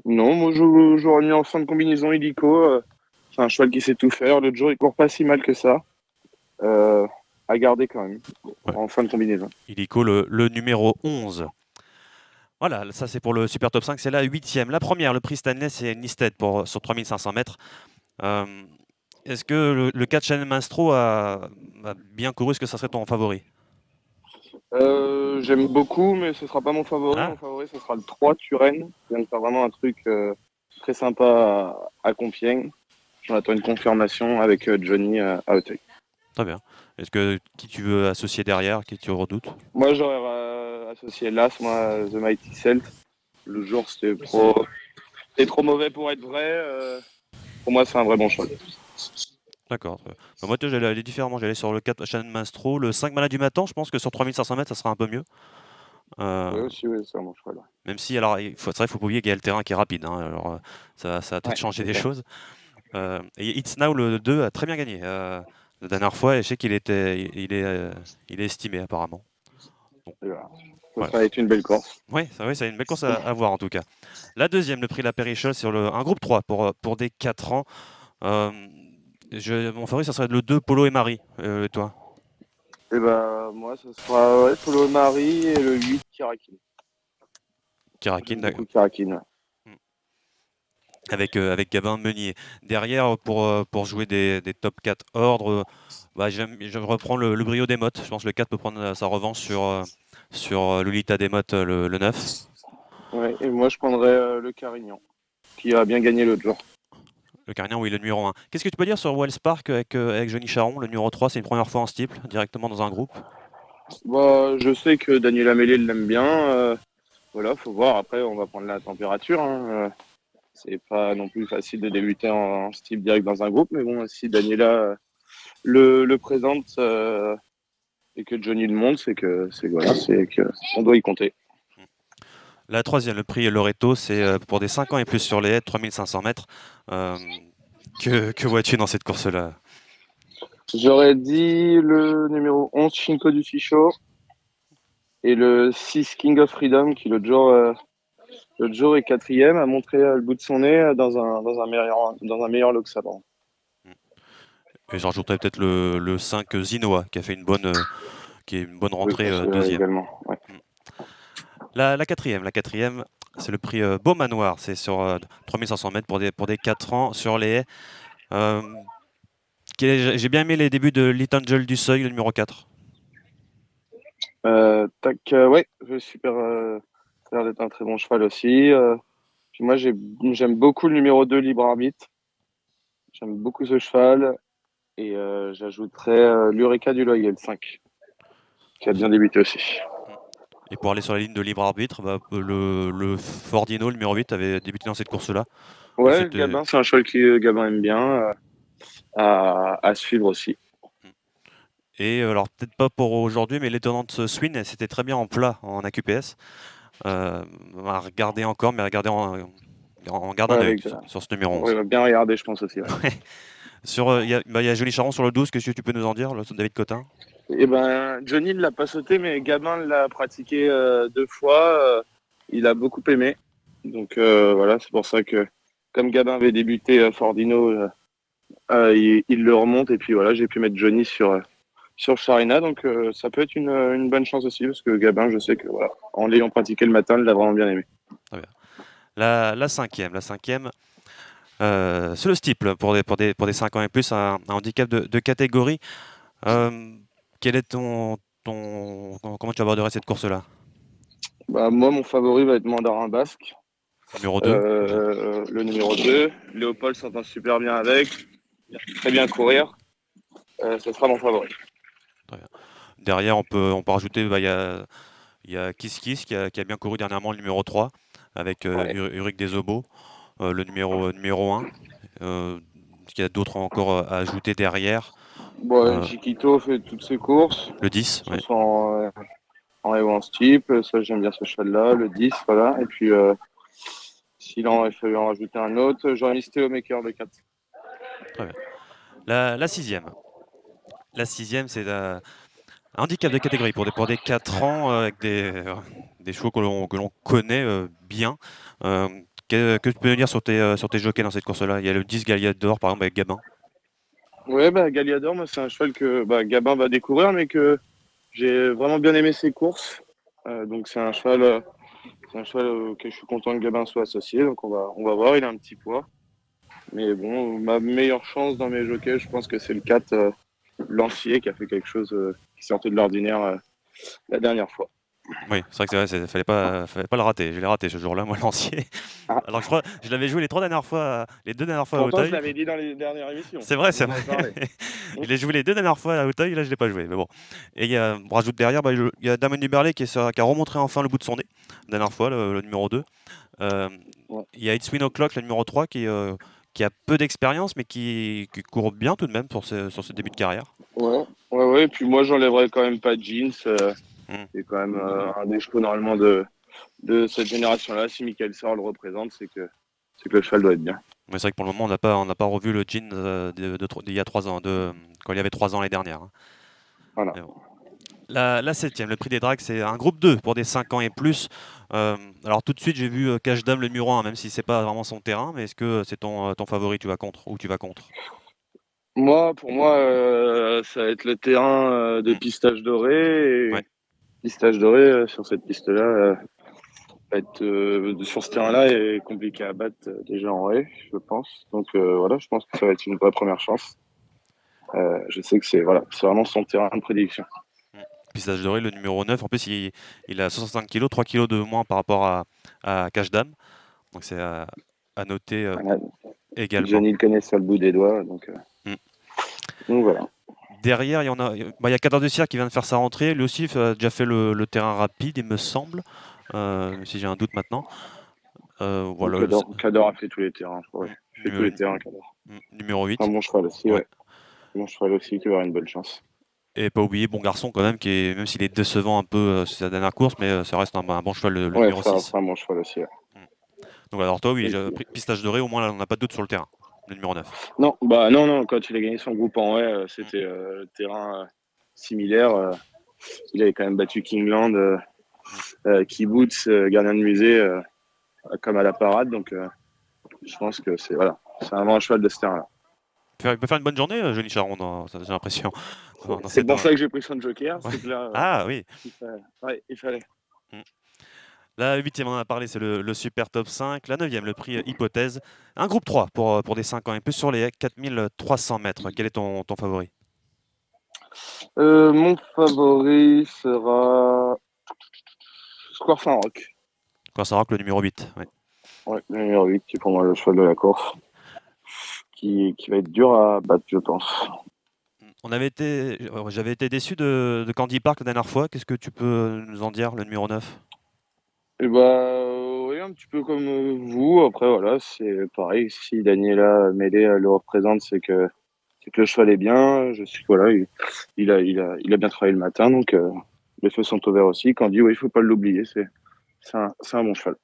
Non, moi j'aurais mis en fin de combinaison Illico. C'est un cheval qui sait tout faire. L'autre jour, il court pas si mal que ça. À garder quand même, en fin de combinaison. Illico, le numéro 11. Voilà, ça c'est pour le Super Top 5, c'est la 8e. La première, le prix Stanley, c'est Nisted sur 3500 mètres. Est-ce que le 4 Chanel Maestro a bien couru? Est-ce que ça serait ton favori? J'aime beaucoup, mais ce sera pas mon favori. Mon favori, ce sera le 3 Turenne. Il vient de faire vraiment un truc très sympa à Compiègne. J'en attends une confirmation avec Johnny à Auteuil. Très bien. Est-ce que qui tu veux associer derrière, qui tu redoutes? Moi, j'aurais associé l'As, The Mighty Celt. Le jour, c'était trop mauvais pour être vrai. Pour moi, c'est un vrai bon choix. D'accord. Moi, j'allais différemment. J'allais sur le 4 Shannon Maestro. Le 5 Malade du Matin, je pense que sur 3500 mètres, ça sera un peu mieux. Oui, aussi, c'est un bon choix. Là. Même si, alors, c'est vrai, il faut pas oublier qu'il y a le terrain qui est rapide. Alors, ça a peut-être changé des choses. Et It's Now, le 2, a très bien gagné. La dernière fois, je sais qu'il est estimé apparemment. Ça va être une belle course. Oui, c'est une belle course à voir en tout cas. La deuxième, le prix La Périchole sur un groupe 3 pour des 4 ans. Mon favori, ça serait le 2 Polo et Marie. Et toi? Moi, ce sera Polo et Marie et le 8 Kirakin. Kirakin, d'accord. Kirakin. Avec Gabin Meunier. Derrière, pour jouer des top 4 ordres, je reprends le brio des mottes. Je pense que le 4 peut prendre sa revanche sur Lolita des mottes, le 9. Ouais, et moi je prendrais le Carignan, qui a bien gagné l'autre jour. Le Carignan, oui, le numéro 1. Qu'est-ce que tu peux dire sur Wells Park avec Johnny Charon, le numéro 3? C'est une première fois en steeple, directement dans un groupe. Bah, je sais que Daniel Amélie l'aime bien. Voilà, faut voir. Après, on va prendre la température. C'est pas non plus facile de débuter en steeple direct dans un groupe. Mais bon, si Daniela le présente et que Johnny le monte, c'est que on doit y compter. La troisième, le prix Loreto, c'est pour des 5 ans et plus sur les haies, 3500 mètres. Que vois-tu dans cette course-là? J'aurais dit le numéro 11, Shinko du Fichot, et le 6, King of Freedom, qui l'autre jour est quatrième, a montré le bout de son nez dans un meilleur lot que ça. Bon. Et j'en rajouterais peut-être le 5, Zinoa, qui est une bonne rentrée deuxième. Également, ouais. La quatrième, c'est le prix Beau Manoir. C'est sur 3500 mètres pour des 4 ans sur les haies. J'ai bien aimé les débuts de Little Angel du Seuil, le numéro 4. Ouais, super. Ça a l'air d'être un très bon cheval aussi. Puis moi, j'aime beaucoup le numéro 2, Libre Arbitre. J'aime beaucoup ce cheval. Et j'ajouterais l'Eureka du Loyal 5, qui a bien débuté aussi. Et pour aller sur la ligne de libre arbitre, le Fordino, le numéro 8, avait débuté dans cette course-là. Ouais, Gabin, c'est un cheval que Gabin aime bien à suivre aussi. Et alors, peut-être pas pour aujourd'hui, mais l'étonnante Swin, c'était très bien en plat, en AQPS. À regarder encore, mais à regarder en gardant un œil sur ce numéro 11. Oui, il va bien regarder, je pense aussi. Ouais. Il y a Johnny Charon sur le 12, qu'est-ce que tu peux nous en dire, David Cotin? Eh ben, Johnny ne l'a pas sauté, mais Gabin l'a pratiqué 2 fois. Il a beaucoup aimé. Donc voilà, c'est pour ça que, comme Gabin avait débuté Fordino, il le remonte. Et puis voilà, j'ai pu mettre Johnny sur Sharina. Donc ça peut être une bonne chance aussi, parce que Gabin, je sais que voilà, en l'ayant pratiqué le matin, il l'a vraiment bien aimé. Très bien. La cinquième. C'est le steeple pour des 5 ans et plus, un handicap de catégorie. Quel est comment tu aborderais cette course-là? Bah, moi, mon favori va être Mandarin Basque. Numéro 2. Le numéro 2. Léopold s'entend super bien avec. Il va très bien courir. Ce sera mon favori. Très bien. Derrière, on peut rajouter, il y a Kiss Kiss qui a bien couru dernièrement, le numéro 3, avec Uric Desobo, le numéro 1. Est-ce qu'il y a d'autres encore à ajouter derrière? Bon, Chiquito fait toutes ses courses. Le 10, oui. En haie ou en steeple, ça j'aime bien ce cheval-là, le 10, voilà. Et puis, s'il en fallait en rajouter un autre, j'aurais mis Stéomaker, le 4. Très bien. La sixième. La sixième, c'est un handicap de catégorie pour des 4 ans avec des chevaux que l'on connaît bien. Que tu peux nous dire sur tes jockeys dans cette course-là? Il y a le 10 Galliador, par exemple, avec Gabin. Ouais, Galliador, moi, c'est un cheval que Gabin va découvrir, mais que j'ai vraiment bien aimé ses courses. Donc, c'est un cheval auquel je suis content que Gabin soit associé. Donc, on va voir, il a un petit poids. Mais bon, ma meilleure chance dans mes jockeys, je pense que c'est le 4 Lancier qui a fait quelque chose qui sortait de l'ordinaire la dernière fois. Oui, c'est vrai que fallait pas le rater. Je l'ai raté ce jour-là, moi, Lancier. Ah. Alors je crois, je l'avais joué les deux dernières fois à Pourtant, Auteuil. je l'avais dit dans les dernières émissions. C'est vrai. Il a joué les 2 dernières fois à Auteuil, là je l'ai pas joué. Mais bon. Et on rajoute derrière, il y a Damon Duberlet qui a remontré enfin le bout de son nez, la dernière fois, le numéro 2. Il y a It's Win O'Clock, le numéro 3, qui a peu d'expérience, mais qui court bien tout de même sur ce début de carrière. Ouais. Et puis moi, j'enlèverais quand même pas Jeans. C'est quand même un des chevaux normalement de cette génération-là. Si Michael Sor le représente, c'est que le cheval doit être bien. Mais c'est vrai que pour le moment, on n'a pas revu le Jean d'il y a 3 ans, quand il y avait 3 ans l'année dernière. Voilà. Bon. La septième, le prix des drags, c'est un groupe 2 pour des 5 ans et plus. Alors tout de suite, j'ai vu Cash Dame le numéro 1, même si c'est pas vraiment son terrain, mais est-ce que c'est ton favori, tu vas contre? Pour moi, ça va être le terrain de Pistache Doré. Et Pistache Doré, sur cette piste-là, va être sur ce terrain-là est compliqué à battre déjà en haie, je pense. Donc voilà, je pense que ça va être une vraie première chance. Je sais que c'est vraiment son terrain de prédilection. Pistache Doré, le numéro 9, en plus il a 65 kg, 3 kg de moins par rapport à Cash Dame. Donc c'est à noter Également. Johnny le connaît sur le bout des doigts, donc voilà. Derrière, il y a Cador de Sierre qui vient de faire sa rentrée. Lui aussi a déjà fait le terrain rapide, il me semble, si j'ai un doute maintenant. Voilà. Cador a fait tous les terrains, je crois. Ouais. Il fait tous les terrains, Cador. Numéro 8. Un bon cheval aussi, ouais. Bon cheval aussi qui va avoir une bonne chance. Et pas oublier Bon Garçon quand même, même s'il est décevant un peu sur sa dernière course, mais ça reste un bon cheval, le numéro 6. C'est un bon cheval aussi, ouais. Donc alors toi, oui, pistage doré, au moins là, on n'a pas de doute sur le terrain. Le numéro 9. Non, quand il a gagné son groupe en haie, c'était terrain similaire. Il avait quand même battu Kingland, Kibbutz, gardien de musée, comme à la parade. Donc je pense que c'est un grand cheval de ce terrain-là. Il peut faire une bonne journée, Johnny Charon, j'ai l'impression. C'est pour ça que j'ai pris son joker. Ouais. C'est que là, ah oui. Il fallait. La 8e, on en a parlé, c'est le Super Top 5. La 9e, le prix Hypothèse. Un groupe 3 pour des 5 ans et plus sur les 4300 mètres. Quel est ton favori? Mon favori sera Square Saint-Roch. Square Saint-Roch, le numéro 8. Ouais, le numéro 8, qui est pour moi le cheval de la course. Qui va être dur à battre, je pense. J'avais été déçu de Candy Park la dernière fois. Qu'est-ce que tu peux nous en dire, le numéro 9? Oui, un petit peu comme vous. Après, voilà, c'est pareil. Si Daniela Mêlé le représente, c'est que le cheval est bien. Je sais que voilà, il a bien travaillé le matin, donc les feux sont ouverts aussi. Candy, oui, il faut pas l'oublier. C'est un bon cheval.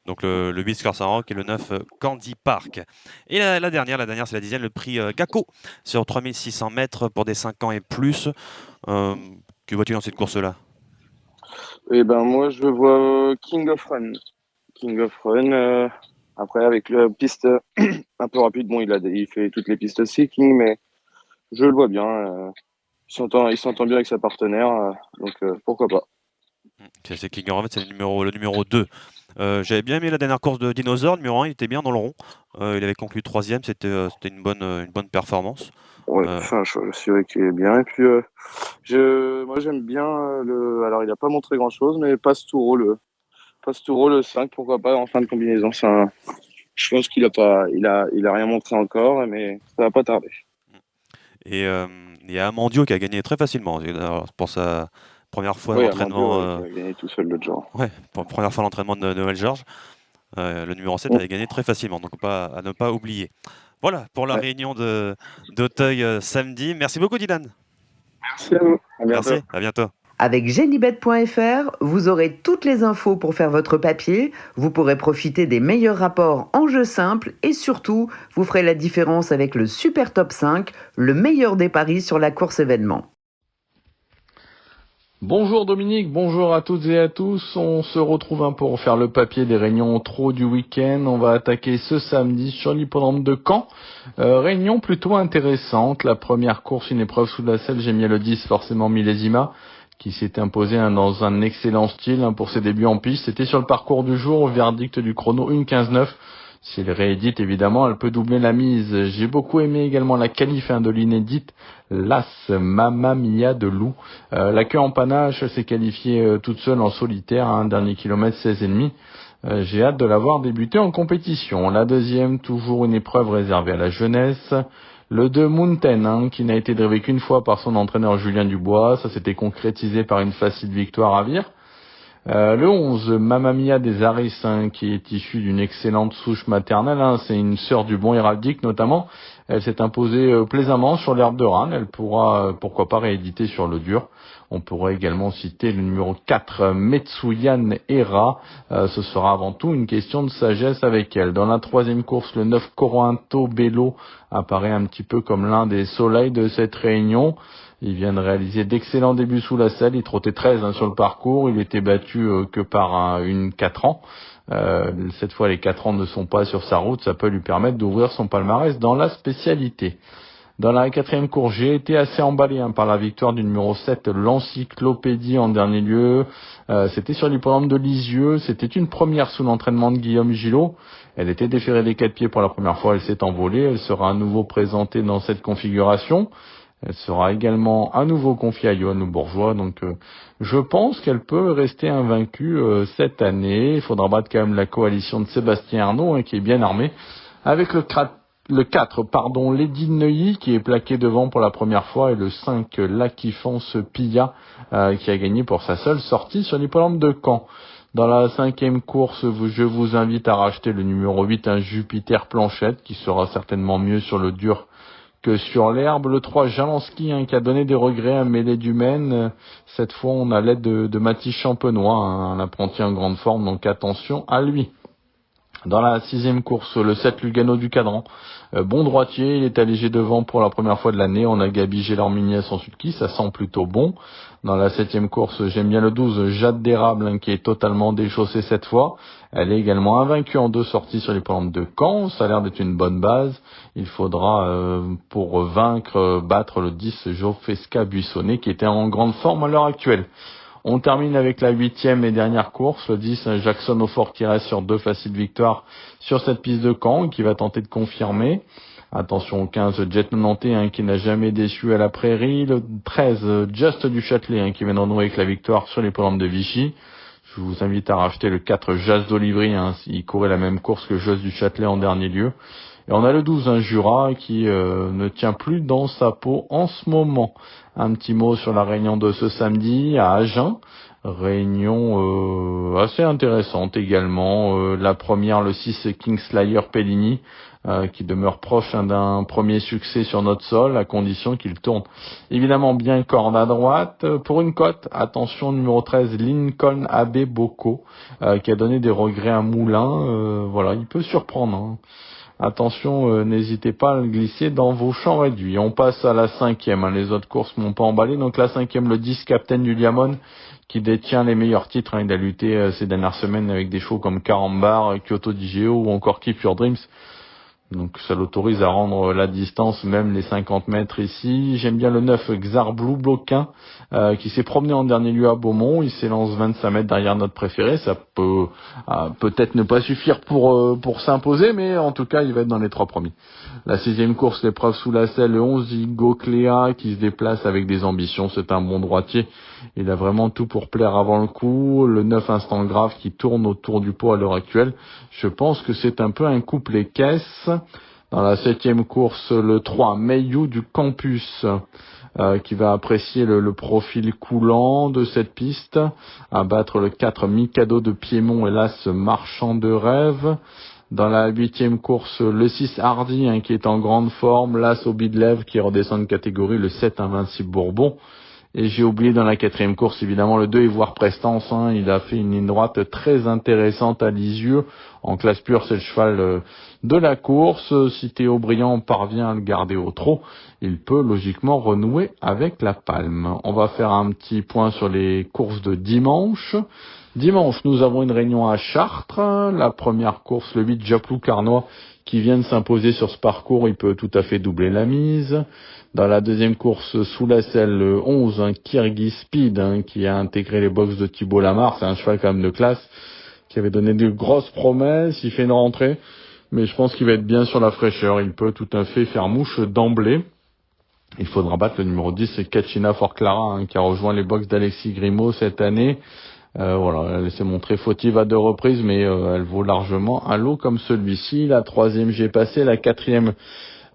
Donc le 8 Square Saint-Roch et le 9 Candy Park. Et la dernière c'est la 10e, le prix Gacko sur 3600 mètres pour des 5 ans et plus. Que vois-tu dans cette course-là? Eh ben moi je vois King of Run. Après avec la piste un peu rapide, bon il fait toutes les pistes aussi King, mais je le vois bien. Il s'entend bien avec sa partenaire, donc pourquoi pas. C'est King of Run, c'est le numéro 2. J'avais bien aimé la dernière course de Dinosaur, le numéro 1, il était bien dans le rond. Il avait conclu 3e, c'était une bonne performance. Ouais, c'est un cheval aussi qui est bien. Et puis moi j'aime bien alors il a pas montré grand chose, mais Pastoureau le 5, pourquoi pas en fin de combinaison. Je pense qu'il a rien montré encore, mais ça va pas tarder. Et il y a Amandio qui a gagné très facilement. Alors, pour sa première fois l'entraînement. Il a gagné tout seul l'autre jour. Ouais, pour la première fois l'entraînement de Noël Georges. Le numéro 7 avait gagné très facilement, donc à ne pas oublier. Voilà pour la réunion d'Auteuil samedi. Merci beaucoup, Dylan. Merci à vous. À bientôt. Merci, à bientôt. Avec Genibet.fr, vous aurez toutes les infos pour faire votre papier, vous pourrez profiter des meilleurs rapports en jeu simple et surtout, vous ferez la différence avec le Super Top 5, le meilleur des paris sur la course événement. Bonjour Dominique, bonjour à toutes et à tous. On se retrouve pour faire le papier des réunions trop du week-end. On va attaquer ce samedi sur l'hippodrome de Caen. Réunion plutôt intéressante. La première course, une épreuve sous la selle, j'ai mis le 10, forcément Millésima, qui s'est imposé dans un excellent style pour ses débuts en piste. C'était sur le parcours du jour, au verdict du chrono 1:15,9. Si elle réédite, évidemment, elle peut doubler la mise. J'ai beaucoup aimé également la qualif de l'inédite Las Mamma Mia de Loup. La queue en panache s'est qualifiée toute seule en solitaire, dernier kilomètre 16,5. J'ai hâte de la voir débuter en compétition. La deuxième, toujours une épreuve réservée à la jeunesse. Le 2 Mountain, qui n'a été drivé qu'une fois par son entraîneur Julien Dubois. Ça s'était concrétisé par une facile victoire à Vire. Le 11, Mamma Mia des Aris, qui est issue d'une excellente souche maternelle, c'est une sœur du bon héraldique notamment. Elle s'est imposée plaisamment sur l'herbe de Rannes. Elle pourra, pourquoi pas, rééditer sur le dur. On pourrait également citer le numéro 4, Metsuyan Era. Ce sera avant tout une question de sagesse avec elle. Dans la troisième course, le 9, Coranto Bello apparaît un petit peu comme l'un des soleils de cette réunion. Il vient de réaliser d'excellents débuts sous la selle. Il trottait 13 sur le parcours. Il était battu que par une 4 ans. Cette fois, les 4 ans ne sont pas sur sa route. Ça peut lui permettre d'ouvrir son palmarès dans la spécialité. Dans la quatrième course, j'ai été assez emballé par la victoire du numéro 7, l'Encyclopédie en dernier lieu. C'était sur l'hippodrome de Lisieux. C'était une première sous l'entraînement de Guillaume Gillot. Elle était déférée des 4 pieds pour la première fois. Elle s'est envolée. Elle sera à nouveau présentée dans cette configuration. Elle sera également à nouveau confiée à Johan Le Bourgeois, donc je pense qu'elle peut rester invaincue cette année. Il faudra battre quand même la coalition de Sébastien Arnaud, qui est bien armé, avec le 4, Lady de Neuilly qui est plaqué devant pour la première fois et le 5, Lucky Fonce Pilla qui a gagné pour sa seule sortie sur l'hippodrome de Caen. Dans la 5e course, je vous invite à racheter le numéro 8, un Jupiter Planchette qui sera certainement mieux sur le dur que sur l'herbe. Le 3, Jalanski qui a donné des regrets à Mêlée du Maine. Cette fois, on a l'aide de Mathis Champenois, un apprenti en grande forme, donc attention à lui. Dans la 6e course, le 7, Lugano du Cadran. Bon droitier, il est allégé devant pour la première fois de l'année. On a Gabi Gélormini sans sulky, ça sent plutôt bon. Dans la 7e course, j'aime bien le 12, Jade d'Érable, qui est totalement déchaussée cette fois. Elle est également invaincue en 2 sorties sur les plantes de Caen. Ça a l'air d'être une bonne base. Il faudra, pour vaincre, battre le 10, Jofesca Buissonnet, qui était en grande forme à l'heure actuelle. On termine avec la 8e et dernière course, le 10, Jackson Aufort qui reste sur 2 faciles victoires sur cette piste de Caen et qui va tenter de confirmer. Attention au 15, Jet Nantais qui n'a jamais déçu à la Prairie. Le 13, Just du Châtelet qui vient de renouer avec la victoire sur les programmes de Vichy. Je vous invite à racheter le 4, Jazz d'Olivry, il courait la même course que Just du Châtelet en dernier lieu. Et on a le 12, Jura, qui ne tient plus dans sa peau en ce moment. Un petit mot sur la réunion de ce samedi à Agen. Réunion assez intéressante également. La première, le 6, Kingslayer Pellini, qui demeure proche d'un premier succès sur notre sol, à condition qu'il tourne évidemment bien corde à droite. Pour une cote, attention, numéro 13, Lincoln Abbé Bocco, qui a donné des regrets à Moulin. Voilà, il peut surprendre. Attention, n'hésitez pas à le glisser dans vos champs réduits. On passe à la 5e, les autres courses m'ont pas emballé. Donc la 5e, le 10, Captain Juliamon, qui détient les meilleurs titres. Il a lutté ces dernières semaines avec des chevaux comme Carambar, Kyoto Digeo ou encore Keep Your Dreams. Donc ça l'autorise à rendre la distance, même les 50 mètres ici. J'aime bien le 9, Xar Blue Bloquin, qui s'est promené en dernier lieu à Beaumont. Il s'élance 25 mètres derrière notre préféré. Ça peut peut-être ne pas suffire pour s'imposer, mais en tout cas, il va être dans les 3 premiers. La 6e course, l'épreuve sous la selle, le 11, Igo Cléa, qui se déplace avec des ambitions. C'est un bon droitier. Il a vraiment tout pour plaire avant le coup. Le 9, Instant Grave, qui tourne autour du pot à l'heure actuelle. Je pense que c'est un peu un couplet caisse. Dans la 7e course, le 3, Meiyou du Campus, qui va apprécier le profil coulant de cette piste. À battre le 4, Mikado de Piémont, hélas, marchand de rêve. Dans la 8e course, le 6, Hardy, qui est en grande forme. L'As au Bidlev, qui redescend de catégorie. Le 7, Invincible Bourbon. Et j'ai oublié dans la 4e course, évidemment, le 2, Ivoire Prestance. Il a fait une ligne droite très intéressante à Lisieux. En classe pure, c'est le cheval de la course. Si Théo Briand parvient à le garder au trot, il peut logiquement renouer avec la palme. On va faire un petit point sur les courses de dimanche. Dimanche, nous avons une réunion à Chartres. La première course, le 8, Japlou Carnois, qui vient de s'imposer sur ce parcours. Il peut tout à fait doubler la mise. Dans la 2e course, sous la selle, le 11, Kirghiz Speed, qui a intégré les box de Thibault Lamarre. C'est un cheval quand même de classe, qui avait donné de grosses promesses. Il fait une rentrée, mais je pense qu'il va être bien sur la fraîcheur. Il peut tout à fait faire mouche d'emblée. Il faudra battre le numéro 10, Kachina Fort Clara, qui a rejoint les box d'Alexis Grimaud cette année. Voilà, elle s'est montrée fautive à 2 reprises, mais elle vaut largement un lot comme celui-ci. La 3e, j'ai passé. La 4e,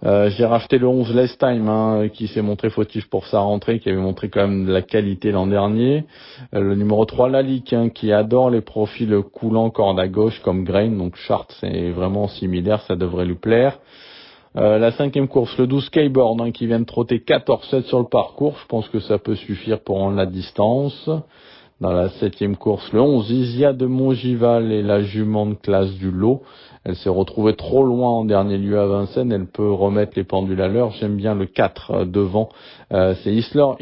j'ai racheté le 11 Last Time, qui s'est montré fautif pour sa rentrée, qui avait montré quand même de la qualité l'an dernier. Le numéro 3, Lalique, qui adore les profils coulants corde à gauche comme Grain. Donc Chartres, c'est vraiment similaire, ça devrait lui plaire. La 5e course, le 12 Skyboard, qui vient de trotter 14-7 sur le parcours. Je pense que ça peut suffire pour rendre la distance. Dans la 7e course, le 11, Isia de Montgival et la jument de classe du lot. Elle s'est retrouvée trop loin en dernier lieu à Vincennes. Elle peut remettre les pendules à l'heure. J'aime bien le 4 devant. C'est Islor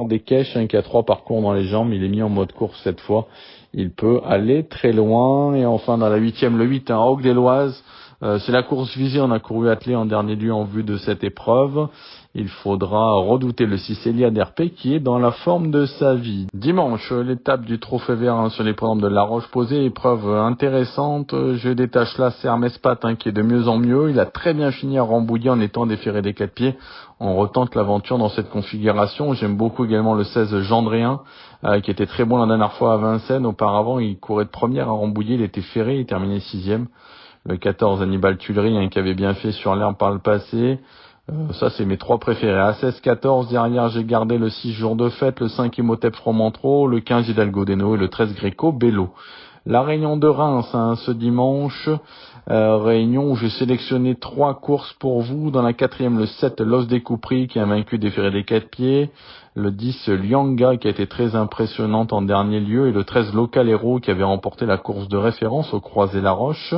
Desquèches, qui a 3 parcours dans les jambes. Il est mis en mode course cette fois. Il peut aller très loin. Et enfin, dans la 8e, le 8, un Rogue des Loises. C'est la course visée. On a couru attelé en dernier lieu en vue de cette épreuve. Il faudra redouter le 6 Elia d'RP qui est dans la forme de sa vie. Dimanche, l'étape du Trophée Vert sur les programmes de La Roche-Posay, épreuve intéressante. Je détache là Hermès Pat, qui est de mieux en mieux. Il a très bien fini à Rambouillet en étant déféré des 4 pieds. On retente l'aventure dans cette configuration. J'aime beaucoup également le 16 Gendréen, qui était très bon la dernière fois à Vincennes. Auparavant, il courait de première à Rambouillet, il était ferré, il terminait 6e. Le 14, Hannibal Tuileries, qui avait bien fait sur l'herbe par le passé. Ça, c'est mes 3 préférés. À 16-14, derrière, j'ai gardé le 6 Jour de Fête, le 5 Imhotep Fromentro, le 15 Hidalgo Deno et le 13 Greco Bello. La Réunion de Reims, ce dimanche. Réunion où j'ai sélectionné 3 courses pour vous. Dans la 4e, le 7, Los des Coupris, qui a vaincu des ferrés des 4 pieds. Le 10, Lianga, qui a été très impressionnante en dernier lieu. Et le 13, Localero, qui avait remporté la course de référence au Croisé-la-Roche.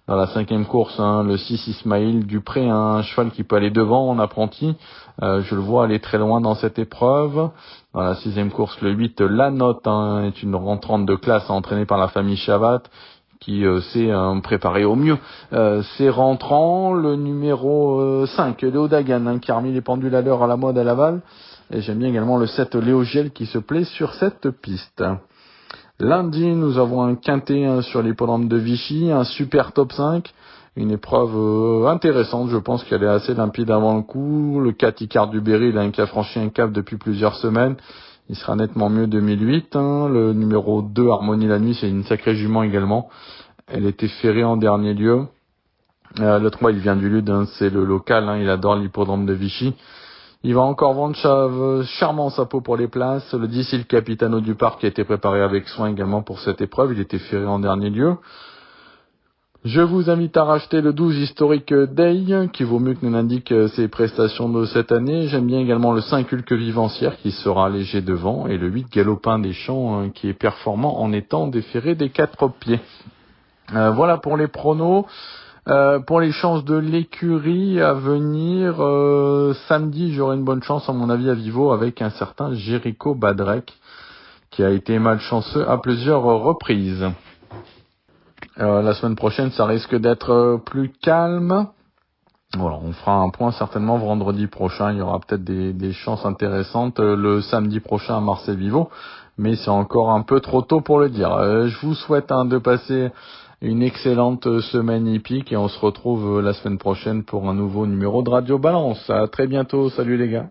Dans la 5e course, le 6 Ismaïl Dupré, un cheval qui peut aller devant en apprenti. Je le vois aller très loin dans cette épreuve. Dans la 6e course, le 8 La Note est une rentrante de classe entraînée par la famille Chavat qui s'est préparé au mieux. C'est rentrant. Le numéro 5, Léo Dagan, qui a remis les pendules à l'heure à la mode à Laval. Et j'aime bien également le 7 Léo Giel qui se plaît sur cette piste. Lundi, nous avons un quintet sur l'hippodrome de Vichy, un super top 5, une épreuve intéressante, je pense qu'elle est assez limpide avant le coup. Le 4 Icare du Berry, qui a franchi un cap depuis plusieurs semaines, il sera nettement mieux 2008. Le numéro 2, Harmonie la Nuit, c'est une sacrée jument également, elle était ferrée en dernier lieu. Le 3, il vient du Lude, c'est le local, il adore l'hippodrome de Vichy. Il va encore vendre charmant sa peau pour les places. Le 10, le Capitano du Parc, qui a été préparé avec soin également pour cette épreuve. Il était ferré en dernier lieu. Je vous invite à racheter le 12 historique Day, qui vaut mieux que nous l'indique ses prestations de cette année. J'aime bien également le 5 Hulk Vivancière, qui sera léger devant, et le 8 Galopin des Champs, qui est performant en étant déferré des 4 pieds. Voilà pour les pronos. Pour les chances de l'écurie à venir, samedi, j'aurai une bonne chance, à mon avis, à Vivo, avec un certain Jericho Badrek, qui a été malchanceux à plusieurs reprises. La semaine prochaine, ça risque d'être plus calme. Voilà, on fera un point certainement vendredi prochain. Il y aura peut-être des chances intéressantes le samedi prochain à Marseille-Vivo, mais c'est encore un peu trop tôt pour le dire. Je vous souhaite de passer une excellente semaine hippique et on se retrouve la semaine prochaine pour un nouveau numéro de Radio Balance. À très bientôt. Salut les gars.